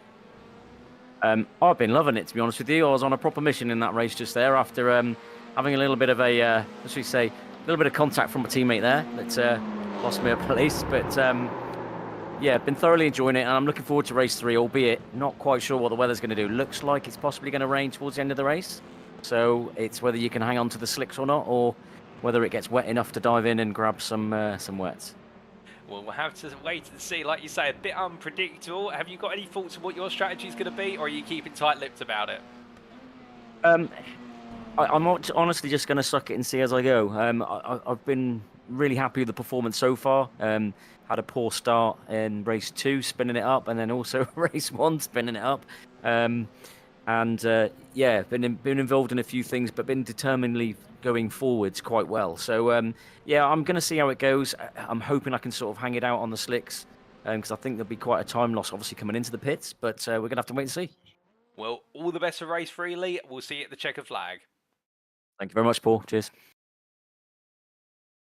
I've been loving it, to be honest with you. I was on a proper mission in that race just there after having a little bit of a, let's just say, a little bit of contact from a teammate there that lost me at police. But yeah, been thoroughly enjoying it, and I'm looking forward to race 3, albeit not quite sure what the weather's going to do. Looks like it's possibly going to rain towards the end of the race. So it's whether you can hang on to the slicks or not, or whether it gets wet enough to dive in and grab some wets.
Well, we'll have to wait and see. Like you say, a bit unpredictable. Have you got any thoughts on what your strategy is going to be, or are you keeping tight-lipped about it?
I'm honestly just going to suck it and see as I go. I've been really happy with the performance so far. Had a poor start in race 2, spinning it up, and then also race 1, spinning it up. Yeah, been involved in a few things, but been determinedly going forwards quite well. So yeah, I'm going to see how it goes. I'm hoping I can sort of hang it out on the slicks, because I think there'll be quite a time loss, obviously, coming into the pits. But we're going to have to wait and see.
Well, all the best for race 3, Lee. We'll see you at the checkered flag.
Thank you very much, Paul. Cheers.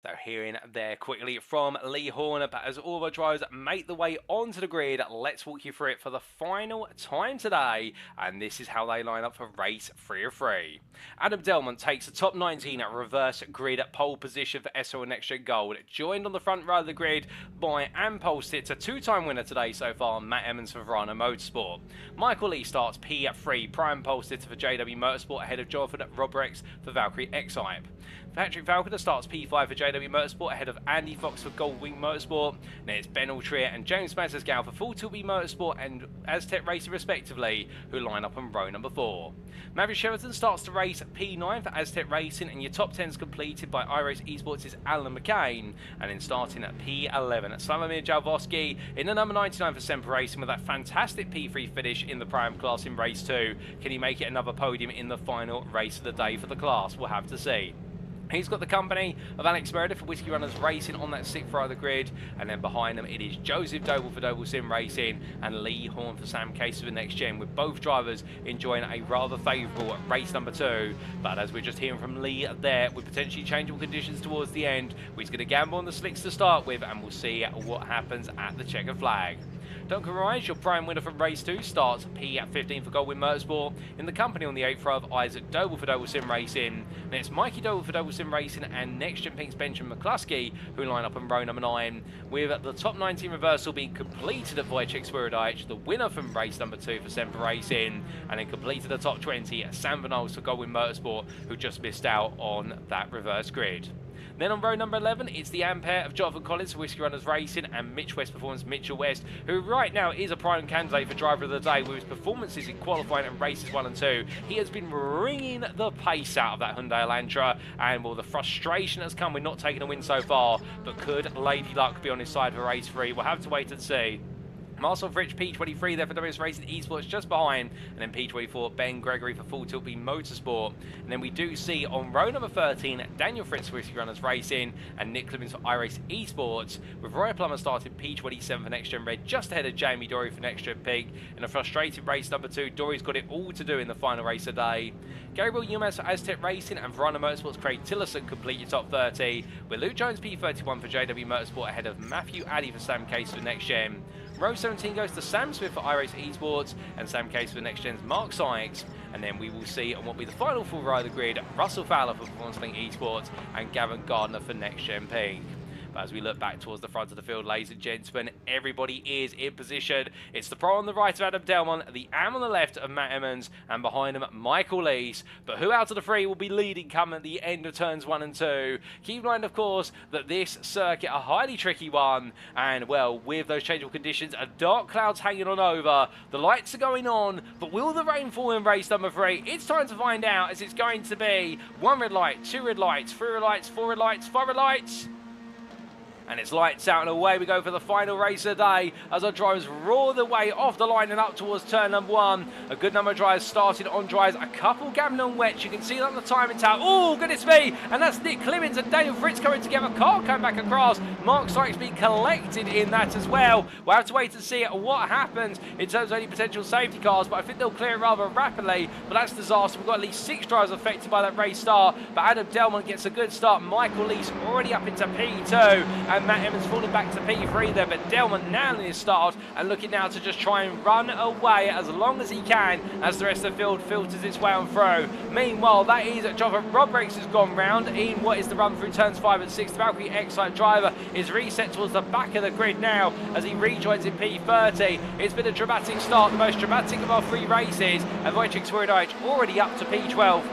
So hearing there quickly from Lee Horner, but as all of our drivers make the way onto the grid, let's walk you through it for the final time today, and this is how they line up for race 3 of 3. Adam Delmon takes the top 19 at reverse grid at pole position for SL NXTGEN Gold, joined on the front row of the grid by pole sitter, 2-time winner today so far, Matt Emmons for Verano Motorsport. Michael Lee starts P3, prime pole sitter for JW Motorsport ahead of Jonathan Robrex for Valkyrie X-Hype. Patrick Falconer starts P5 for JW Motorsport ahead of Andy Fox for Goldwing Motorsport. Then it's Ben Altrier and James Mazersgal for Full 2B Motorsport and Aztec Racing respectively, who line up on row number 4. Maverick Sheraton starts the race P9 for Aztec Racing, and your top 10 is completed by iRacing Esports' Alan McCain. And then starting at P11, Slavomir Jalvoski in the number 99 for Semper Racing with that fantastic P3 finish in the Prime class in race 2. Can he make it another podium in the final race of the day for the class? We'll have to see. He's got the company of Alex Meredith for Whiskey Runners Racing on that 6th row of the grid, and then behind them it is Joseph Doble for Doble Sim Racing and Lee Horn for Sam Case for NXTGEN, with both drivers enjoying a rather favourable race number 2. But as we're just hearing from Lee there, with potentially changeable conditions towards the end, he's going to gamble on the slicks to start with, and we'll see what happens at the checkered flag. Duncan Rise, your prime winner from race 2, starts P15 for Goldwyn Motorsport in the company on the 8th row of Isaac Doble for Doble Sim Racing. And it's Mikey Doble for Doble Sim Racing and NXTGEN Pink's Benjamin McCluskey who line up on row number 9, with the top 19 reversal being completed at Wojciech Swirydowicz, the winner from race number 2 for Semper Racing, and then completed the top 20 at Sam Van Ols for Goldwyn Motorsport, who just missed out on that reverse grid. Then on row number 11, it's the Ampere of Jonathan Collins for Whiskey Runners Racing and Mitch West Performance Mitchell West, who right now is a prime candidate for driver of the day with his performances in qualifying and races 1 and 2. He has been ringing the pace out of that Hyundai Elantra, and well, the frustration has come with not taking a win so far, but could Lady Luck be on his side for race 3? We'll have to wait and see. Marcel Rich P23 there for WS Racing Esports just behind, and then P24 Ben Gregory for Full Tilt B Motorsport. And then we do see on row number 13 Daniel Fritz for Whiskey Runners Racing and Nick Clemens for iRacing Esports, with Roy Plummer starting P27 for Next Gen Red just ahead of Jamie Dory for Next Gen Pig. In a frustrating race number 2, Dory's got it all to do in the final race of the day. Gabriel Yumas for Aztec Racing and Verona Motorsports Craig Tillerson complete your top 30, with Luke Jones P31 for JW Motorsport ahead of Matthew Addy for Sam Case for Next Gen. Row 17 goes to Sam Smith for iRacing Esports and Sam Case for Next Gen's Mark Sykes. And then we will see on what will be the final full row of the grid, Russell Fowler for Performance Link Esports and Gavin Gardner for Next Gen Pink. But as we look back towards the front of the field, ladies and gentlemen, everybody is in position. It's the Pro on the right of Adam Delmont, the Am on the left of Matt Emmons, and behind him, Michael Lees. But who out of the 3 will be leading come at the end of turns 1 and 2? Keep in mind, of course, that this circuit, a highly tricky one, and, well, with those changeable conditions, dark clouds hanging on over, the lights are going on, but will the rain fall in race number 3? It's time to find out, as it's going to be 1 red light, 2 red lights, 3 red lights, 4 red lights, 5 red lights. And it's lights out and away we go for the final race of the day as our drivers roar the way off the line and up towards turn number 1. A good number of drivers started on dries, a couple gammon on wet. You can see that on the timing tab. Oh, goodness me! And that's Nick Clemens and Daniel Fritz coming together. Carl coming back across. Mark Sykes being collected in that as well. We'll have to wait and see what happens in terms of any potential safety cars, but I think they'll clear it rather rapidly. But that's disaster. We've got at least 6 drivers affected by that race start. But Adam Delmont gets a good start. Michael Lees already up into P2. And Matt Emmons falling back to P3 there, but Delmont nailing his start and looking now to just try and run away as long as he can as the rest of the field filters its way on through. Meanwhile, that is Jonathan Robrix has gone round in what is the run through turns 5 and 6. The Valkyrie X-Type driver is reset towards the back of the grid now as he rejoins in P30. It's been a dramatic start, the most dramatic of our 3 races, and Wojciech Swirydowicz already up to P12.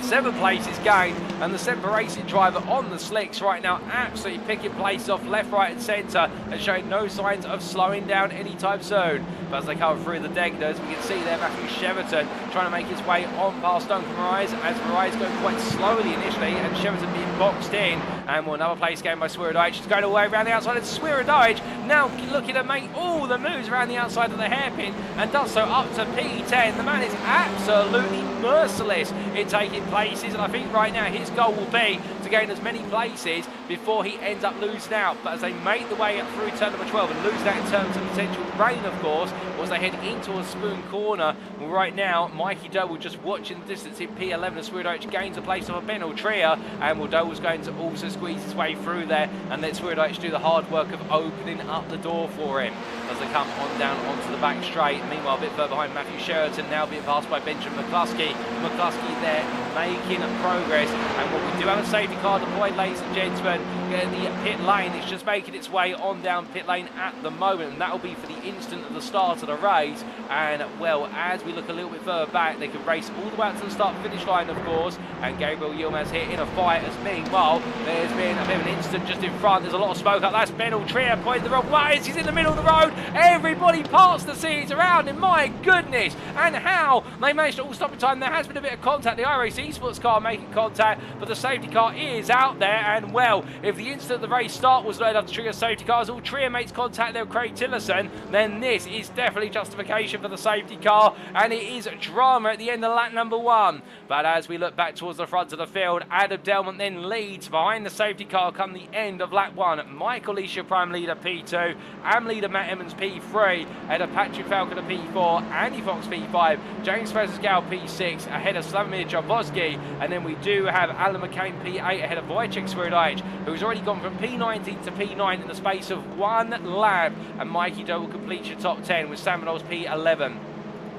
7 places gained, and the Semper Racing driver on the slicks right now absolutely picking places off left, right and centre and showing no signs of slowing down anytime soon. But as they come through the Degners, we can see there Matthew Cheverton trying to make his way on past Duncan Morais as Morais going quite slowly initially and Cheverton being boxed in. And well, another place gained by Swirydowicz. He's going away around the outside, and Swirydowicz now looking to make all the moves around the outside of the hairpin and does so up to P10. The man is absolutely merciless in taking places, and I think right now his goal will be to gain as many places before he ends up losing out. But as they make the way up through turn number 12 and lose that in terms of potential rain, of course, as they head into a spoon corner. Well, right now, Mikey Doble just watching the distance in P11 as Swirydowicz gains a place of a Ben Altria, and well, Doble's going to also squeeze his way through there and let Swirydowicz do the hard work of opening up the door for him as they come on down onto the back straight. Meanwhile, a bit further behind, Matthew Sheraton now being passed by Benjamin McCluskey. McCluskey there making progress, and well, we do have a safety car deployed, ladies and gentlemen. The pit lane, it's just making its way on down pit lane at the moment, and that will be for the instant of the start of the race. And well, as we look a little bit further back, they can race all the way out to the start finish line, of course, and Gabriel Yilmaz here in a fight. As meanwhile, there's been a bit of an incident just in front. There's a lot of smoke up. That's Ben Altria pointing the wrong way. He's in the middle of the road. Everybody parts the seats around him. My goodness, and how they managed to all stop in time. There has been a bit of contact. The iRacing Esports car making contact, but the safety car is out there. And well, if the instant the race start was not enough to trigger safety cars, all Altria makes contact there with Craig Tillerson, then this is definitely justification for the safety car, and it is drama at the end of lap number 1. But as we look back towards the front of the field, Adam Delmont then leads behind the safety car come the end of lap 1. Michael Leisha prime leader P2, Am leader Matt Emmons P3, ahead of Patrick Falcon at P4, Andy Fox P5, James Francis-Gal P6, ahead of Slavomir Javoski, and then we do have Alan McCain P8 ahead of Wojciech Swirydowicz, who's already gone from P19 to P9 in the space of 1 lap, and Mikey Doe will complete your top 10 with Sam Reynolds P11.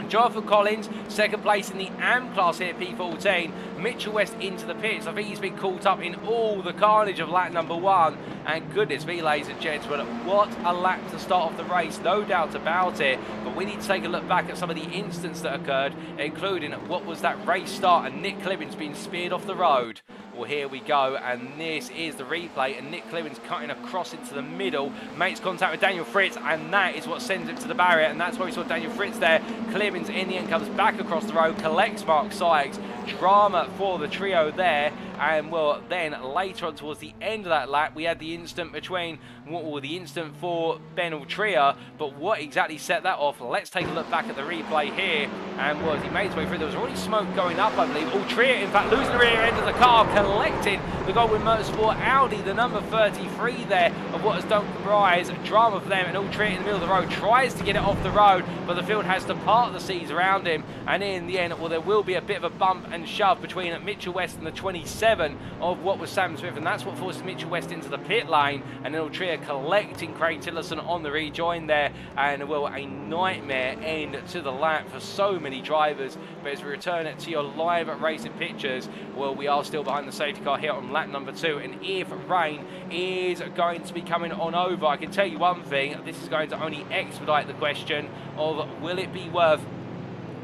Jonathan Collins, second place in the AM class here at P14. Mitchell West into the pits. I think he's been caught up in all the carnage of lap number 1. And goodness me, ladies and gentlemen, what a lap to start off the race, no doubt about it. But we need to take a look back at some of the incidents that occurred, including what was that race start and Nick Clemens being speared off the road. Well, here we go, and this is the replay, and Nick Clemens cutting across into the middle, makes contact with Daniel Fritz, and that is what sends him to the barrier, and that's why we saw Daniel Fritz there. Clemens in the end comes back across the road, collects Mark Sykes. Drama for the trio there, and well, then later on towards the end of that lap, we had the incident between, well, the incident for Ben Altria, but what exactly set that off? Let's take a look back at the replay here, and well, as he made his way through, there was already smoke going up, I believe. Altria, in fact, losing the rear end of the car, collecting the Goldwyn Motorsport Audi, the number 33 there, of what has done comprise drama for them, and Altria in the middle of the road tries to get it off the road, but the field has to part the seas around him, and in the end, well, there will be a bit of a bump and shove between Mitchell West and the 27 of what was Sam Smith, and that's what forces Mitchell West into the pit lane, and Altria collecting Craig Tillerson on the rejoin there, and well, a nightmare end to the lap for so many drivers. But as we return it to your live racing pictures, well, we are still behind the safety car here on lap number 2, and if rain is going to be coming on over, I can tell you one thing, this is going to only expedite the question of will it be worth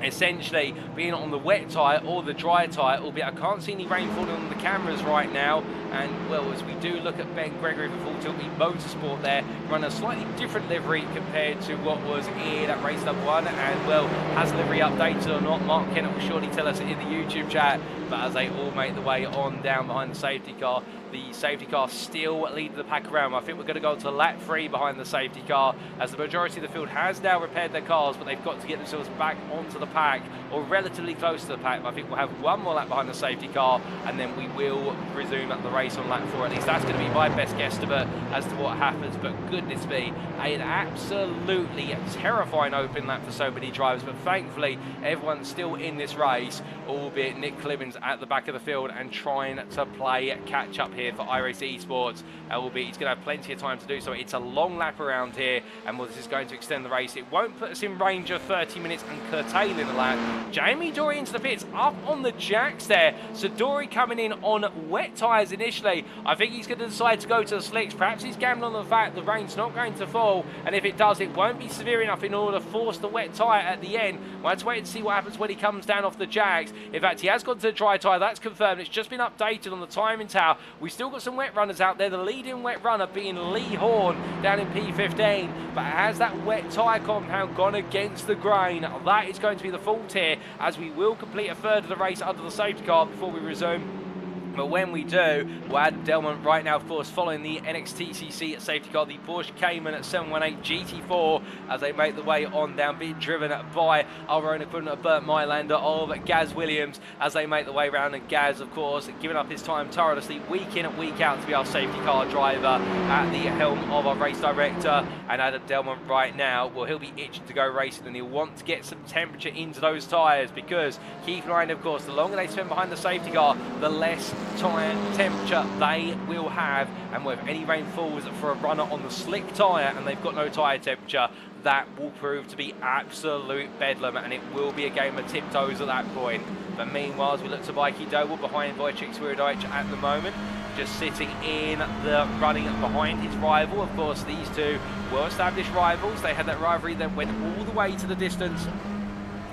essentially being on the wet tyre or the dry tyre, albeit I can't see any rain falling on the cameras right now. And well, as we do look at Ben Gregory for Full Tilt Motorsport there, run a slightly different livery compared to what was in at race number 1, and well, has livery updated or not, Mark Kennett will surely tell us in the YouTube chat. But as they all make the way on down behind the safety car still lead the pack around. I think we're going to go to lap 3 behind the safety car, as the majority of the field has now repaired their cars, but they've got to get themselves back onto the pack, or relatively close to the pack. I think we'll have one more lap behind the safety car, and then we will resume at the race on lap 4. At least that's going to be my best guesstimate as to what happens. But goodness me, an absolutely terrifying open lap for so many drivers, but thankfully everyone's still in this race, albeit Nick Clemens at the back of the field and trying to play catch up here for iRacing Esports, albeit he's going to have plenty of time to do so. It's a long lap around here, and well, this is going to extend the race. It won't put us in range of 30 minutes and curtailing the lap. Jamie Dory into the pits, up on the jacks there. So Dory coming in on wet tyres initially. I think he's going to decide to go to the slicks. Perhaps he's gambling on the fact the rain's not going to fall, and if it does, it won't be severe enough in order to force the wet tyre at the end. We'll have to wait and see what happens when he comes down off the jacks. In fact, he has gone to the dry tyre, that's confirmed. It's just been updated on the timing tower. We've still got some wet runners out there. The leading wet runner being Lee Horn down in P15, but has that wet tyre compound gone against the grain? That is going to be the fault here, as we will complete a third of the race under the safety car before we resume. But when we do, we'll add Delman right now, of course, following the NXTCC safety car, the Porsche Cayman at 718 GT4, as they make the way on down, being driven by our own equivalent of Burt Mylander of Gaz Williams, as they make the way around. And Gaz, of course, giving up his time tirelessly week in and week out to be our safety car driver at the helm of our race director. And Adam Delman right now, well, he'll be itching to go racing, and he'll want to get some temperature into those tyres, because keep in mind, of course, the longer they spend behind the safety car, the less tyre temperature they will have. And with any rain falls for a runner on the slick tyre and they've got no tyre temperature, that will prove to be absolute bedlam, and it will be a game of tiptoes at that point. But meanwhile, as we look to Mikey Doble behind Wojciech Swirydowicz at the moment, just sitting in the running behind his rival. Of course, these two well-established rivals. They had that rivalry that went all the way to the distance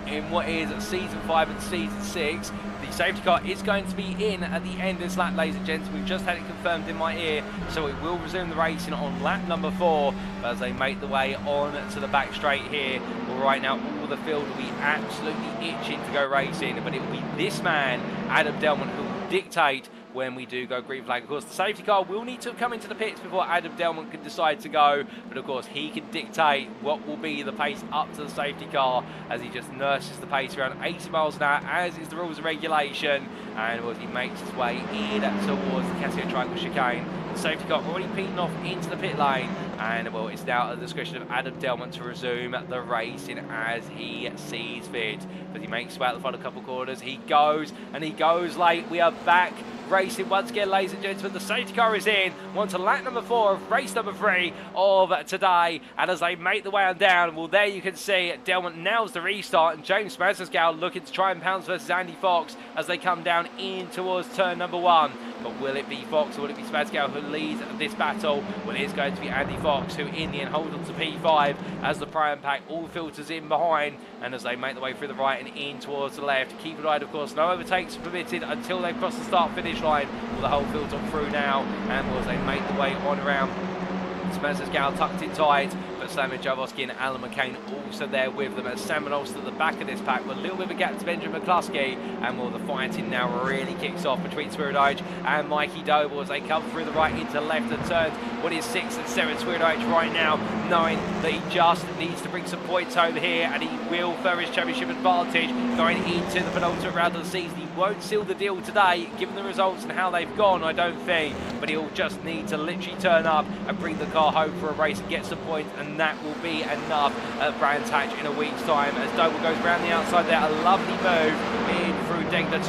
in what is Season 5 and Season 6. The safety car is going to be in at the end of this lap, ladies and gents. We've just had it confirmed in my ear, so it will resume the racing on lap number 4 as they make the way on to the back straight here. Well, right now, all the field will be absolutely itching to go racing, but it will be this man, Adam Delman, who will dictate when we do go green flag. Of course, the safety car will need to come into the pits before Adam Delman can decide to go, but of course he can dictate what will be the pace up to the safety car, as he just nurses the pace around 80 miles an hour, as is the rules and regulation. And as he makes his way in towards the Casio Triangle chicane, the safety car already peeling off into the pit lane, and well, it's now at the discretion of Adam Delman to resume the racing as he sees fit. But he makes his way out the final couple corners. He goes, and he goes late. We are back racing once again, ladies and gentlemen. The safety car is in. We're on to lap number 4 of race number 3 of today. And as they make the way on down, well, there you can see Delmont nails the restart, and James Mazesgal looking to try and pounce versus Andy Fox as they come down in towards turn number 1. But will it be Fox or will it be Spazgal who leads this battle? Well, it is going to be Andy Fox who in the end holds on to P5 as the Prime Pack all filters in behind, and as they make the way through the right and in towards the left. Keep an eye, of course, no overtakes permitted until they've crossed the start-finish line. Well, the whole field's on through now, and as they make the way on around, Spencer's Gal tucked in tight, but Simon Javoski and Alan McCain also there with them as Sam and Olsen at the back of this pack with a little bit of a gap to Benjamin McCluskey, and well, the fighting now really kicks off between Swirydowicz and Mikey Doble as they come through the right into left and turns. What is 6 and 7 Swirydowicz right now, knowing that he just needs to bring some points home here, and he will further his championship advantage going into the penultimate round of the season. He won't seal the deal today, given the results and how they've gone, I don't think, but he'll just need to literally turn up and bring the car home for a race and get some points, and that will be enough at Brands Hatch in a week's time as Doble goes around the outside there. A lovely move in through Degner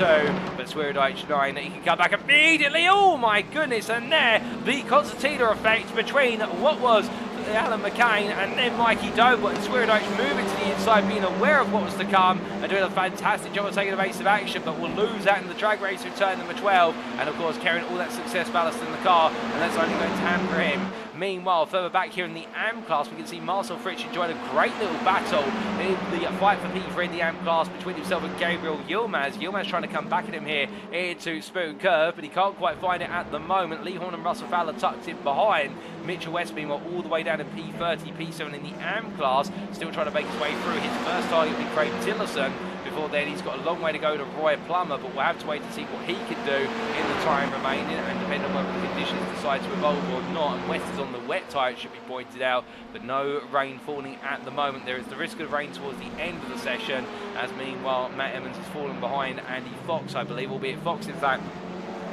2, but Swirydowicz knowing that he can come back immediately. Oh my goodness, and there the concertina effect between what was Alan McCain and then Mikey Doble, and Swirydowicz moving to the inside, being aware of what was to come and doing a fantastic job of taking evasive action, but will lose that in the drag race through turn number 12, and of course carrying all that success ballast in the car, and that's only going to hamper him. Meanwhile, further back here in the AM class, we can see Marcel Fritsch enjoying a great little battle in the fight for P3 in the AM class between himself and Gabriel Yilmaz. Yilmaz trying to come back at him here into Spoon Curve, but he can't quite find it at the moment. Lee Horn and Russell Fowler tucked in behind. Mitchell West, meanwhile, all the way down to P30, P7 in the AM class, still trying to make his way through. His first target will be Craig Tillerson. Before then, he's got a long way to go to Roy Plummer, but we'll have to wait to see what he can do in the time remaining, and depending on whether the conditions decide to evolve or not. And West is on the wet tyre, it should be pointed out, but no rain falling at the moment. There is the risk of rain towards the end of the session, as meanwhile Matt Emmons has fallen behind Andy Fox, I believe, albeit Fox in fact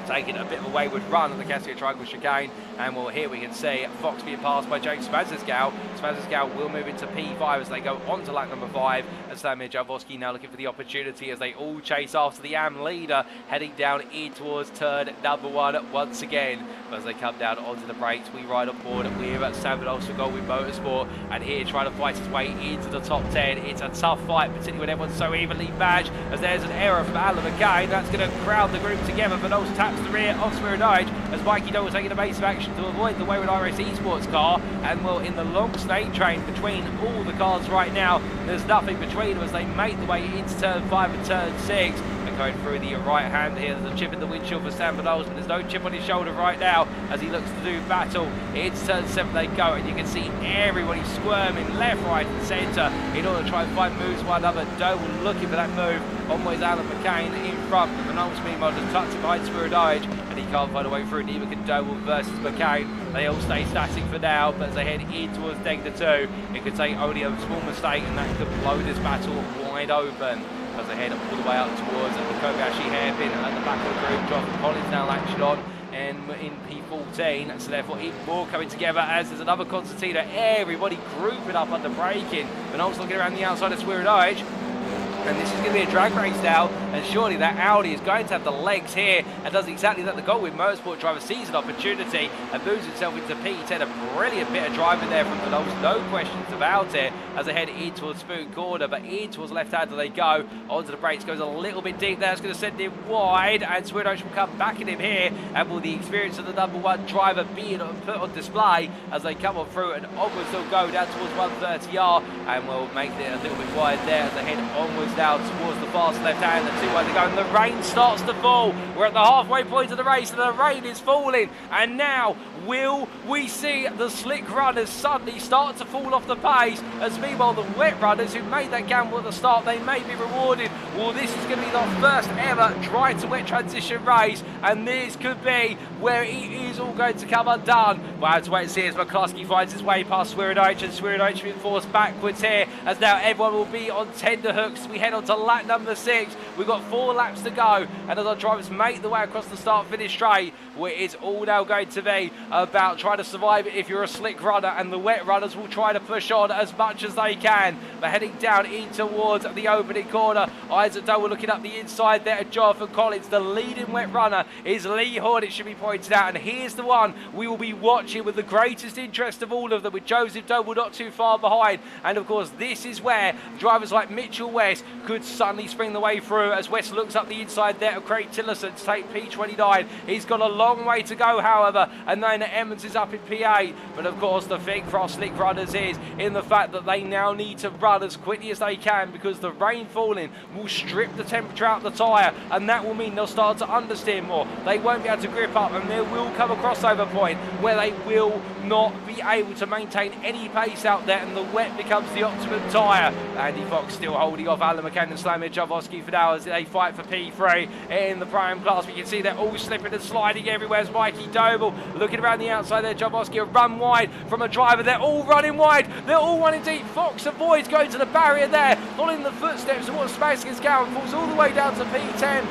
taking a bit of a wayward run at the Cassia Triangle chicane, and well, here we can see Fox being passed by James Spazesgal. Spazesgal will move into P5 as they go on to lap number 5, and Samir Javoski now looking for the opportunity as they all chase after the AM leader, heading down in towards turn number 1 once again. But as they come down onto the brakes, we ride on board with Sam Olsen for Goldwyn Motorsport, and here trying to fight his way into the top 10. It's a tough fight, particularly when everyone's so evenly badged, as there's an error from Alan McCain. That's going to crowd the group together, but Olsen taps the rear of Swirydowicz as Mikey Doble taking a base of action to avoid the wayward iRacing Esports car, and well, in the long snake train between all the cars right now, there's nothing between them as they make the way into turn 5 and turn 6. Going through the right hand here, there's a chip in the windshield for Sam Knowles, but there's no chip on his shoulder right now as he looks to do battle. It's turn 7 they go, and you can see everybody squirming left, right and centre in order to try and find moves one another. Doble looking for that move on with Alan McCain in front, but Knowles meanwhile just tucks it behind Swirydowicz, and he can't find a way through. Neither can Doble versus McCain. They all stay static for now, but as they head in towards Degner 2, it could take only a small mistake and that could blow this battle wide open. As they head all the way up towards the Kobayashi hairpin at the back of the group. Jonathan Collins now latched on and in P14, so therefore even more coming together as there's another concertina. Everybody grouping up under braking, but also looking around the outside of Swirydowicz. And this is going to be a drag race now, and surely that Audi is going to have the legs here and does exactly that. The Goldwyn Motorsport driver sees an opportunity and moves himself into P10. A brilliant bit of driving there from Knowles, no questions about it, as they head in towards Spoon Corner, but in towards left hand they go. Onto the brakes, goes a little bit deep there, it's going to send him wide, and Swirydowicz will come back at him here, and will the experience of the number 1 driver be put on display as they come on through, and onwards they'll go down towards 130R, and will make it a little bit wide there as they head onwards now towards the fast left hand. The 2 wide to go, and the rain starts to fall. We're at the halfway point of the race, and the rain is falling, and now will we see the slick runners suddenly start to fall off the pace, as meanwhile the wet runners who made that gamble at the start, they may be rewarded. Well, this is going to be the first ever dry to wet transition race, and this could be where it is all going to come undone. We'll have to wait and see as McCluskey finds his way past Swirydowicz, and Swirydowicz being forced backwards here, as now everyone will be on tender hooks. We head on to lap number 6. We've got 4 laps to go, and as our drivers make the way across the start-finish straight, where it's all now going to be about trying to survive if you're a slick runner, and the wet runners will try to push on as much as they can. But heading down in towards the opening corner, Isaac Doble looking up the inside there at Jonathan Collins. The leading wet runner is Lee Horn, it should be pointed out, and here's the one we will be watching with the greatest interest of all of them, with Joseph Doble not too far behind. And of course, this is where drivers like Mitchell West could suddenly spring the way through, as West looks up the inside there of Craig Tillerson to take P29. He's got a long way to go, however, and then Emmons is up in P8. But of course, the thing for our slick runners is in the fact that they now need to run as quickly as they can, because the rain falling will strip the temperature out of the tyre, and that will mean they'll start to understeer more. They won't be able to grip up, and there will come a crossover point where they will not be able to maintain any pace out there, and the wet becomes the optimum tyre. Andy Fox still holding off Alan McCann and Slamir Javosky for now as they fight for P3 in the prime class. We can see they're all slipping and sliding everywhere as Mikey Doble looking around the outside there. Javosky a run wide from a driver. They're all running wide. They're all running deep. Fox avoids going to the barrier there, following the footsteps of what Sebastian Gowan falls all the way down to P10.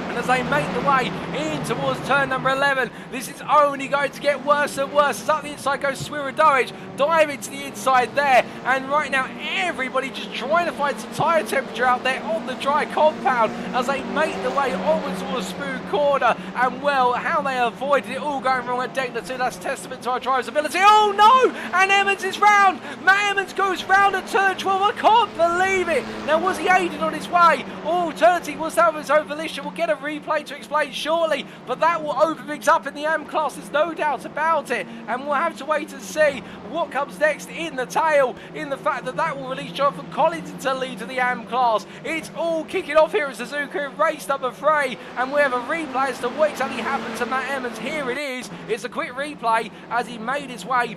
And as they make the way in towards turn number 11, this is only going to get worse and worse. As up the inside goes Swirydowicz, diving to the inside there. And right now, everybody just trying to find some tyre temperature out there on the dry compound as they make the way onwards towards Spoon Corner. And well, how they avoided it all going wrong at Degner 2, that's testament to our driver's ability. Oh no! And Emmons is round! Matt Emmons goes round at turn 12. I can't believe it! Now, was he aided on his way? Alternative was that of his own volition. We'll get a replay to explain shortly, but that will open things up in the AM class, there's no doubt about it, and we'll have to wait and see what comes next in the tail, in the fact that that will release Jonathan Collins into lead to the AM class. It's all kicking off here at Suzuka in race number 3, and we have a replay as to what exactly happened to Matt Emmons. Here it is. It's a quick replay as he made his way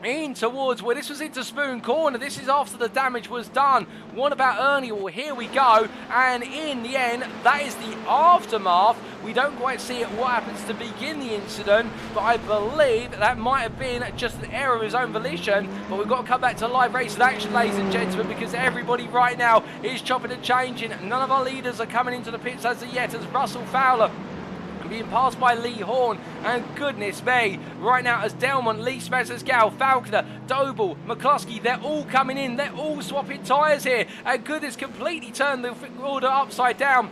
in towards, well, this was into Spoon Corner. This is after the damage was done. What about Ernie? Well, here we go. And in the end, that is the aftermath. We don't quite see what happens to begin the incident, but I believe that might have been just an error of his own volition. But we've got to come back to live racing action, ladies and gentlemen, because everybody right now is chopping and changing. None of our leaders are coming into the pits as of yet, as Russell Fowler being passed by Lee Horn, and goodness me, right now as Delmont, Lee Spencer's Gal, Falconer, Doble, McCluskey, they're all coming in, they're all swapping tyres here, and goodness, completely turned the order upside down.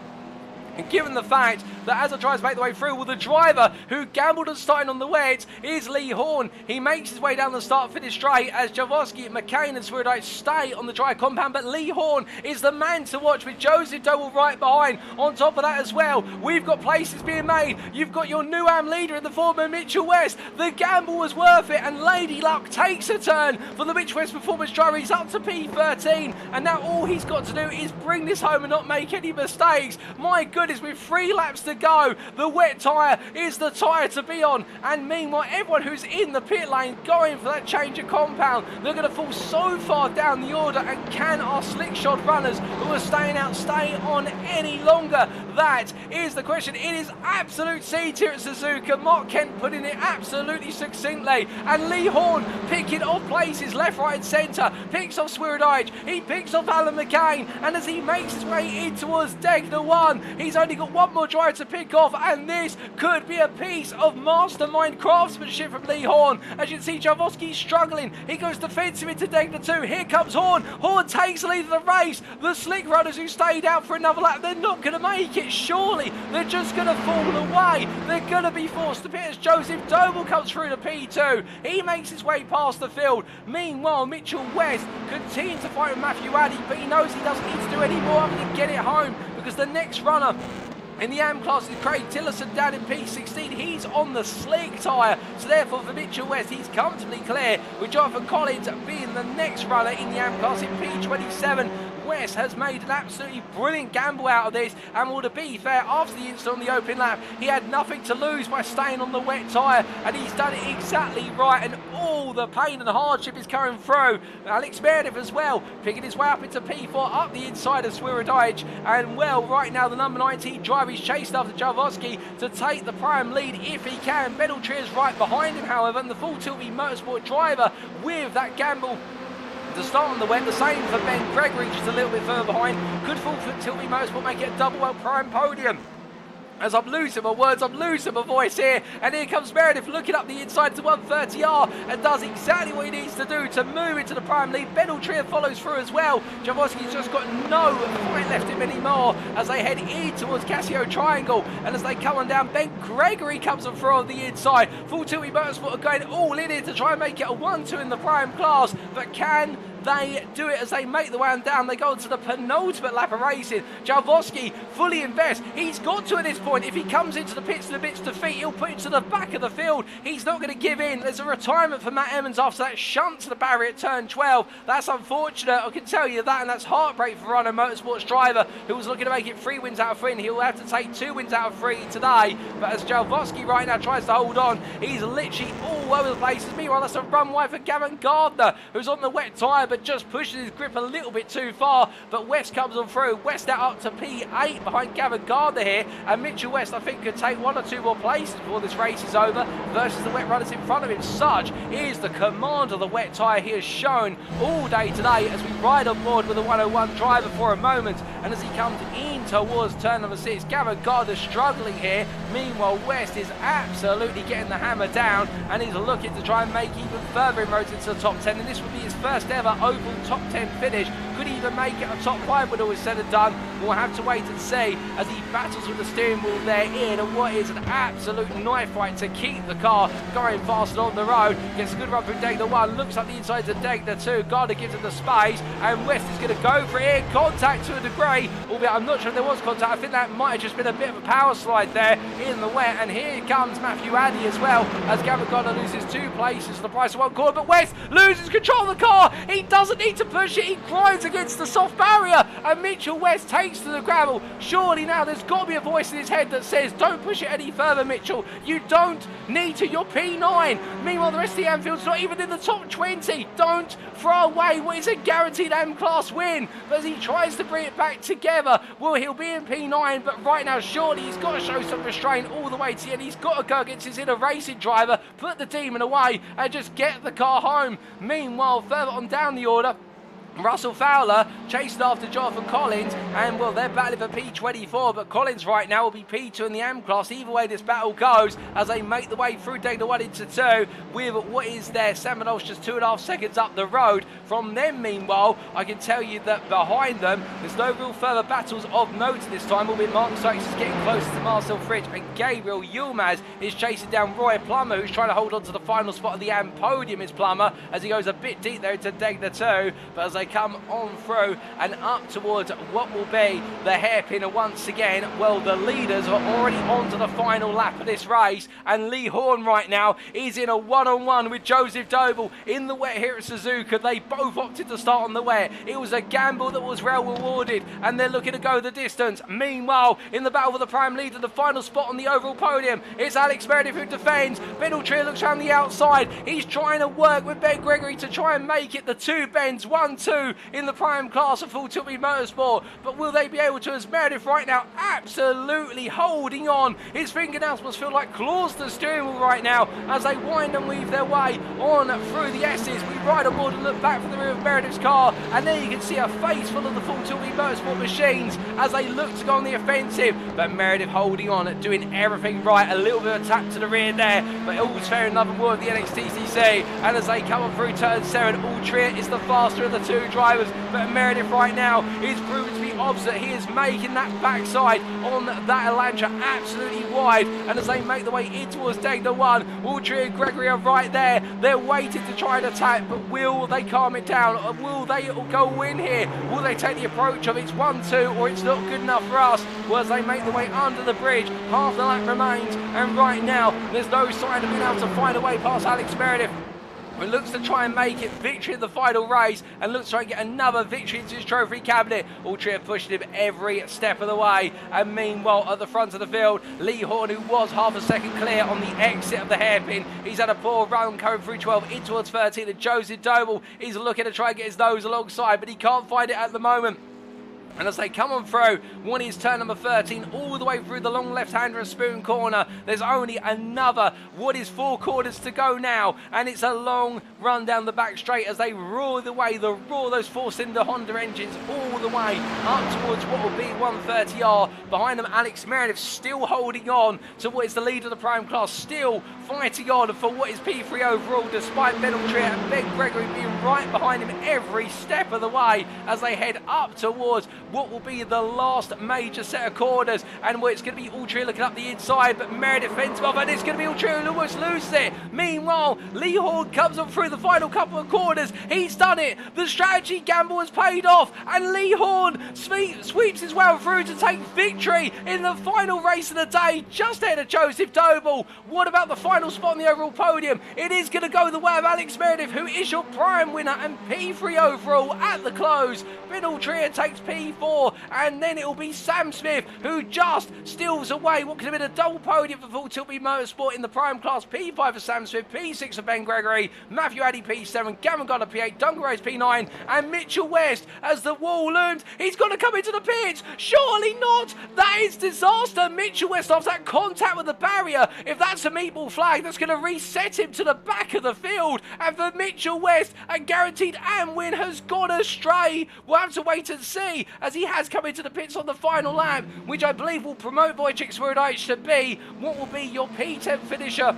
And given the fact that as I try to make the way through, well, the driver who gambled on starting on the wet is Lee Horn. He makes his way down the start-finish straight as Javosky, McCain and Swirydowicz stay on the dry compound, but Lee Horn is the man to watch with Joseph Doble right behind. On top of that as well, we've got places being made. You've got your new AM leader in the form of Mitchell West. The gamble was worth it, and Lady Luck takes a turn for the Mitchell West performance driver. He's up to P13, and now all he's got to do is bring this home and not make any mistakes. My goodness, with 3 laps to go, the wet tyre is the tyre to be on, and meanwhile everyone who's in the pit lane going for that change of compound, they're going to fall so far down the order. And can our slick shod runners who are staying out stay on any longer? That is the question. It is absolute siege here at Suzuka. Mark Kent putting it absolutely succinctly, and Lee Horn picking off places left, right and centre, picks off Swirydowicz, he picks off Alan McCain, and as he makes his way in towards Degner 1, he's only got one more driver to pick off, and this could be a piece of mastermind craftsmanship from Lee Horn. As you can see, Javosky struggling. He goes defensive into Degner 2. Here comes Horn. Horn takes the lead of the race. The slick runners who stayed out for another lap, they're not going to make it, surely. They're just going to fall away. They're going to be forced to pit as Joseph Doble comes through to P2. He makes his way past the field. Meanwhile, Mitchell West continues to fight with Matthew Addy, but he knows he doesn't need to do any more other than get it home, because the next runner in the AM class is Craig Tillerson down in P16. He's on the slick tyre, so therefore for Mitchell West, he's comfortably clear, with Jonathan Collins being the next runner in the AM class in P27. West has made an absolutely brilliant gamble out of this, and well, to be fair, after the incident on the open lap, he had nothing to lose by staying on the wet tyre, and he's done it exactly right, and all the pain and hardship is coming through. Alex Meredith as well, picking his way up into P4, up the inside of Swirydowicz, and well, right now the number 19 driver is chased after Javosky to take the prime lead if he can. Beneltree is right behind him, however, and the full Tilby Motorsport driver with that gamble to start on the wet. The same for Ben Gregory, just a little bit further behind. Could fall for Tilby Motorsport, make it a double world prime podium. As I'm losing my words, I'm losing my voice here. And here comes Meredith looking up the inside to 130R and does exactly what he needs to do to move into the prime lead. Beneltria follows through as well. Jaworski's just got no fight left him anymore as they head in towards Casio Triangle. And as they come on down, Ben Gregory comes on through on the inside. Full Tilty Motorsport are going all in here to try and make it a 1-2 in the prime class. But can they do it as they make the way on down? They go into the penultimate lap of racing. Jaworski fully invests. He's got to at this point. If he comes into the pits to the bit's defeat, he'll put it to the back of the field. He's not going to give in. There's a retirement for Matt Emmons after that shunt to the barrier at turn 12. That's unfortunate, I can tell you that, and that's heartbreak for Rhino Motorsports driver who was looking to make it 3 wins out of 3, and he'll have to take 2 wins out of 3 today. But as Jaworski right now tries to hold on, he's literally all over the place. Meanwhile, that's a run wide for Gavin Gardner, who's on the wet tyre but just pushes his grip a little bit too far. But West comes on through. West now up to P8 behind Gavin Gardner here, and Mitchell West I think could take 1 or 2 more places before this race is over versus the wet runners in front of him. Such is the command of the wet tyre he has shown all day today as we ride on board with a 101 driver for a moment. And as he comes in towards turn number 6, Gavin Gardner struggling here. Meanwhile, West is absolutely getting the hammer down and he's looking to try and make even further inroads into the top 10, and this would be his first ever oval top 10 finish. Could he even make it a top 5 when all is said and done? We'll have to wait and see as he battles with the steering wheel there in what is an absolute knife fight to keep the car going faster on the road. Gets a good run through Degner 1, looks up the inside to Degner 2. Gardner gives him the space and West is going to go for it. Contact to a degree, albeit I'm not sure if there was contact. I think that might have just been a bit of a power slide there in the wet, and here comes Matthew Addy as well as Gavin Gardner loses 2 places for the price of 1 corner, but West loses control of the car. He doesn't need to push it, he grinds against the soft barrier and Mitchell West takes to the gravel. Surely now there's got to be a voice in his head that says don't push it any further, Mitchell, you don't need to, you're P9. Meanwhile the rest of the Anfield's not even in the top 20. Don't throw away what is a guaranteed M-Class win. But as he tries to bring it back together, well, he'll be in P9, but right now surely he's got to show some restraint all the way to the end. He's got to go against his inner racing driver, put the demon away and just get the car home. Meanwhile, further on down the order, Russell Fowler chasing after Jonathan Collins, and well, they're battling for P24, but Collins right now will be P2 in the M class. Either way this battle goes as they make the way through Degner 1 into 2 with what is their Seminoles just 2.5 seconds up the road from them. Meanwhile, I can tell you that behind them there's no real further battles of note this time, albeit Mark Sykes is getting closer to Marcel Fritsch and Gabriel Yilmaz is chasing down Roy Plummer, who's trying to hold on to the final spot of the AM podium is Plummer as he goes a bit deep there into Degner 2, but as they come on through and up towards what will be the hairpin once again, well, the leaders are already on to the final lap of this race, and Lee Horn right now is in a one-on-one with Joseph Doble in the wet here at Suzuka. They both opted to start on the wet. It was a gamble that was well rewarded and they're looking to go the distance. Meanwhile, in the battle for the prime leader, the final spot on the overall podium, it's Alex Meredith who defends. Beneltria looks around the outside. He's trying to work with Ben Gregory to try and make it the 2 bends, 1-2 in the prime class of Full Tilty Motorsport, but will they be able to, as Meredith right now absolutely holding on. His fingernails must feel like claws to the steering wheel right now as they wind and weave their way on through the S's. We ride on board and look back from the rear of Meredith's car, and there you can see a face full of the Full Tilty Motorsport machines as they look to go on the offensive, but Meredith holding on, doing everything right. A little bit of a tap to the rear there, but all's fair in love and war of the NXTCC, and as they come on through turn 7, Altria is the faster of the 2 drivers, but Meredith right now is proven to be obstinate. He is making that backside on that Elantra absolutely wide, and as they make the way in towards Degner 1, Altria and Gregory are right there. They're waiting to try and attack, but will they calm it down? Or will they go in here? Will they take the approach of it's 1-2 or it's not good enough for us? Well, as they make the way under the bridge, half the lap remains, and right now there's no sign of being able to find a way past Alex Meredith, who looks to try and make it victory in the final race and looks to try and get another victory into his trophy cabinet. Altria pushing him every step of the way, and meanwhile at the front of the field, Lee Horn, who was half a second clear on the exit of the hairpin, he's had a poor run coming through 12 in towards 13, and Joseph Doble is looking to try and get his nose alongside, but he can't find it at the moment. And as they come on through, one is turn number 13, all the way through the long left-hander and spoon corner. There's only another, what is 4 quarters to go now, and it's a long run down the back straight as they roar the way, roar those 4-cylinder Honda engines all the way up towards what will be 130R. Behind them, Alex Meredith still holding on to what is the lead of the Prime class, still fighting on for what is P3 overall, despite Ben Altria and Ben Gregory being right behind him every step of the way as they head up towards what will be the last major set of corners, and where it's going to be Altria looking up the inside, but Meredith fends him off, and it's going to be Altria who almost loses it. Meanwhile, Lee Horn comes on through the final couple of corners. He's done it. The strategy gamble has paid off, and Lee Horn sweeps his way through to take victory in the final race of the day, just ahead of Joseph Doble. What about the final spot on the overall podium? It is going to go the way of Alex Meredith, who is your prime winner and P3 overall at the close. Ben Altria takes P4, and then it will be Sam Smith who just steals away what could have been a double podium for Full Tilt B Motorsport in the prime class. P5 for Sam Smith, P6 for Ben Gregory, Matthew Addy P7, Gavin Gardner P8, Duncan Rose P9, and Mitchell West as the wall looms. He's got to come into the pits. Surely not. That is disaster. Mitchell West after that contact with the barrier. If that's a meatball flag, that's going to reset him to the back of the field. And for Mitchell West, a guaranteed AM win has gone astray. We'll have to wait and see, as he has come into the pits on the final lap, which I believe will promote Wojciech Swirydowicz to be what will be your P10 finisher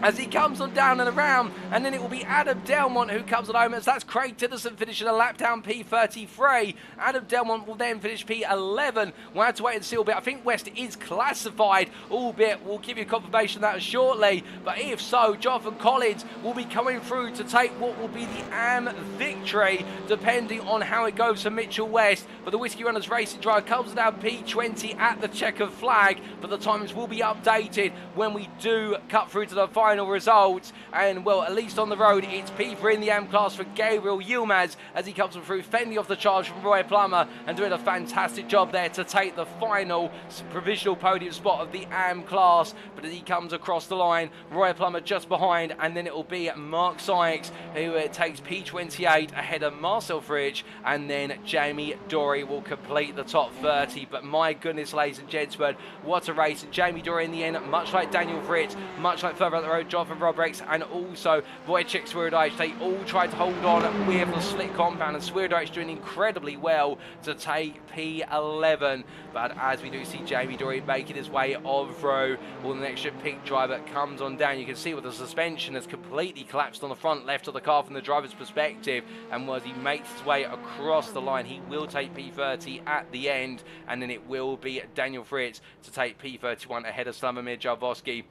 as he comes on down and around. And then it will be Adam Delmont who comes on home, as that's Craig Tiddison finishing a lap down P33. Adam Delmont will then finish P11. We'll have to wait and see a bit. I think West is classified, albeit we'll give you confirmation of that shortly. But if so, Jonathan Collins will be coming through to take what will be the AM victory, depending on how it goes for Mitchell West. But the Whiskey Runners Racing Drive comes down P20 at the checkered flag, but the times will be updated when we do cut through to the final results. And well, at least on the road, it's P3 in the AM class for Gabriel Yilmaz as he comes through, fending off the charge from Roy Plummer and doing a fantastic job there to take the final provisional podium spot of the AM class. But as he comes across the line, Roy Plummer just behind, and then it will be Mark Sykes who takes P28 ahead of Marcel Fridge, and then Jamie Dory will complete the top 30. But my goodness, ladies and gentlemen, what a race. And Jamie Dory in the end, much like Daniel Fritz, much like further up the road, Jonathan Robrix, and also Wojciech Swirydowicz, they all tried to hold on with the slick compound, and Swirydowicz doing incredibly well to take P11. But as we do see Jamie Dory making his way on through, well, the next pink driver comes on down. You can see where the suspension has completely collapsed on the front left of the car from the driver's perspective, and as he makes his way across the line, he will take P30 at the end, and then it will be Daniel Fritz to take P31 ahead of Slavomir Jarvosky.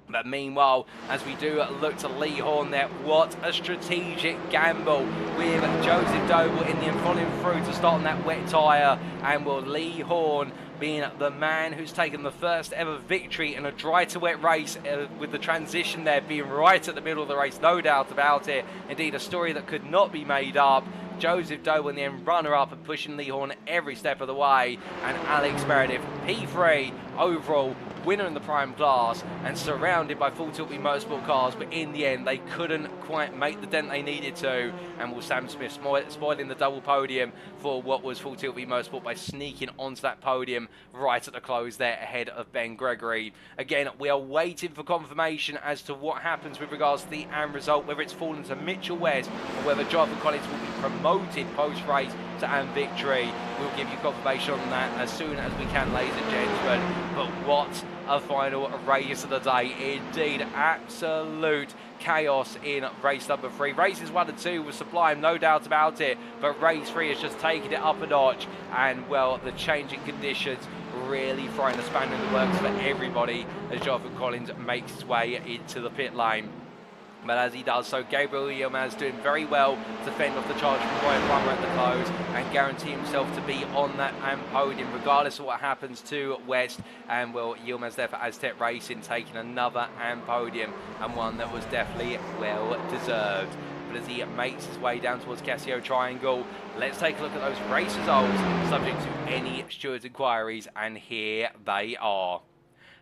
But meanwhile, as we do look to Lee Horn there, what a strategic gamble with Joseph Doble in the end, following through to start on that wet tyre. And will Lee Horn being the man who's taken the first ever victory in a dry to wet race, with the transition there being right at the middle of the race, no doubt about it. Indeed, a story that could not be made up. Joseph Doble in the end, runner-up and pushing Lee Horn every step of the way. And Alex Meredith, P3 overall, winner in the prime class, and surrounded by Full Tilt B Motorsport cars, but in the end they couldn't quite make the dent they needed to. And will Sam Smith spoiling the double podium for what was Full Tilt B Motorsport by sneaking onto that podium right at the close there ahead of Ben Gregory. Again, we are waiting for confirmation as to what happens with regards to the AM result, whether it's fallen to Mitchell West or whether Jonathan Collins will be promoted post-race to AM victory. We'll give you confirmation on that as soon as we can, ladies and gentlemen. But what a final race of the day indeed. Absolute chaos in race number 3. Races 1 and 2 was sublime, no doubt about it, but race 3 has just taken it up a notch, and well, the changing conditions really throwing a spanner in the works for everybody as Jonathan Collins makes his way into the pit lane. But as he does so, Gabriel Yilmaz doing very well to fend off the charge from Roy Plummer at the close and guarantee himself to be on that AM podium regardless of what happens to West. And well, Yilmaz there for Aztec Racing taking another AM podium, and one that was definitely well deserved. But as he makes his way down towards Casio Triangle, let's take a look at those race results subject to any stewards' inquiries, and here they are.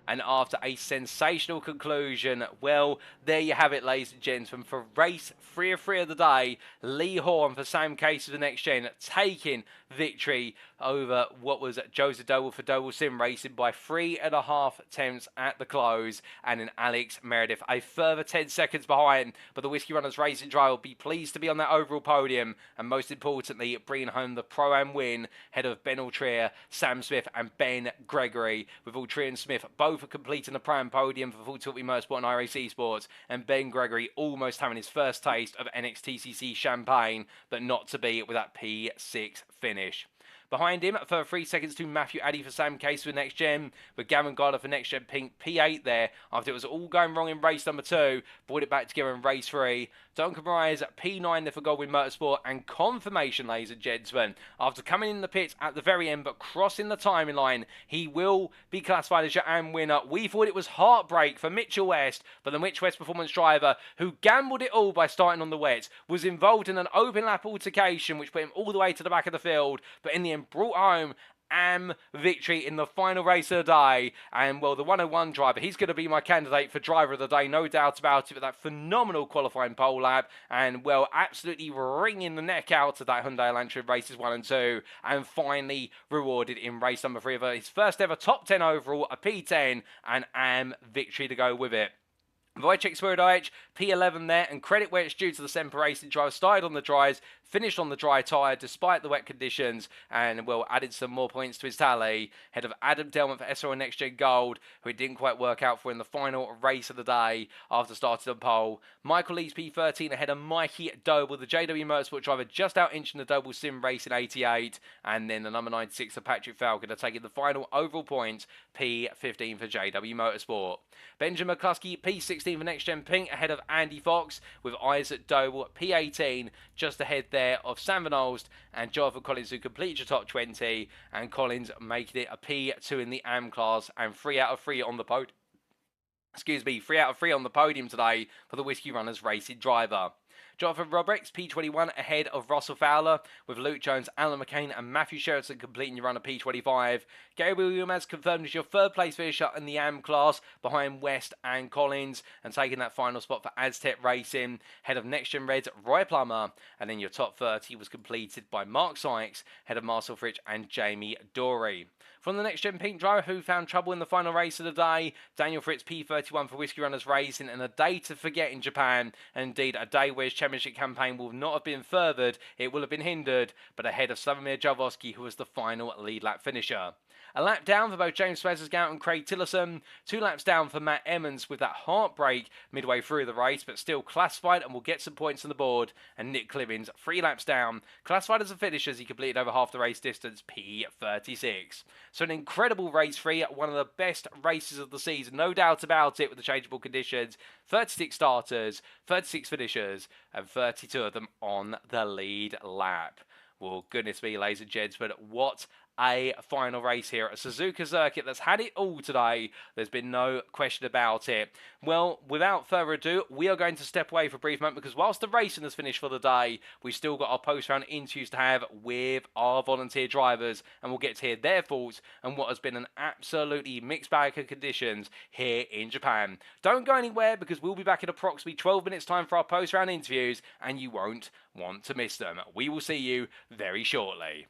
And after a sensational conclusion, well, there you have it, ladies and gentlemen. For race 3 of 3 of the day, Lee Horn for Sam Case of the Next Gen taking victory over what was Joseph Doble for Doble Sim Racing by 3.5 attempts at the close. And then Alex Meredith a further 10 seconds behind. But the Whiskey Runners Racing driver will be pleased to be on that overall podium. And most importantly, bringing home the Pro-Am win ahead of Ben Altrier, Sam Smith and Ben Gregory. With Altrier and Smith both completing the Pro-Am podium for Full Tilt Motorsport and iRacing Esports. And Ben Gregory almost having his first taste of NXTCC champagne, but not to be with that P6 finish. Behind him, for 3 seconds to Matthew Addy for Sam Case for Next Gen, with Gavin Gardner for Next Gen Pink P8 there, after it was all going wrong in race number 2, brought it back together in race 3. Duncan Rise P9 there for Goldwyn Motorsport, and confirmation, ladies and gentlemen, after coming in the pits at the very end, but crossing the timing line, he will be classified as your AM winner. We thought it was heartbreak for Mitchell West, but the Mitchell West performance driver, who gambled it all by starting on the wet, was involved in an open lap altercation, which put him all the way to the back of the field, but in the end brought home AM victory in the final race of the day. And well, the 101 driver, he's going to be my candidate for driver of the day, no doubt about it, with that phenomenal qualifying pole lap, and well, absolutely wringing the neck out of that Hyundai Elantra races 1 and 2, and finally rewarded in race number 3 of his first ever top 10 overall, a P10, and AM victory to go with it. Wojciech Swirydowicz, P11 there, and credit where it's due to the Semper Racing driver. Started on the dries, finished on the dry tyre despite the wet conditions, and well, added some more points to his tally. Ahead of Adam Delman for SRL Next Gen Gold, who it didn't quite work out for in the final race of the day after starting on pole. Michael Lees P13 ahead of Mikey Doble, the JW Motorsport driver, just out inching the Doble Sim Racing 88, and then the number 96 of Patrick Falcon are taking the final overall points, P15 for JW Motorsport. Benjamin McCluskey P16 for Next Gen Pink ahead of Andy Fox, with Isaac Doble P18 just ahead there of Sam Van Olst and Jonathan Collins, who completed your top 20, and Collins making it a P2 in the AM class, and 3 out of 3 on the podium. 3 out of 3 on the podium today for the Whiskey Runners Racing driver. Jonathan Roberts, P21, ahead of Russell Fowler, with Luke Jones, Alan McCain and Matthew Sheridan completing your run of P25. Gary William has confirmed as your third place finisher in the AM class, behind West and Collins, and taking that final spot for Aztec Racing, ahead of Next Gen Reds, Roy Plummer, and then your top 30 was completed by Mark Sykes, ahead of Marcel Fritsch and Jamie Dorey. From the Next Gen Pink driver, who found trouble in the final race of the day, Daniel Fritz P31 for Whiskey Runners Racing, and a day to forget in Japan, and indeed a day where his championship campaign will not have been furthered, it will have been hindered, but ahead of Slavomir Javoski, who was the final lead lap finisher. A lap down for both James Sweatersgout and Craig Tillerson. 2 laps down for Matt Emmons with that heartbreak midway through the race, but still classified and will get some points on the board. And Nick Clibbins, 3 laps down, classified as a finisher as he completed over half the race distance, P36. So an incredible race 3, one of the best races of the season, no doubt about it, with the changeable conditions. 36 starters, 36 finishers, and 32 of them on the lead lap. Well, goodness me, ladies and gents, but what a final race here at a Suzuka circuit that's had it all today. There's been no question about it. Well, without further ado, we are going to step away for a brief moment, because whilst the racing has finished for the day, we've still got our post-round interviews to have with our volunteer drivers, and we'll get to hear their thoughts on what has been an absolutely mixed bag of conditions here in Japan. Don't go anywhere, because we'll be back in approximately 12 minutes time for our post-round interviews, and you won't want to miss them. We will see you very shortly.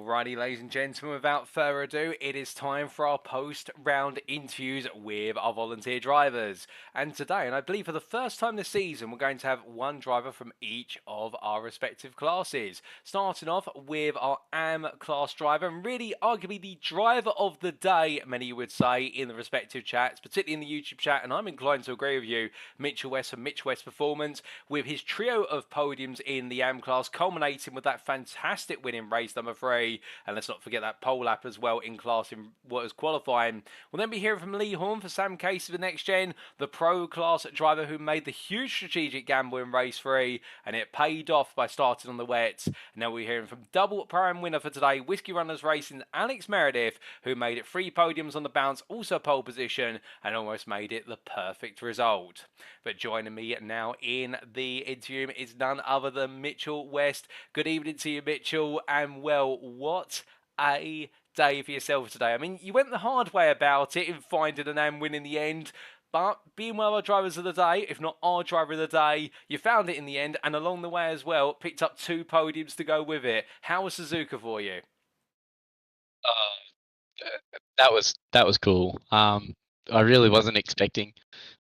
Alrighty, ladies and gentlemen, without further ado, it is time for our post-round interviews with our volunteer drivers. And today, and I believe for the first time this season, we're going to have one driver from each of our respective classes. Starting off with our AM class driver, and really arguably the driver of the day, many would say, in the respective chats, particularly in the YouTube chat, and I'm inclined to agree with you, Mitchell West from Mitch West Performance, with his trio of podiums in the AM class, culminating with that fantastic win in race number 3. And let's not forget that pole lap as well in class in what was qualifying. We'll then be hearing from Lee Horn for Sam Casey of the NXTGEN, the pro class driver who made the huge strategic gamble in race 3, and it paid off by starting on the wets. And now we're hearing from double prime winner for today, Whiskey Runners Racing, Alex Meredith, who made it 3 podiums on the bounce, also pole position, and almost made it the perfect result. But joining me now in the interview is none other than Mitchell West. Good evening to you, Mitchell, and well, what a day for yourself today. I mean, you went the hard way about it in finding an AM win in the end, but being one of our drivers of the day, if not our driver of the day, you found it in the end, and along the way as well, picked up 2 podiums to go with it. How was Suzuka for you?
That was cool. I really wasn't expecting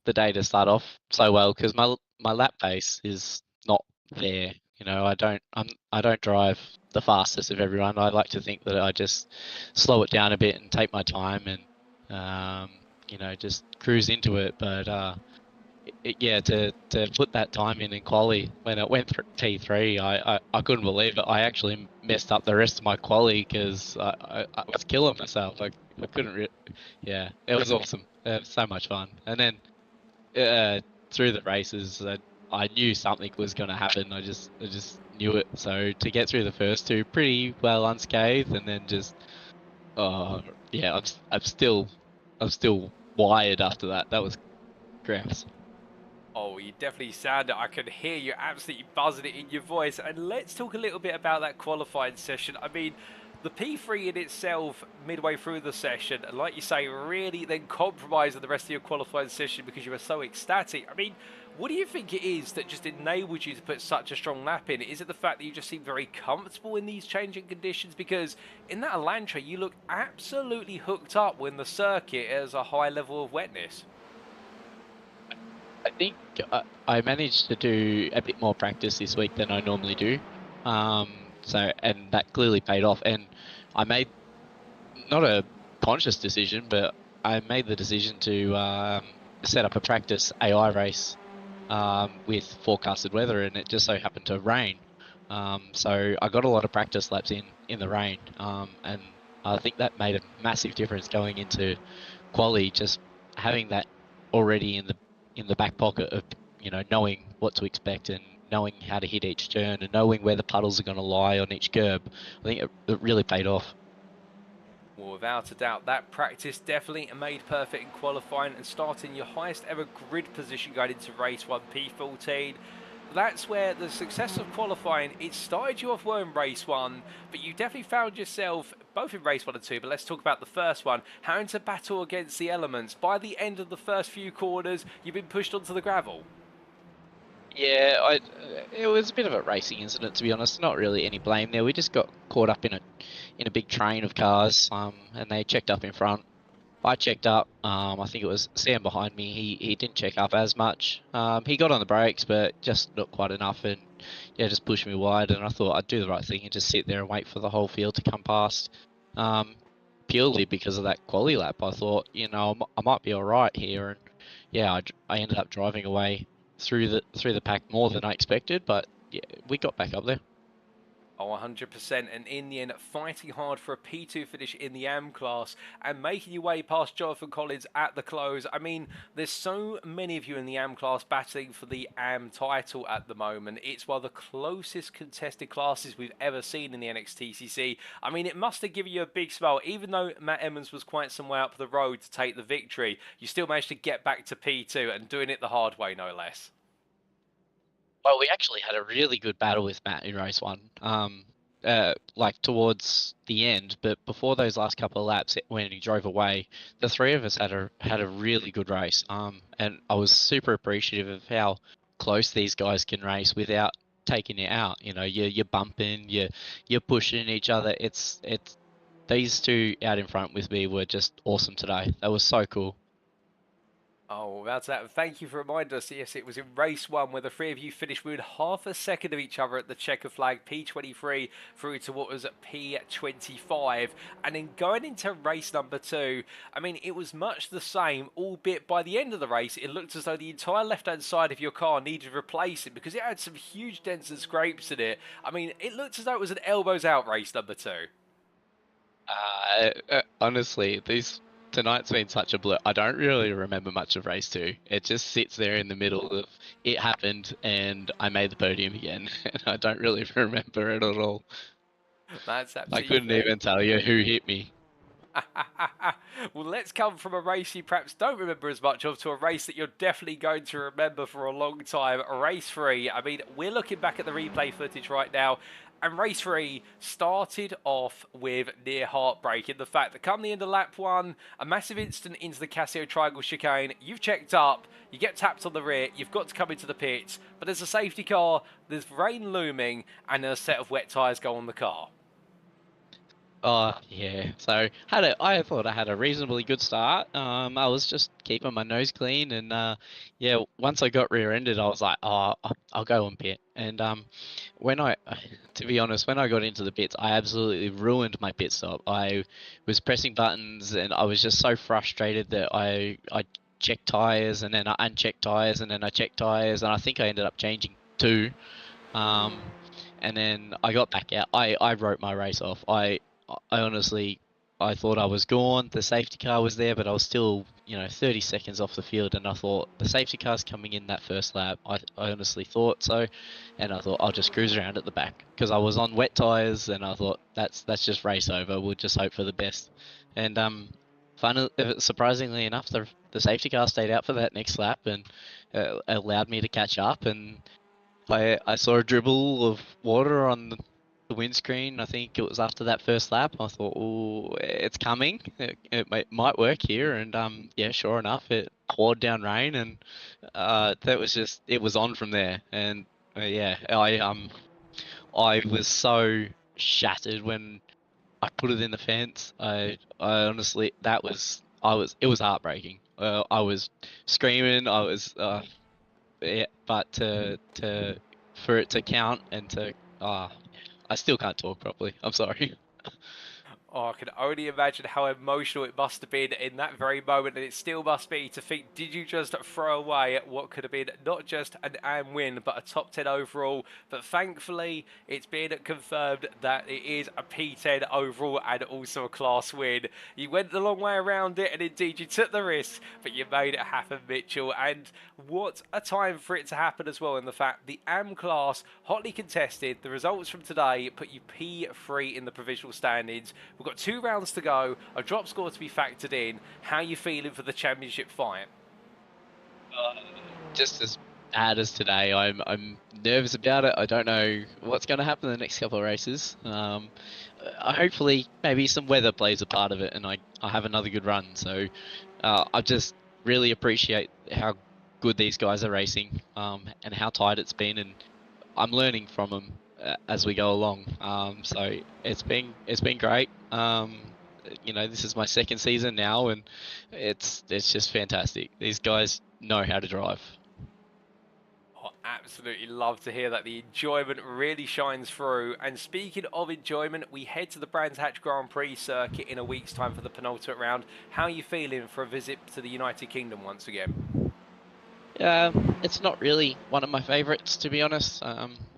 the day to start off so well because my lap pace is not there. You know, I don't drive the fastest of everyone. I like to think that I just slow it down a bit and take my time and you know, just cruise into it. But yeah, to put that time in quali when it went through T3, I couldn't believe it. I actually messed up the rest of my quali because I was killing myself. I couldn't. Yeah, it was awesome. It was so much fun. And then through the races, I knew something was going to happen. I just knew it. So to get through the first 2 pretty well unscathed, and then just yeah, I'm still wired after that. That was gross.
Oh, you definitely sound it. I can hear you absolutely buzzing it in your voice. And let's talk a little bit about that qualifying session. I mean, the P3 in itself, midway through the session, and like you say, really then compromised the rest of your qualifying session because you were so ecstatic. I mean, what do you think it is that just enabled you to put such a strong lap in? Is it the fact that you just seem very comfortable in these changing conditions? Because in that Elantra, you look absolutely hooked up when the circuit has a high level of wetness.
I think I managed to do a bit more practice this week than I normally do. And that clearly paid off. And I made not a conscious decision, but I made the decision to set up a practice AI race with forecasted weather, and it just so happened to rain. So I got a lot of practice laps in the rain, and I think that made a massive difference going into quali, just having that already in the back pocket of, you know, knowing what to expect and knowing how to hit each turn and knowing where the puddles are going to lie on each curb. I think it really paid off.
Well, without a doubt, that practice definitely made perfect in qualifying and starting your highest ever grid position going into race 1 P14. That's where the success of qualifying, it started you off well in race 1, but you definitely found yourself, both in race 1 and 2, but let's talk about the first one, having to battle against the elements. By the end of the first few corners, you've been pushed onto the gravel.
Yeah, it was a bit of a racing incident, to be honest. Not really any blame there. We just got caught up in a big train of cars, and they checked up in front. I checked up. I think it was Sam behind me. He didn't check up as much. He got on the brakes, but just not quite enough, and yeah, just pushed me wide. And I thought I'd do the right thing and just sit there and wait for the whole field to come past. Purely because of that quali lap, I thought, you know, I might be all right here, and yeah, I ended up driving away through the pack more than I expected, but yeah, we got back up there.
Oh, 100%, and in the end, fighting hard for a P2 finish in the AM class and making your way past Jonathan Collins at the close. I mean, there's so many of you in the AM class battling for the AM title at the moment. It's one of the closest contested classes we've ever seen in the NXTCC. I mean, it must have given you a big smile. Even though Matt Emmons was quite some way up the road to take the victory, you still managed to get back to P2 and doing it the hard way, no less.
Well, we actually had a really good battle with Matt in race 1, like towards the end. But before those last couple of laps, when he drove away, the 3 of us had a really good race. And I was super appreciative of how close these guys can race without taking it out. You know, you're bumping, you're pushing each other. It's these two out in front with me were just awesome today. That was so cool.
Oh, that's that. Thank you for reminding us. Yes, it was in race 1 where the three of you finished within half a second of each other at the checker flag, P23 through to what was P25. And then going into race number 2, I mean, it was much the same, albeit by the end of the race, it looked as though the entire left-hand side of your car needed replacing because it had some huge dents and scrapes in it. I mean, it looked as though it was an elbows out race number 2.
Honestly, tonight's been such a blur. I don't really remember much of race 2. It just sits there in the middle of it happened and I made the podium again. And I don't really remember it at all.
That's
I
absolutely
couldn't
fair.
even tell you who hit me.
Well, let's come from a race you perhaps don't remember as much of to a race that you're definitely going to remember for a long time. Race 3. I mean, we're looking back at the replay footage right now, and race 3 started off with near heartbreak in the fact that come the end of lap 1, a massive incident into the Casio Triangle chicane, you've checked up, you get tapped on the rear, you've got to come into the pits, but there's a safety car, there's rain looming, and a set of wet tyres go on the car.
Oh yeah, so I thought I had a reasonably good start. I was just keeping my nose clean, and yeah, once I got rear-ended, I was like, oh, I'll go on pit. And to be honest, when I got into the pits, I absolutely ruined my pit stop. I was pressing buttons, and I was just so frustrated that I checked tires, and then I unchecked tires, and then I checked tires, and I think I ended up changing 2. And then I got back out. I wrote my race off. I honestly, I thought I was gone. The safety car was there, but I was still, 30 seconds off the field, and I thought the safety car's coming in that first lap. I honestly thought so, and I thought I'll just cruise around at the back because I was on wet tires, and I thought that's just race over. We'll just hope for the best. And finally, surprisingly enough, the safety car stayed out for that next lap and allowed me to catch up. And I saw a dribble of water on the windscreen. I think it was after that first lap. I thought, oh, it's coming. It might work here. And yeah, sure enough, it poured down rain, and that was just, it was on from there. And yeah, I was so shattered when I put it in the fence. I honestly, it was heartbreaking. I was screaming. I was yeah, but for it to count and to I still can't talk properly. I'm sorry.
Oh, I can only imagine how emotional it must have been in that very moment, and it still must be to think, did you just throw away what could have been not just an AM win, but a top 10 overall? But thankfully, it's been confirmed that it is a P10 overall and also a class win. You went the long way around it, and indeed you took the risk, but you made it happen, Mitchell. And what a time for it to happen as well, in the fact the AM class, hotly contested. The results from today put you P3 in the provisional standings. We've got 2 rounds to go, a drop score to be factored in. How are you feeling for the championship fight?
Just as bad as today. I'm nervous about it. I don't know what's going to happen in the next couple of races. Hopefully, maybe some weather plays a part of it, and I have another good run. So I just really appreciate how good these guys are racing, and how tight it's been, and I'm learning from them as we go along. So it's been great. This is my second season now, and it's just fantastic. These guys know how to drive.
Oh, absolutely love to hear that. The enjoyment really shines through. And speaking of enjoyment, we head to the Brands Hatch Grand Prix circuit in a week's time for the penultimate round. How are you feeling for a visit to the United Kingdom once again?
It's not really one of my favourites, to be honest.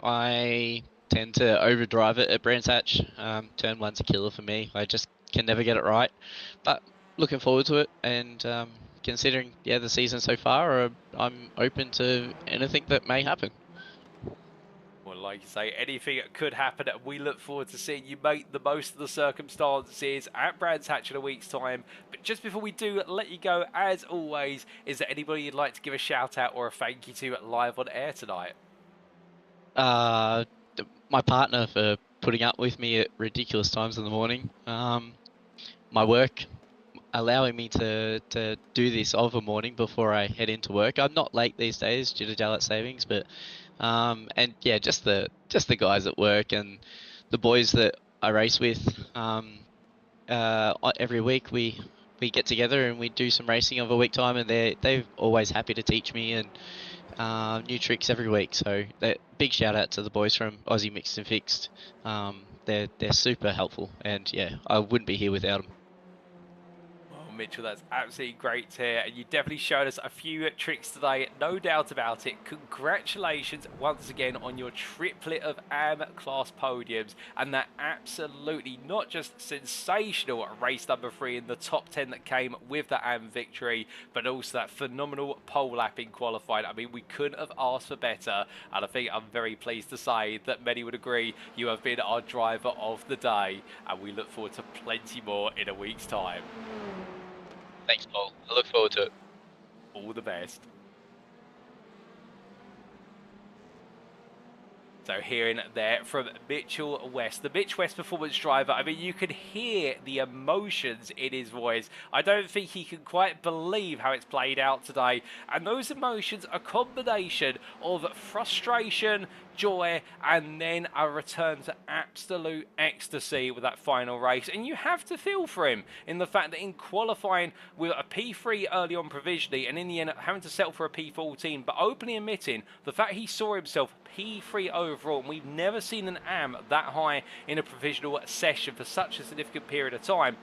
I tend to overdrive it at Brands Hatch. Turn 1's a killer for me. I just can never get it right. But looking forward to it, and considering the season so far, I'm open to anything that may happen.
Well, like you say, anything could happen, and we look forward to seeing you make the most of the circumstances at Brands Hatch in a week's time. But just before we do let you go, as always, is there anybody you'd like to give a shout out or a thank you to live on air tonight?
My partner for putting up with me at ridiculous times in the morning. My work allowing me to do this of a morning before I head into work. I'm not late these days due to daylight savings, but And yeah, just the guys at work and the boys that I race with. Every week we get together and we do some racing over a week time, and they're always happy to teach me and new tricks every week. So big shout out to the boys from Aussie Mixed and Fixed. They're super helpful, and yeah, I wouldn't be here without them.
Mitchell, that's absolutely great to hear, and you definitely showed us a few tricks today, no doubt about it. Congratulations once again on your triplet of AM class podiums, and that absolutely not just sensational race number 3 in the top 10 that came with the AM victory, but also that phenomenal pole lap in qualifying. I mean, we couldn't have asked for better, and I think I'm very pleased to say that many would agree you have been our driver of the day, and we look forward to plenty more in a week's time.
Thanks, Paul. I look forward to it.
All the best. So hearing there from Mitchell West, the Mitch West performance driver, I mean, you could hear the emotions in his voice. I don't think he can quite believe how it's played out today. And those emotions, a combination of frustration, joy, and then a return to absolute ecstasy with that final race. And you have to feel for him in the fact that in qualifying with a P3 early on provisionally, and in the end having to settle for a P14, but openly admitting the fact he saw himself P3 overall, and we've never seen an AM that high in a provisional session for such a significant period of time.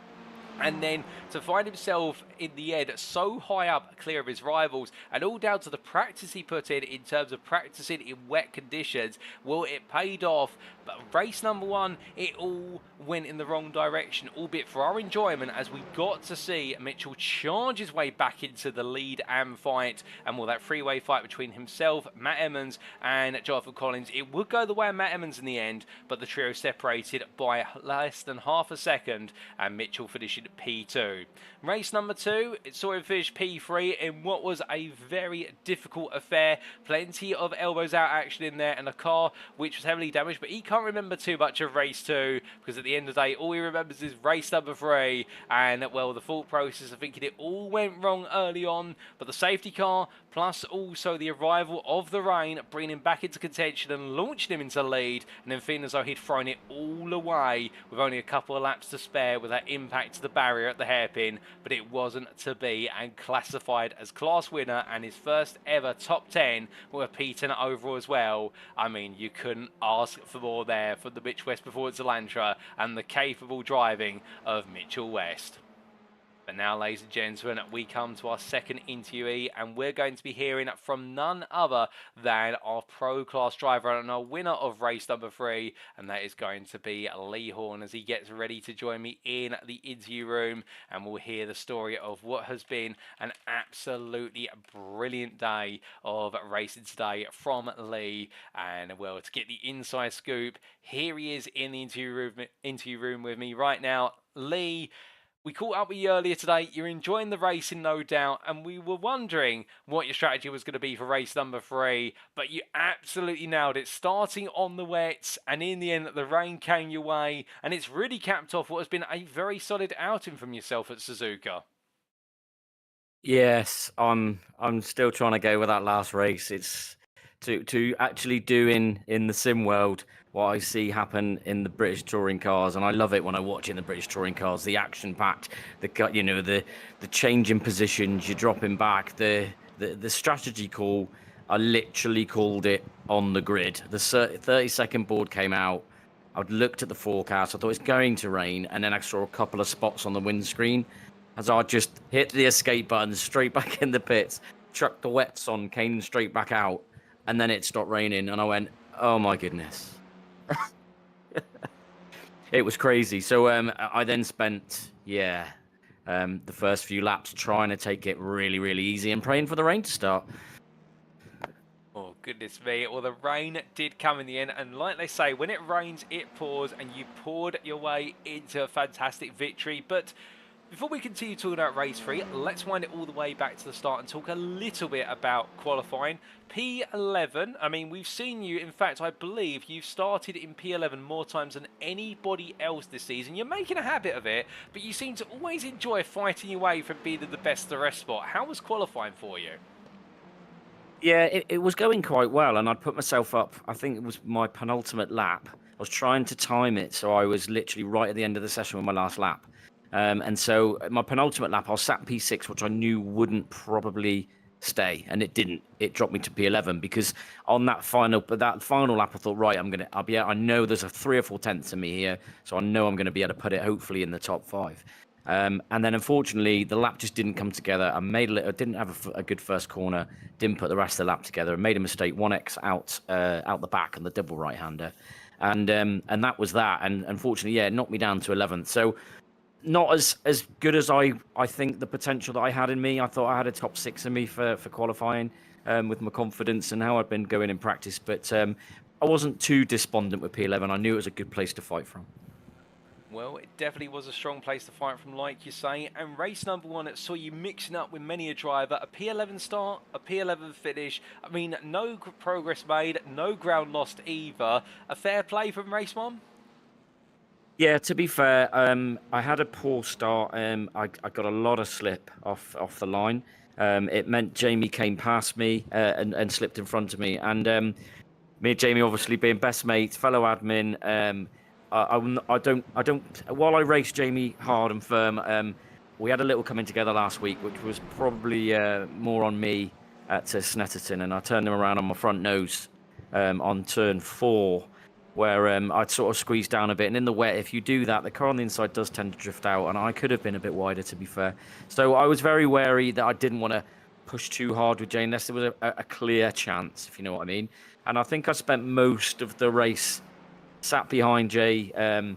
And then to find himself in the end so high up, clear of his rivals, and all down to the practice he put in terms of practicing in wet conditions. Well, it paid off, but race number 1, it all went in the wrong direction, albeit for our enjoyment, as we got to see Mitchell charge his way back into the lead AM fight, and well, that three-way fight between himself, Matt Emmons, and Jonathan Collins, it would go the way of Matt Emmons in the end, but the trio separated by less than half a second, and Mitchell finishing P2. Race number 2, it saw him finish P3 in what was a very difficult affair. Plenty of elbows out action in there, and a car which was heavily damaged, but he can't remember too much of race 2, because at the end of the day, all he remembers is race number 3, and well, the thought process of thinking it all went wrong early on, but the safety car, plus also the arrival of the rain, bringing him back into contention and launching him into lead, and then feeling as though he'd thrown it all away with only a couple of laps to spare with that impact to the barrier at the hairpin, but it wasn't to be, and classified as class winner and his first ever top 10 with a P10 overall as well. I mean, you couldn't ask for more there for the Mitch West performance Elantra and the capable driving of Mitchell West. But now, ladies and gentlemen, we come to our second interviewee, and we're going to be hearing from none other than our pro class driver and our winner of race number 3, and that is going to be Lee Horn as he gets ready to join me in the interview room, and we'll hear the story of what has been an absolutely brilliant day of racing today from Lee. And well, to get the inside scoop, here he is in the interview room with me right now. Lee, we caught up with you earlier today. You're enjoying the racing, no doubt, and we were wondering what your strategy was going to be for race number 3, but you absolutely nailed it, starting on the wets, and in the end, the rain came your way, and it's really capped off what has been a very solid outing from yourself at Suzuka.
Yes, I'm still trying to go with that last race. It's to actually do in the sim world what I see happen in the British touring cars, and I love it when I watch it in the British touring cars. The action packed, the change in positions, you're dropping back, the strategy call. I literally called it on the grid. The 30-second board came out. I'd looked at the forecast. I thought it's going to rain, and then I saw a couple of spots on the windscreen. As I just hit the escape button, straight back in the pits, chucked the wets on, came straight back out, and then it stopped raining, and I went, oh my goodness. It was crazy. So I then spent, the first few laps trying to take it really, really easy and praying for the rain to start.
Oh, goodness me. Well, the rain did come in the end, and like they say, when it rains, it pours, and you poured your way into a fantastic victory. But before we continue talking about race 3, let's wind it all the way back to the start and talk a little bit about qualifying. P11, I mean, we've seen you, in fact, I believe you've started in P11 more times than anybody else this season. You're making a habit of it, but you seem to always enjoy fighting your way from being in the best of the rest spot. How was qualifying for you?
Yeah, it was going quite well, and I'd put myself up. I think it was my penultimate lap. I was trying to time it, so I was literally right at the end of the session with my last lap. And so my penultimate lap, I was sat P6, which I knew wouldn't probably stay, and it didn't. It dropped me to P11 because on that final lap, I thought, right, I know there's a 3 or 4 tenths of me here, so I know I'm going to be able to put it hopefully in the top 5. And then unfortunately, the lap just didn't come together. I didn't have a good first corner, didn't put the rest of the lap together, and made a mistake, 1x out the back on the double right-hander, and that was that. And unfortunately, yeah, it knocked me down to 11th. So not as good as I think the potential that I had in me. I thought I had a top 6 in me for qualifying with my confidence and how I'd been going in practice. But I wasn't too despondent with P11. I knew it was a good place to fight from.
Well, it definitely was a strong place to fight from, like you say. And race number 1 saw you mixing up with many a driver. A P11 start, a P11 finish. I mean, no progress made, no ground lost either. A fair play from race 1?
Yeah, to be fair, I had a poor start. I got a lot of slip off the line. It meant Jamie came past me and slipped in front of me. And me and Jamie, obviously being best mates, fellow admin. I don't. While I raced Jamie hard and firm, we had a little coming together last week, which was probably more on me at Snetterton, and I turned him around on my front nose on turn 4. Where I'd sort of squeezed down a bit. And in the wet, if you do that, the car on the inside does tend to drift out. And I could have been a bit wider, to be fair. So I was very wary that I didn't want to push too hard with Jay unless there was a clear chance, if you know what I mean. And I think I spent most of the race sat behind Jay and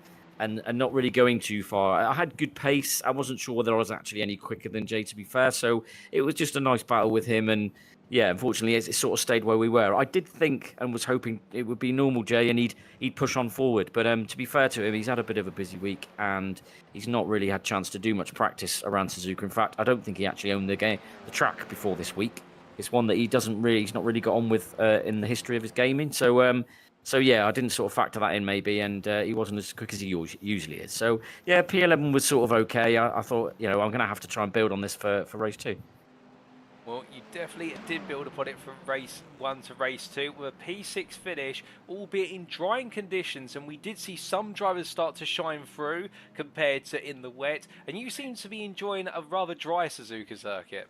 not really going too far. I had good pace. I wasn't sure whether I was actually any quicker than Jay, to be fair. So it was just a nice battle with him. And yeah, unfortunately, it sort of stayed where we were. I did think and was hoping it would be normal Jay and he'd push on forward. But to be fair to him, he's had a bit of a busy week and he's not really had a chance to do much practice around Suzuka. In fact, I don't think he actually owned the track before this week. It's one that he's not really got on with in the history of his gaming. So yeah, I didn't sort of factor that in maybe, and he wasn't as quick as he usually is. So yeah, P11 was sort of okay. I thought, I'm going to have to try and build on this for race 2.
Well, you definitely did build upon it from race 1 to race 2 with a P6 finish, albeit in drying conditions, and we did see some drivers start to shine through compared to in the wet, and you seem to be enjoying a rather dry Suzuka circuit.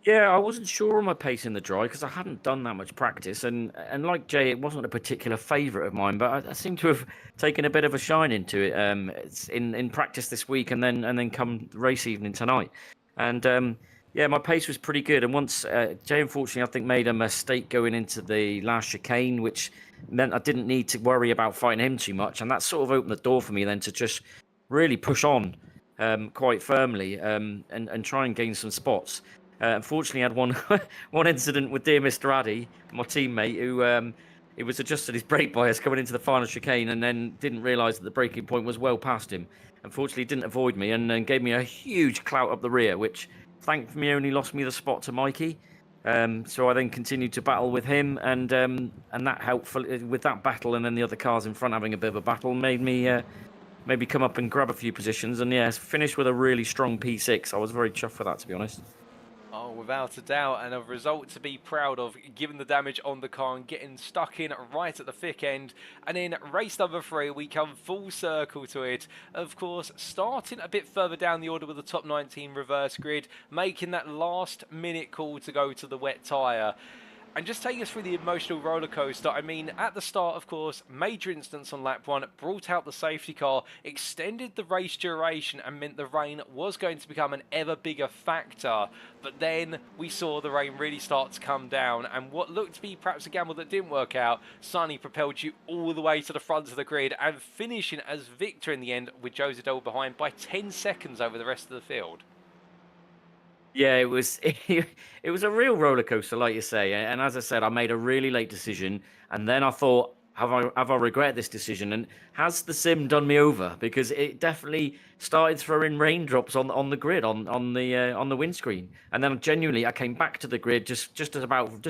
Yeah, I wasn't sure on my pace in the dry because I hadn't done that much practice, and like Jay, it wasn't a particular favourite of mine, but I seem to have taken a bit of a shine into it. It's in practice this week, and then come race evening tonight, and yeah, my pace was pretty good. And once Jay, unfortunately, I think made a mistake going into the last chicane, which meant I didn't need to worry about fighting him too much, and that sort of opened the door for me then to just really push on quite firmly and try and gain some spots. Unfortunately, I had one incident with dear Mr. Addy, my teammate, who he was adjusted his brake bias coming into the final chicane and then didn't realise that the braking point was well past him. Unfortunately, he didn't avoid me and gave me a huge clout up the rear, which thankfully only lost me the spot to Mikey. So I then continued to battle with him, and that helped with that battle, and then the other cars in front having a bit of a battle made me maybe come up and grab a few positions, and yeah, finished with a really strong P6. I was very chuffed for that, to be honest.
Oh, without a doubt, and a result to be proud of, given the damage on the car and getting stuck in right at the thick end. And in race number 3, we come full circle to it. Of course, starting a bit further down the order with the top 19 reverse grid, making that last minute call to go to the wet tyre. And just take us through the emotional roller coaster. I mean, at the start, of course, major incidents on lap 1, brought out the safety car, extended the race duration and meant the rain was going to become an ever bigger factor. But then we saw the rain really start to come down, and what looked to be perhaps a gamble that didn't work out, Sonny propelled you all the way to the front of the grid and finishing as victor in the end with Jose Doble behind by 10 seconds over the rest of the field.
Yeah, it was a real roller coaster, like you say. And as I said, I made a really late decision, and then I thought, have I regret this decision? And has the sim done me over? Because it definitely started throwing raindrops on the grid, on the windscreen. And then genuinely, I came back to the grid just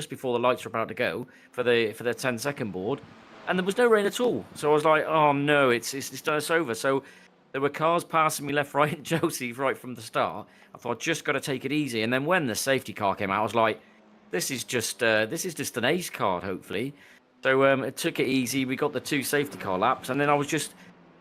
before the lights were about to go for the 10-second board, and there was no rain at all. So I was like, oh no, it's done us over. So there were cars passing me left, right, and Josie right from the start. I thought, just got to take it easy. And then when the safety car came out, I was like, this is just an ace card, hopefully. So it took it easy. We got the 2 safety car laps, and then I was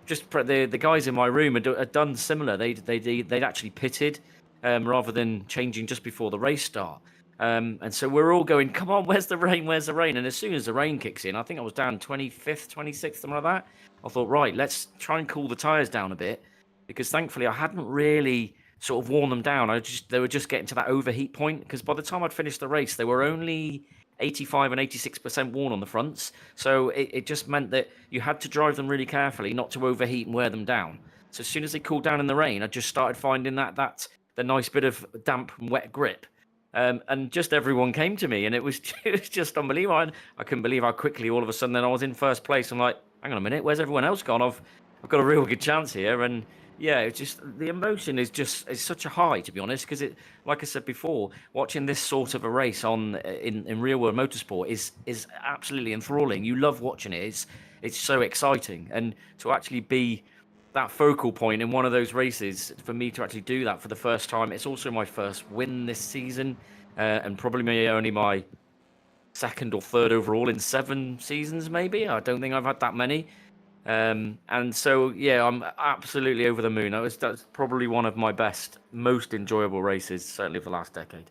the guys in my room had done similar. They'd actually pitted rather than changing just before the race start. And so we're all going, come on, where's the rain? Where's the rain? And as soon as the rain kicks in, I think I was down 25th, 26th, something like that. I thought, right, let's try and cool the tyres down a bit, because thankfully I hadn't really sort of worn them down. They were just getting to that overheat point, because by the time I'd finished the race, they were only 85 and 86% worn on the fronts. So it just meant that you had to drive them really carefully not to overheat and wear them down. So as soon as they cooled down in the rain, I just started finding that the nice bit of damp and wet grip. And just everyone came to me, and it was just unbelievable. I couldn't believe how quickly all of a sudden then I was in first place. I'm like, hang on a minute, where's everyone else gone? I've got a real good chance here. And yeah, it's just the emotion is such a high, to be honest, because it, like I said before, watching this sort of a race in real world motorsport is absolutely enthralling. You love watching it. It's so exciting, and to actually be that focal point in one of those races, for me to actually do that for the first time. It's also my first win this season, and probably only my 2nd or 3rd overall in 7 seasons, maybe. I don't think I've had that many. And so, yeah, I'm absolutely over the moon. That's probably one of my best, most enjoyable races, certainly of the last decade.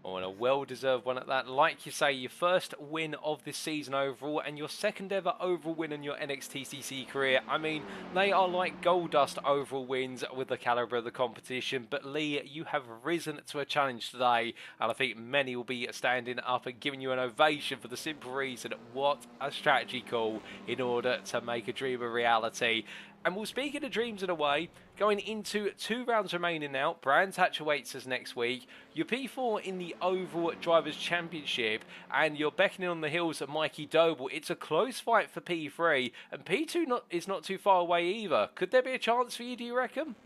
Oh, and a well-deserved one at that. Like you say, your first win of this season overall, and your 2nd ever overall win in your NXTCC career. I mean, they are like gold dust overall wins with the calibre of the competition. But Lee, you have risen to a challenge today, and I think many will be standing up and giving you an ovation for the simple reason, what a strategy call in order to make a dream a reality. And we'll speak of the dreams in a way, going into 2 rounds remaining now. Brands Hatch awaits us next week. Your P4 in the overall Drivers' Championship, and you're beckoning on the heels of Mikey Doble. It's a close fight for P3, and P2 is not too far away either. Could there be a chance for you, do you reckon?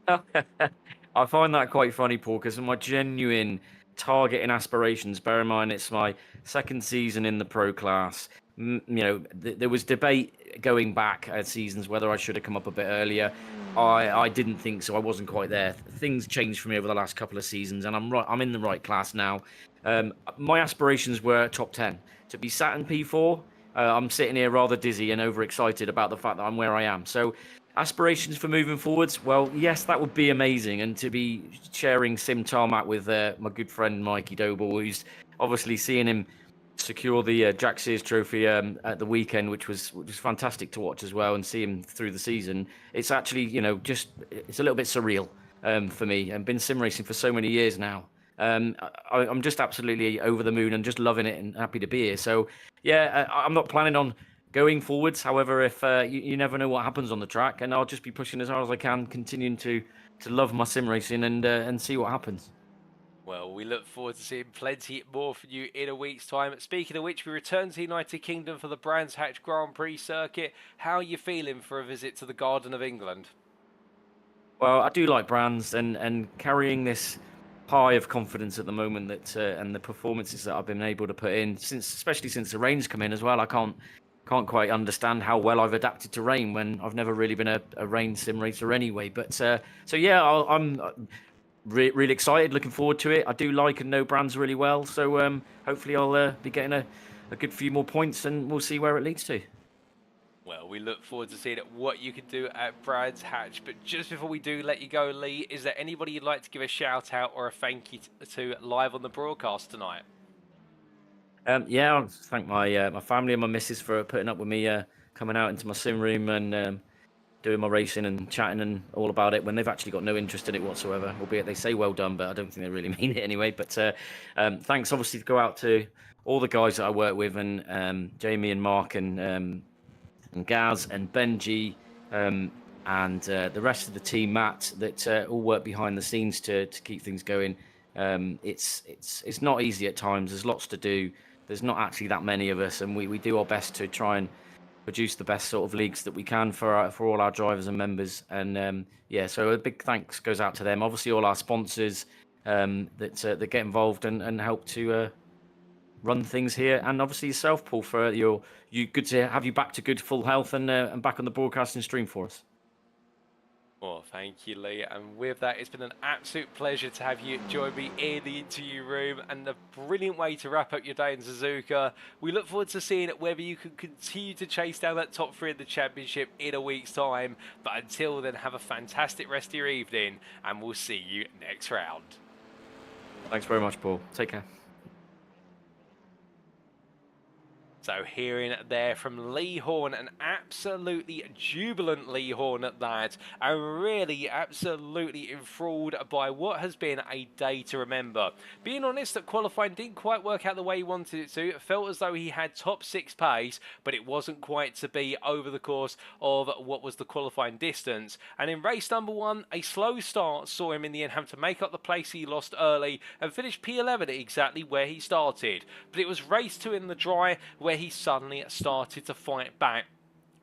I find that quite funny, Paul, because of my genuine target and aspirations. Bear in mind, it's my 2nd season in the pro class. There was debate going back seasons whether I should have come up a bit earlier. I didn't think so. I wasn't quite there. Things changed for me over the last couple of seasons, and I'm in the right class now. My aspirations were top 10. To be sat in P4, I'm sitting here rather dizzy and overexcited about the fact that I'm where I am. So aspirations for moving forwards, well, yes, that would be amazing. And to be sharing sim tarmac with my good friend Mikey Doble, who's obviously seeing him secure the Jack Sears Trophy at the weekend, which was fantastic to watch as well, and see him through the season. It's actually, it's a little bit surreal for me. I've been sim racing for so many years now. I'm just absolutely over the moon and just loving it and happy to be here. So, yeah, I'm not planning on going forwards. However, if you never know what happens on the track, and I'll just be pushing as hard as I can, continuing to love my sim racing and see what happens.
Well, we look forward to seeing plenty more from you in a week's time. Speaking of which, we return to the United Kingdom for the Brands Hatch Grand Prix circuit. How are you feeling for a visit to the Garden of England?
Well, I do like Brands, and carrying this high of confidence at the moment that and the performances that I've been able to put in, especially since the rain's come in as well. I can't quite understand how well I've adapted to rain when I've never really been a rain sim racer anyway. But so yeah, I'm really excited, looking forward to it. I do like and know Brands really well, so hopefully I'll be getting a good few more points, and we'll see where it leads to.
Well, we look forward to seeing what you can do at Brands Hatch. But just before we do let you go, Lee, is there anybody you'd like to give a shout out or a thank you to live on the broadcast tonight?
Yeah, I'll thank my family and my missus for putting up with me coming out into my sim room and doing my racing and chatting and all about it when they've actually got no interest in it whatsoever, albeit they say well done, but I don't think they really mean it anyway. But thanks obviously to go out to all the guys that I work with, and Jamie and Mark and Gaz and Benji and the rest of the team, Matt, that all work behind the scenes to keep things going. It's not easy at times. There's lots to do. There's not actually that many of us, and we do our best to try and produce the best sort of leagues that we can for all our drivers and members. And yeah, so a big thanks goes out to them. Obviously, all our sponsors that get involved and help to run things here, and obviously yourself, Paul, for good to have you back to good full health and back on the broadcasting stream for us.
Well, thank you, Lee. And with that, it's been an absolute pleasure to have you join me in the interview room, and a brilliant way to wrap up your day in Suzuka. We look forward to seeing whether you can continue to chase down that top 3 in the championship in a week's time. But until then, have a fantastic rest of your evening, and we'll see you next round.
Thanks very much, Paul. Take care.
So hearing there from Lee Horn, an absolutely jubilant Lee Horn at that, and really absolutely enthralled by what has been a day to remember. Being honest, that qualifying didn't quite work out the way he wanted it to. It felt as though he had top 6 pace, but it wasn't quite to be over the course of what was the qualifying distance. And in race number 1, a slow start saw him in the end have to make up the place he lost early and finish P11 exactly where he started. But it was race 2 in the dry where he suddenly started to fight back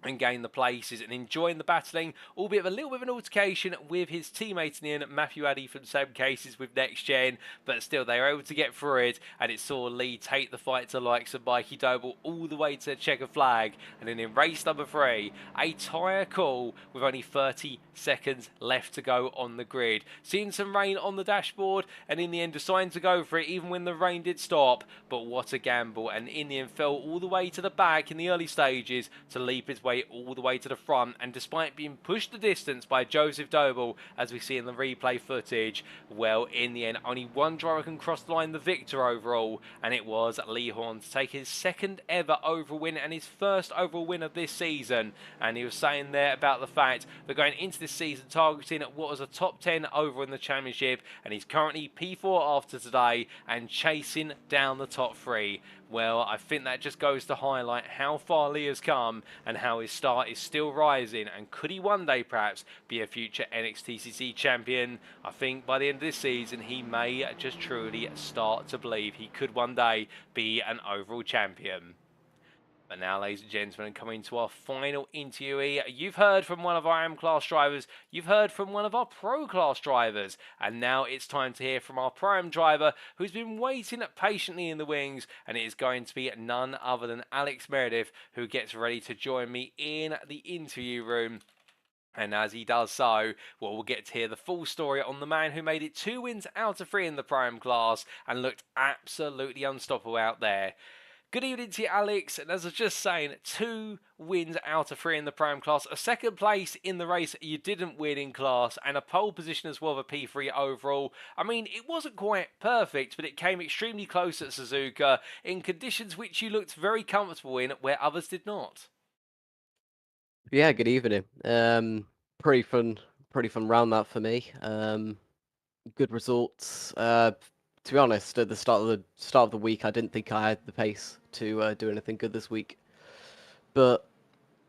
and gain the places and enjoying the battling, albeit with a little bit of an altercation with his teammate in the end, Matthew Addy from Same Cases with NXTGEN, but still they were able to get through it, and it saw Lee take the fight to likes of Mikey Doble all the way to the checker flag. And then in race number 3, a tyre call with only 30 seconds left to go on the grid. Seeing some rain on the dashboard, and in the end deciding to go for it even when the rain did stop. But what a gamble, and in the end fell all the way to the back in the early stages to leap his way all the way to the front, and despite being pushed the distance by Joseph Doble, as we see in the replay footage, well, in the end only one driver can cross the line the victor overall, and it was Lee Horn to take his second ever overall win and his first overall win of this season. And he was saying there about the fact that going into this season targeting what was a top 10 over in the championship, and he's currently P4 after today and chasing down the top 3. Well, I think that just goes to highlight how far Lee has come and how his start is still rising, and could he one day perhaps be a future NXTCC champion? I think by the end of this season he may just truly start to believe he could one day be an overall champion. But now, ladies and gentlemen, coming to our final interviewee, you've heard from one of our AM class drivers, you've heard from one of our pro class drivers, and now it's time to hear from our pro am driver who's been waiting patiently in the wings, and it is going to be none other than Alex Meredith, who gets ready to join me in the interview room. And as he does so, well, we'll get to hear the full story on the man who made it 2 wins out of 3 in the pro am class and looked absolutely unstoppable out there. Good evening to you, Alex, and as I was just saying, 2 wins out of 3 in the Pro-Am class, a second place in the race you didn't win in class, and a pole position as well of a P3 overall. I mean, it wasn't quite perfect, but it came extremely close at Suzuka, in conditions which you looked very comfortable in, where others did not.
Yeah, good evening. Pretty fun round that for me. Good results. To be honest, at the start of the week, I didn't think I had the pace to do anything good this week, but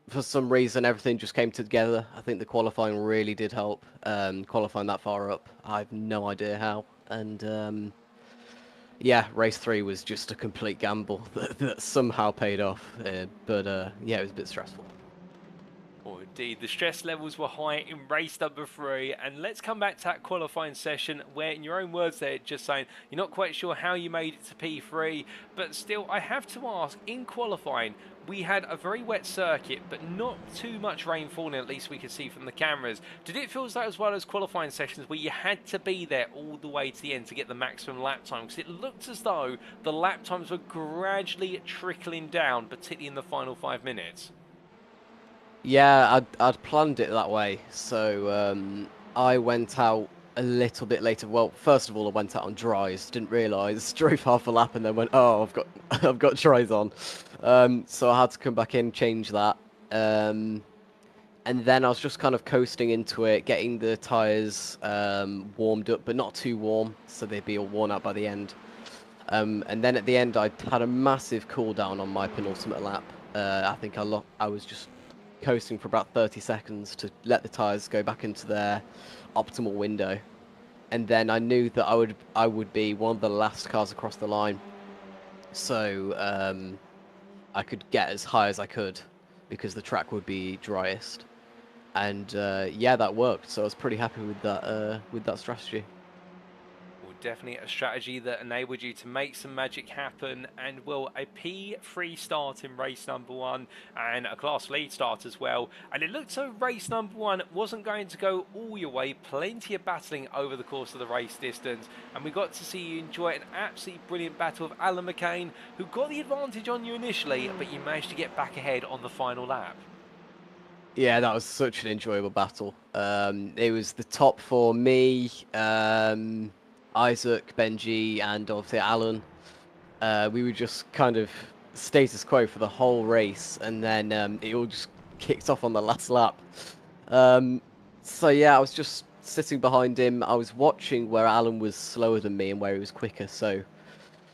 for some reason, everything just came together. I think the qualifying really did help. Qualifying that far up, I have no idea how. And yeah, race 3 was just a complete gamble that somehow paid off. But yeah, it was a bit stressful.
Oh, indeed, the stress levels were high in race number 3, and let's come back to that qualifying session where, in your own words there, just saying you're not quite sure how you made it to P3, but still, I have to ask, in qualifying, we had a very wet circuit, but not too much rain falling, at least we could see from the cameras. Did it feel as though, as well as qualifying sessions, where you had to be there all the way to the end to get the maximum lap time? Because it looked as though the lap times were gradually trickling down, particularly in the final 5 minutes.
Yeah, I'd planned it that way. So I went out a little bit later. Well, first of all, I went out on dries. Didn't realise. Drove half a lap and then went, oh, I've got dries on. So I had to come back in, change that. And then I was just kind of coasting into it, getting the tyres warmed up, but not too warm, so they'd be all worn out by the end. And then at the end, I had a massive cool down on my penultimate lap. I think I was just coasting for about 30 seconds to let the tyres go back into their optimal window, and then I knew that I would be one of the last cars across the line, so I could get as high as I could because the track would be driest, and yeah, that worked. So I was pretty happy with that strategy.
definitely a strategy that enabled you to make some magic happen, and well, a P3 start in race number 1 and a class lead start as well. And it looked so race number 1 wasn't going to go all your way, plenty of battling over the course of the race distance, and we got to see you enjoy an absolutely brilliant battle with Alan McCain, who got the advantage on you initially, but you managed to get back ahead on the final lap.
Yeah, that was such an enjoyable battle. It was the top for me, Isaac, Benji, and obviously Alan. We were just kind of status quo for the whole race, and then it all just kicked off on the last lap. So yeah, I was just sitting behind him. I was watching where Alan was slower than me and where he was quicker, so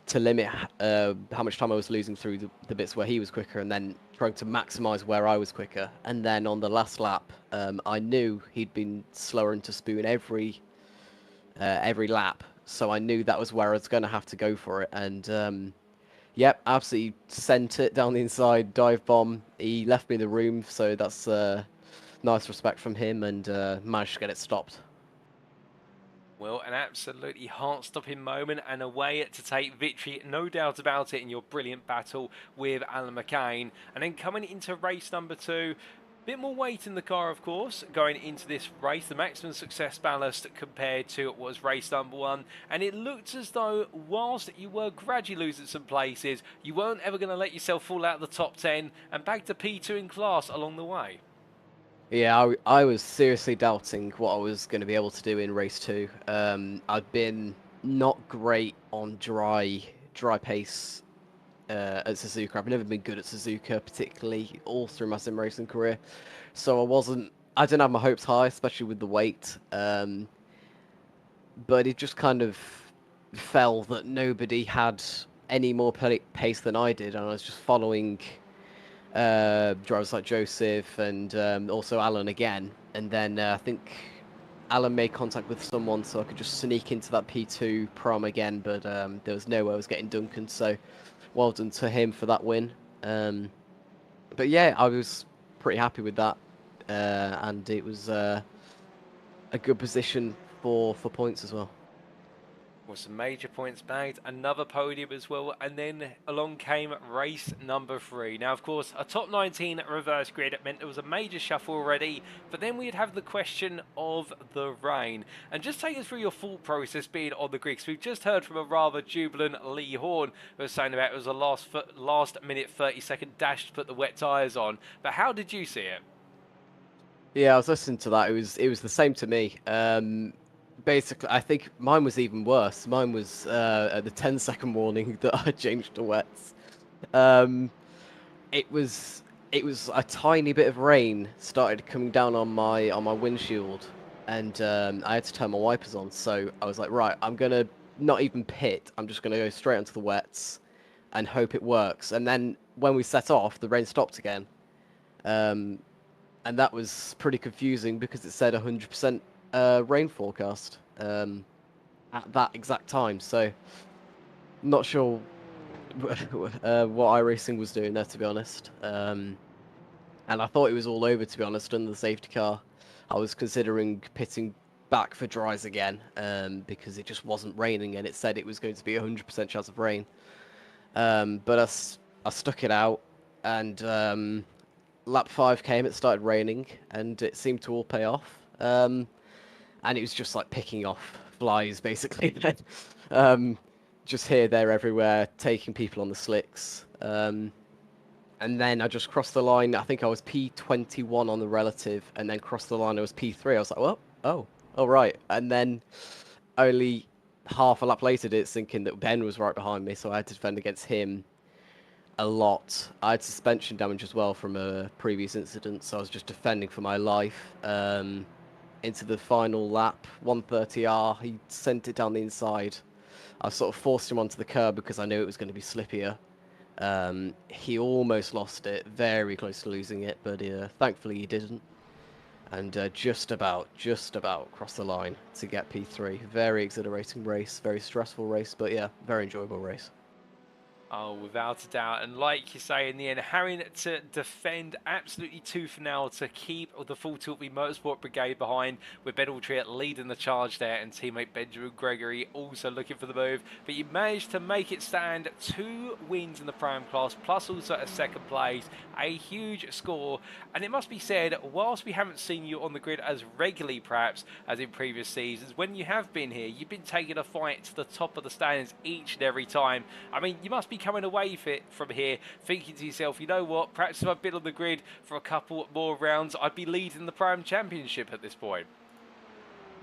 to limit how much time I was losing through the bits where he was quicker, and then trying to maximize where I was quicker. And then on the last lap, I knew he'd been slower into spoon every lap, so I knew that was where I was going to have to go for it. And yep, absolutely sent it down the inside, dive bomb. He left me in the room, so that's nice respect from him, and managed to get it stopped.
Well, an absolutely heart-stopping moment, and a way to take victory, no doubt about it, in your brilliant battle with Alan McCain. And then coming into race number 2, bit more weight in the car, of course, going into this race, the maximum success ballast compared to what was race number 1. And it looked as though, whilst you were gradually losing some places, you weren't ever going to let yourself fall out of the top 10 and back to P2 in class along the way.
Yeah, I was seriously doubting what I was going to be able to do in race 2. I'd been not great on dry pace at Suzuka. I've never been good at Suzuka, particularly all through my sim racing career. So I didn't have my hopes high, especially with the weight. But it just kind of fell that nobody had any more pace than I did, and I was just following drivers like Joseph and also Alan again. And then I think Alan made contact with someone, so I could just sneak into that P2 prom again, but there was no way I was getting Duncan, so well done to him for that win. But yeah, I was pretty happy with that, and it was a good position for points as well.
With some major points bagged, another podium as well, and then along came race number 3. Now, of course, a top 19 reverse grid meant there was a major shuffle already, but then we'd have the question of the rain. And just take us through your thought process being on the grid, because we've just heard from a rather jubilant Lee Horn, who was saying about it was a last minute 30-second dash to put the wet tyres on. But how did you see it?
Yeah, I was listening to that. It was the same to me. Basically, I think mine was even worse. Mine was at the 10-second warning that I changed to wets. It was a tiny bit of rain started coming down on my windshield, and I had to turn my wipers on. So I was like, right, I'm gonna not even pit. I'm just gonna go straight onto the wets and hope it works. And then when we set off, the rain stopped again, and that was pretty confusing because it said 100% rain forecast at that exact time. So not sure what iRacing was doing there, to be honest. And I thought it was all over, to be honest, under the safety car. I was considering pitting back for dries again because it just wasn't raining, and it said it was going to be 100% chance of rain. But I stuck it out, and lap 5 came, it started raining, and it seemed to all pay off. And it was just like picking off flies, basically. Just here, there, everywhere, taking people on the slicks. And then I just crossed the line. I think I was P21 on the relative, and then crossed the line, I was P3. I was like, well, oh, right. And then only half a lap later, it's thinking that Ben was right behind me, so I had to defend against him a lot. I had suspension damage as well from a previous incident, so I was just defending for my life. Into the final lap, 130R, he sent it down the inside. I sort of forced him onto the curb because I knew it was going to be slippier. He almost lost it, very close to losing it, but thankfully he didn't. And just about crossed the line to get P3. Very exhilarating race, very stressful race, but yeah, very enjoyable race.
Oh, without a doubt. And like you say, in the end, having to defend absolutely tooth and nail to keep the full Tiltby Motorsport Brigade behind, with Ben Altrier leading the charge there and teammate Benjamin Gregory also looking for the move. But you managed to make it stand, 2 wins in the Prime class, plus also a second place, a huge score. And it must be said, whilst we haven't seen you on the grid as regularly perhaps as in previous seasons, when you have been here, you've been taking a fight to the top of the standings each and every time. I mean, you must be coming away from here thinking to yourself, you know what, perhaps if I'd been on the grid for a couple more rounds, I'd be leading the Prime Championship at this point.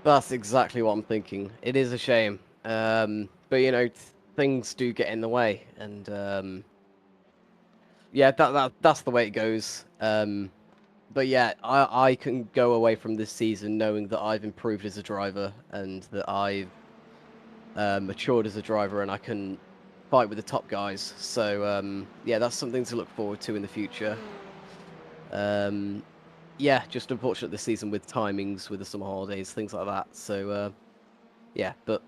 That's exactly what I'm thinking. It is a shame. But, you know, things do get in the way. And, yeah, that's the way it goes. But, yeah, I can go away from this season knowing that I've improved as a driver and that I've matured as a driver and I can fight with the top guys. So, yeah, that's something to look forward to in the future. Yeah, just unfortunate this season with timings, with the summer holidays, things like that. So, yeah, but,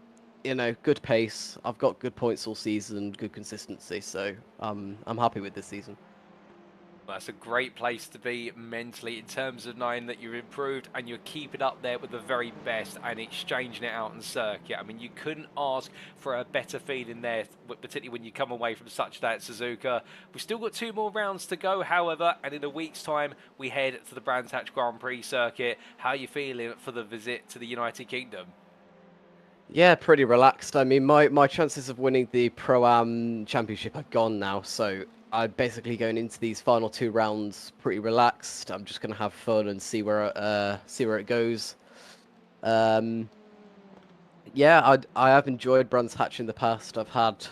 you know, good pace. I've got good points all season, good consistency. So, I'm happy with this season.
That's a great place to be mentally in terms of knowing that you've improved and you're keeping up there with the very best and exchanging it out in circuit. I mean, you couldn't ask for a better feeling there, particularly when you come away from such a day at Suzuka. We've still got 2 more rounds to go, however, and in a week's time, we head to the Brands Hatch Grand Prix circuit. How are you feeling for the visit to the United Kingdom?
Yeah, pretty relaxed. I mean, my chances of winning the Pro-Am Championship are gone now, so I'm basically going into these final 2 rounds pretty relaxed. I'm just going to have fun and see where it goes. Yeah, I have enjoyed Brands Hatch in the past. I've had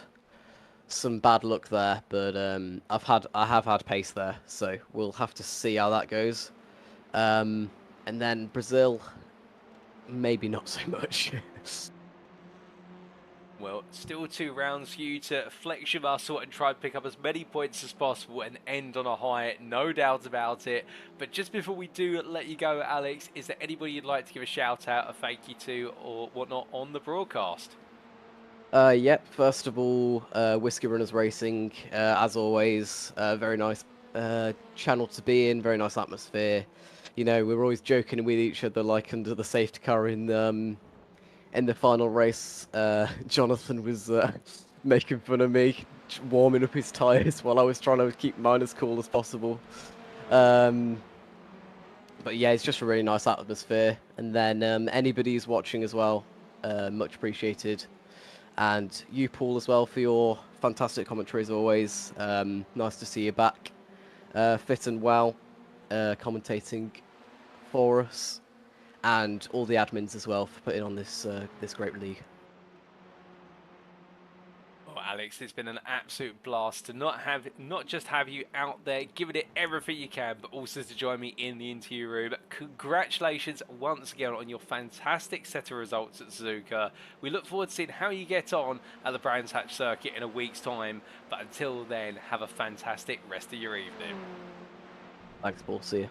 some bad luck there, but I have had pace there, so we'll have to see how that goes. And then Brazil, maybe not so much.
Well, still 2 rounds for you to flex your muscle and try and pick up as many points as possible and end on a high, no doubt about it. But just before we do let you go, Alex, is there anybody you'd like to give a shout out, a thank you to, or whatnot on the broadcast?
Yep, first of all, Whiskey Runners Racing, as always, very nice channel to be in, very nice atmosphere. You know, we were always joking with each other, like under the safety car in the final race. Jonathan was making fun of me, warming up his tyres while I was trying to keep mine as cool as possible. But yeah, it's just a really nice atmosphere. And then anybody who's watching as well, much appreciated. And you, Paul, as well, for your fantastic commentary as always. Nice to see you back, fit and well, commentating for us, and all the admins as well for putting on this great league.
Well, Alex, it's been an absolute blast to not just have you out there giving it everything you can, but also to join me in the interview room. Congratulations once again on your fantastic set of results at Suzuka. We look forward to seeing how you get on at the Brands Hatch circuit in a week's time. But until then, have a fantastic rest of your evening.
Thanks, Paul. See you.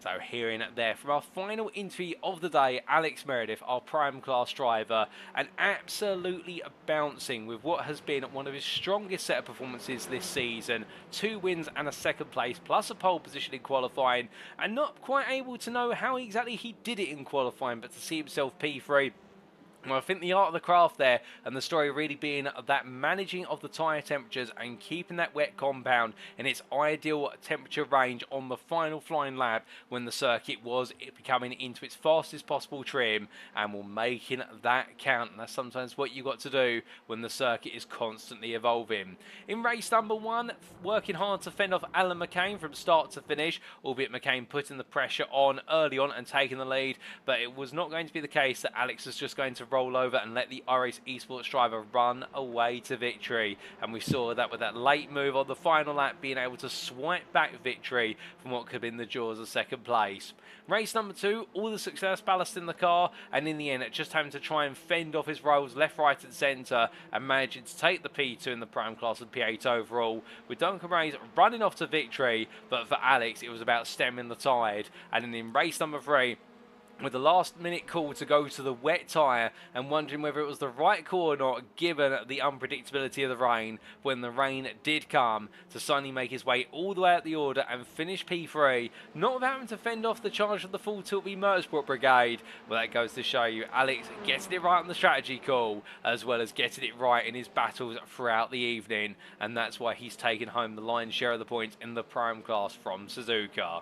So hearing there from our final interview of the day, Alex Meredith, our Prime Class driver, and absolutely bouncing with what has been one of his strongest set of performances this season. 2 wins and a second place, plus a pole position in qualifying, and not quite able to know how exactly he did it in qualifying, but to see himself P3. Well, I think the art of the craft there, and the story really being that managing of the tyre temperatures and keeping that wet compound in its ideal temperature range on the final flying lap when the circuit was becoming into its fastest possible trim, and making that count. And that's sometimes what you've got to do when the circuit is constantly evolving. In race number 1, working hard to fend off Alan McCain from start to finish, albeit McCain putting the pressure on early on and taking the lead, but it was not going to be the case that Alex was just going to roll over and let the iRacing esports driver run away to victory. And we saw that with that late move on the final lap, being able to swipe back victory from what could have been the jaws of second place. Race number 2, all the success ballast in the car, and in the end just having to try and fend off his roles left, right and centre, and managing to take the P2 in the Prime class and P8 overall, with Duncan Rays running off to victory. But for Alex, it was about stemming the tide. And in race number 3, with the last minute call to go to the wet tyre and wondering whether it was the right call or not given the unpredictability of the rain. When the rain did come, to suddenly make his way all the way up the order and finish P3, not without having to fend off the charge of the full tilt V Motorsport Brigade. Well, that goes to show you Alex getting it right on the strategy call, as well as getting it right in his battles throughout the evening, and that's why he's taken home the lion's share of the points in the Prime class from Suzuka.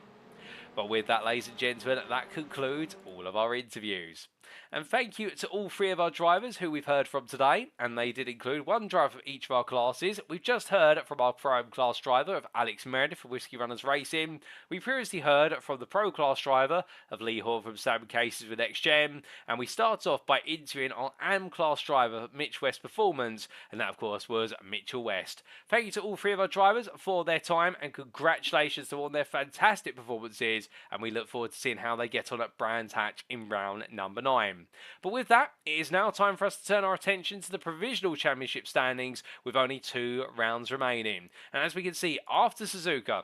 But with that, ladies and gentlemen, that concludes all of our interviews. And thank you to all three of our drivers who we've heard from today, and they did include one driver from each of our classes. We've just heard from our Prime class driver of Alex Meredith for Whiskey Runners Racing. We previously heard from the Pro class driver of Lee Horn from Sam Cases with NXTGEN, and we start off by interviewing our AM class driver Mitch West Performance, and that of course was Mitchell West. Thank you to all three of our drivers for their time, and congratulations to all their fantastic performances, and we look forward to seeing how they get on at Brands Hatch in round number 9. But with that, it is now time for us to turn our attention to the Provisional Championship standings with only 2 rounds remaining. And as we can see, after Suzuka,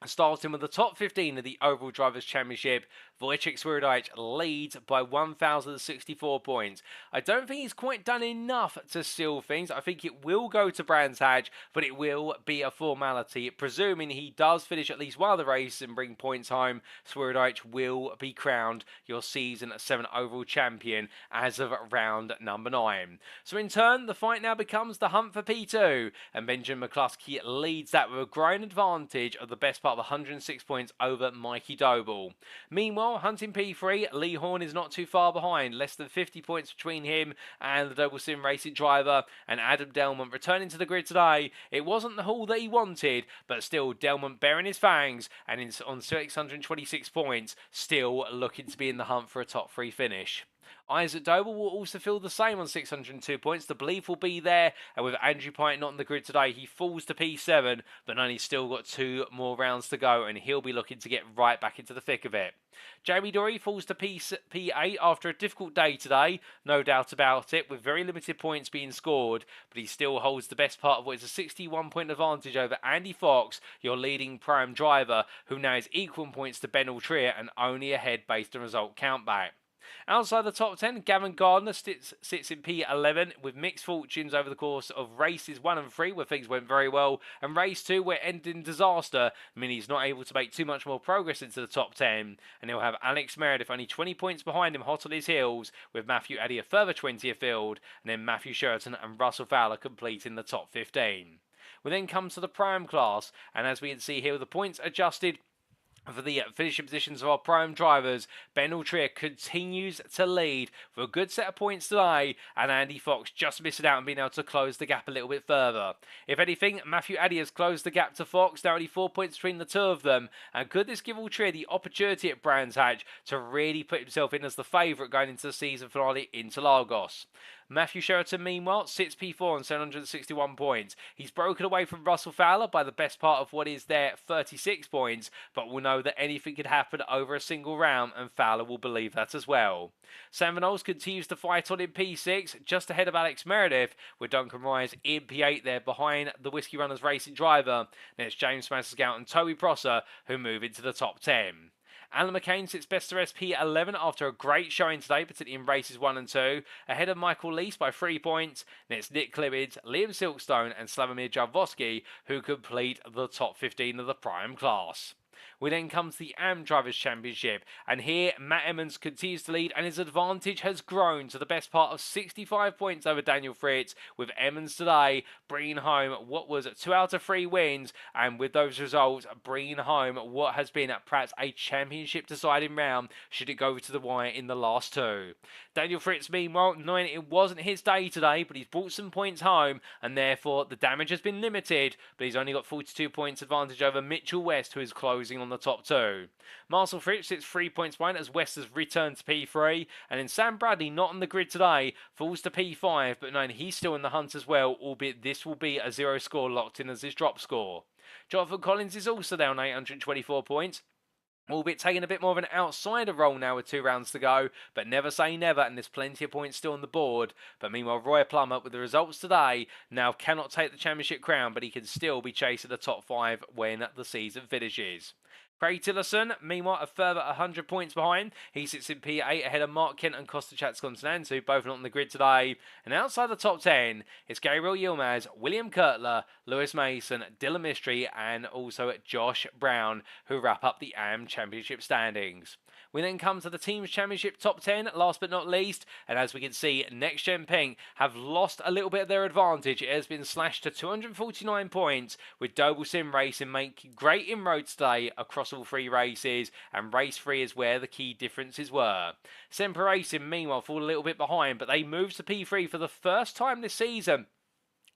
starting with the top 15 of the Overall Drivers' Championship, Wojciech Swirydowicz leads by 1,064 points. I don't think he's quite done enough to seal things. I think it will go to Brands Hatch, but it will be a formality. Presuming he does finish at least one of the races and bring points home, Swirydowicz will be crowned your Season 7 Overall Champion as of round number 9. So in turn, the fight now becomes the hunt for P2, and Benjamin McCluskey leads that with a growing advantage of the best part of 106 points over Mikey Doble. Meanwhile, hunting P3, Lee Horn is not too far behind, less than 50 points between him and the Doble Sim Racing driver, and Adam Delmont returning to the grid today. It wasn't the haul that he wanted, but still Delmont bearing his fangs and on 626 points, still looking to be in the hunt for a top 3 finish. Isaac Doble will also feel the same on 602 points. The belief will be there, and with Andrew Pint not on the grid today, he falls to P7, but only still got 2 more rounds to go, and he'll be looking to get right back into the thick of it. Jamie Dory falls to P8 after a difficult day today, no doubt about it, with very limited points being scored, but he still holds the best part of what is a 61-point advantage over Andy Fox, your leading Prime driver, who now is equal in points to Ben Altrier and only ahead based on result countback. Outside the top 10, Gavin Gardner sits in P11 with mixed fortunes over the course of races 1 and 3, where things went very well, and race 2, where it ended in disaster, meaning he's not able to make too much more progress into the top 10, and he'll have Alex Meredith only 20 points behind him, hot on his heels, with Matthew Addy a further 20 afield, and then Matthew Sheraton and Russell Fowler completing the top 15. We then come to the Prime class, and as we can see here, with the points adjusted for the finishing positions of our Prime drivers, Ben Altrier continues to lead for a good set of points today, and Andy Fox just missing out and being able to close the gap a little bit further. If anything, Matthew Addy has closed the gap to Fox, now only 4 points between the two of them, and could this give Altrier the opportunity at Brands Hatch to really put himself in as the favourite going into the season finale into Lagos? Matthew Sheraton, meanwhile, sits P4 on 761 points. He's broken away from Russell Fowler by the best part of what is their 36 points, but we'll know that anything could happen over a single round, and Fowler will believe that as well. Sam Van Ols continues to fight on in P6, just ahead of Alex Meredith, with Duncan Rise in P8 there behind the Whiskey Runners Racing driver. Then it's James Manscout and Toby Prosser who move into the top 10. Alan McCain sits best to rest P11 after a great showing today, particularly in races 1 and 2, ahead of Michael Lease by 3 points. Then it's Nick Klibbins, Liam Silkstone and Slavomir Jarvosky who complete the top 15 of the Prime class. We then come to the AM Drivers' Championship, and here Matt Emmons continues to lead, and his advantage has grown to the best part of 65 points over Daniel Fritz, with Emmons today bringing home what was 2 out of 3 wins, and with those results bringing home what has been perhaps a championship deciding round should it go to the wire in the last 2. Daniel Fritz, meanwhile, knowing it wasn't his day today, but he's brought some points home, and therefore the damage has been limited, but he's only got 42 points advantage over Mitchell West, who is closing on the top 2. Marcel Fritz sits 3 points behind as West has returned to P3, and then Sam Bradley, not on the grid today, falls to P5, but knowing he's still in the hunt as well, albeit this will be a 0 score locked in as his drop score. Jonathan Collins is also down 824 points, albeit taking a bit more of an outsider role now with 2 rounds to go, but never say never, and there's plenty of points still on the board. But meanwhile, Roy Plummer, with the results today, now cannot take the championship crown, but he can still be chasing the top 5 when the season finishes. Craig Tillerson, meanwhile, a further 100 points behind. He sits in P8 ahead of Mark Kent and Costa Chatscombe-Nantu, both not on the grid today. And outside the top 10, it's Gabriel Yilmaz, William Kurtler, Lewis Mason, Dylan Mistry, and also Josh Brown, who wrap up the AM Championship standings. We then come to the Teams Championship top 10, last but not least, and as we can see, NXTGEN Pink have lost a little bit of their advantage. It has been slashed to 249 points, with Doble Sim Racing making great inroads today across all 3 races, and race 3 is where the key differences were. Semper Racing, meanwhile, fall a little bit behind, but they moved to P3 for the first time this season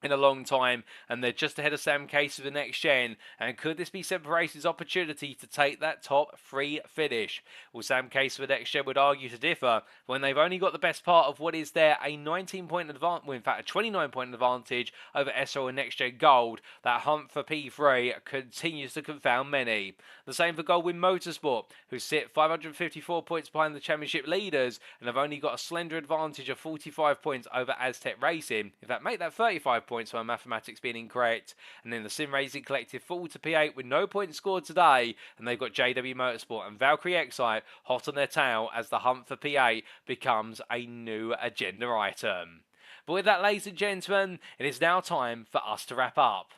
in a long time, and they're just ahead of Sam Case with the NXTGEN. And could this be Semper Racing's opportunity to take that top 3 finish? Well, Sam Case with NXTGEN would argue to differ when they've only got the best part of what is there a 19-point advantage, well, in fact a 29-point advantage over SO and NXTGEN Gold. That hunt for P3 continues to confound many. The same for Goldwyn Motorsport, who sit 554 points behind the championship leaders and have only got a slender advantage of 45 points over Aztec Racing. In fact, make that 35 points for mathematics being incorrect. And then the Sim Racing Collective fall to P8 with no points scored today, and they've got JW Motorsport and Valkyrie Excite hot on their tail as the hunt for P8 becomes a new agenda item. But with that, ladies and gentlemen, it is now time for us to wrap up.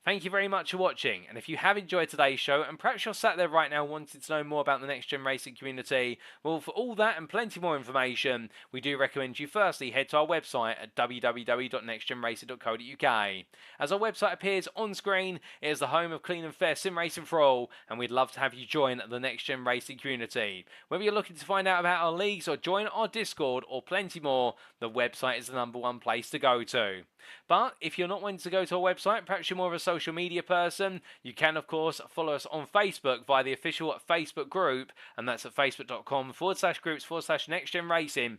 Thank you very much for watching, and if you have enjoyed today's show, and perhaps you're sat there right now wanting to know more about the NXTGEN racing community, well, for all that and plenty more information, we do recommend you firstly head to our website at www.nextgenracing.co.uk. As our website appears on screen, it is the home of clean and fair sim racing for all, and we'd love to have you join the NXTGEN racing community. Whether you're looking to find out about our leagues or join our Discord or plenty more, the website is the #1 place to go to. But if you're not wanting to go to our website, perhaps you're more of a social media person, you can of course follow us on Facebook via the official Facebook group, and that's at facebook.com/groups/NXTGEN Racing,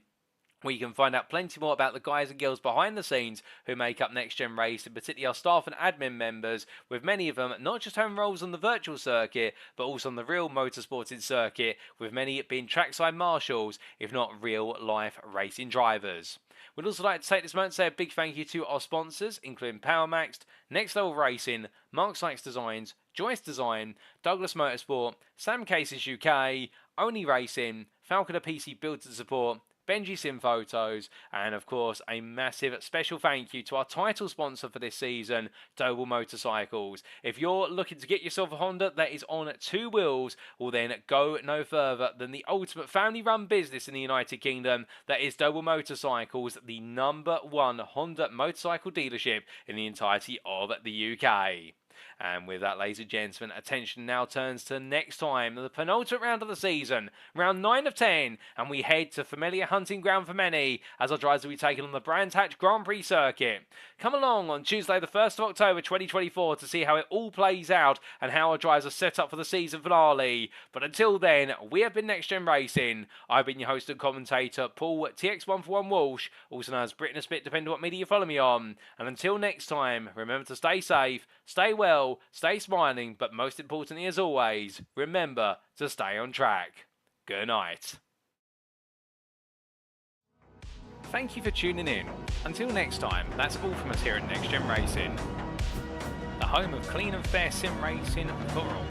where you can find out plenty more about the guys and girls behind the scenes who make up NXTGEN Racing, particularly our staff and admin members, with many of them not just having roles on the virtual circuit, but also on the real motorsporting circuit, with many being trackside marshals, if not real life racing drivers. We'd also like to take this moment to say a big thank you to our sponsors, including PowerMaxed, Next Level Racing, Mark Sykes Designs, Joyce Design, Douglas Motorsport, Sam Cases UK, Only Racing, Falconer PC Build to Support, Benji Sim Photos, and of course a massive special thank you to our title sponsor for this season, Doble Motorcycles. If you're looking to get yourself a Honda that is on 2 wheels, well then go no further than the ultimate family-run business in the United Kingdom, that is Doble Motorcycles, the #1 Honda motorcycle dealership in the entirety of the UK. And with that, ladies and gentlemen, attention now turns to next time, the penultimate round of the season, round 9 of 10, and we head to familiar hunting ground for many as our drivers will be taken on the Brands Hatch Grand Prix circuit. Come along on Tuesday the 1st of October 2024 to see how it all plays out and how our drivers are set up for the season finale. But until then, we have been NXTGEN Racing. I've been your host and commentator, Paul TX141 Walsh, also known as Britain a Spit, depending on what media you follow me on. And until next time, remember to stay safe, stay well, stay smiling, but most importantly as always, remember to stay on track. Good night. Thank you for tuning in. Until next time, that's all from us here at NXTGEN Racing, the home of clean and fair sim racing for all.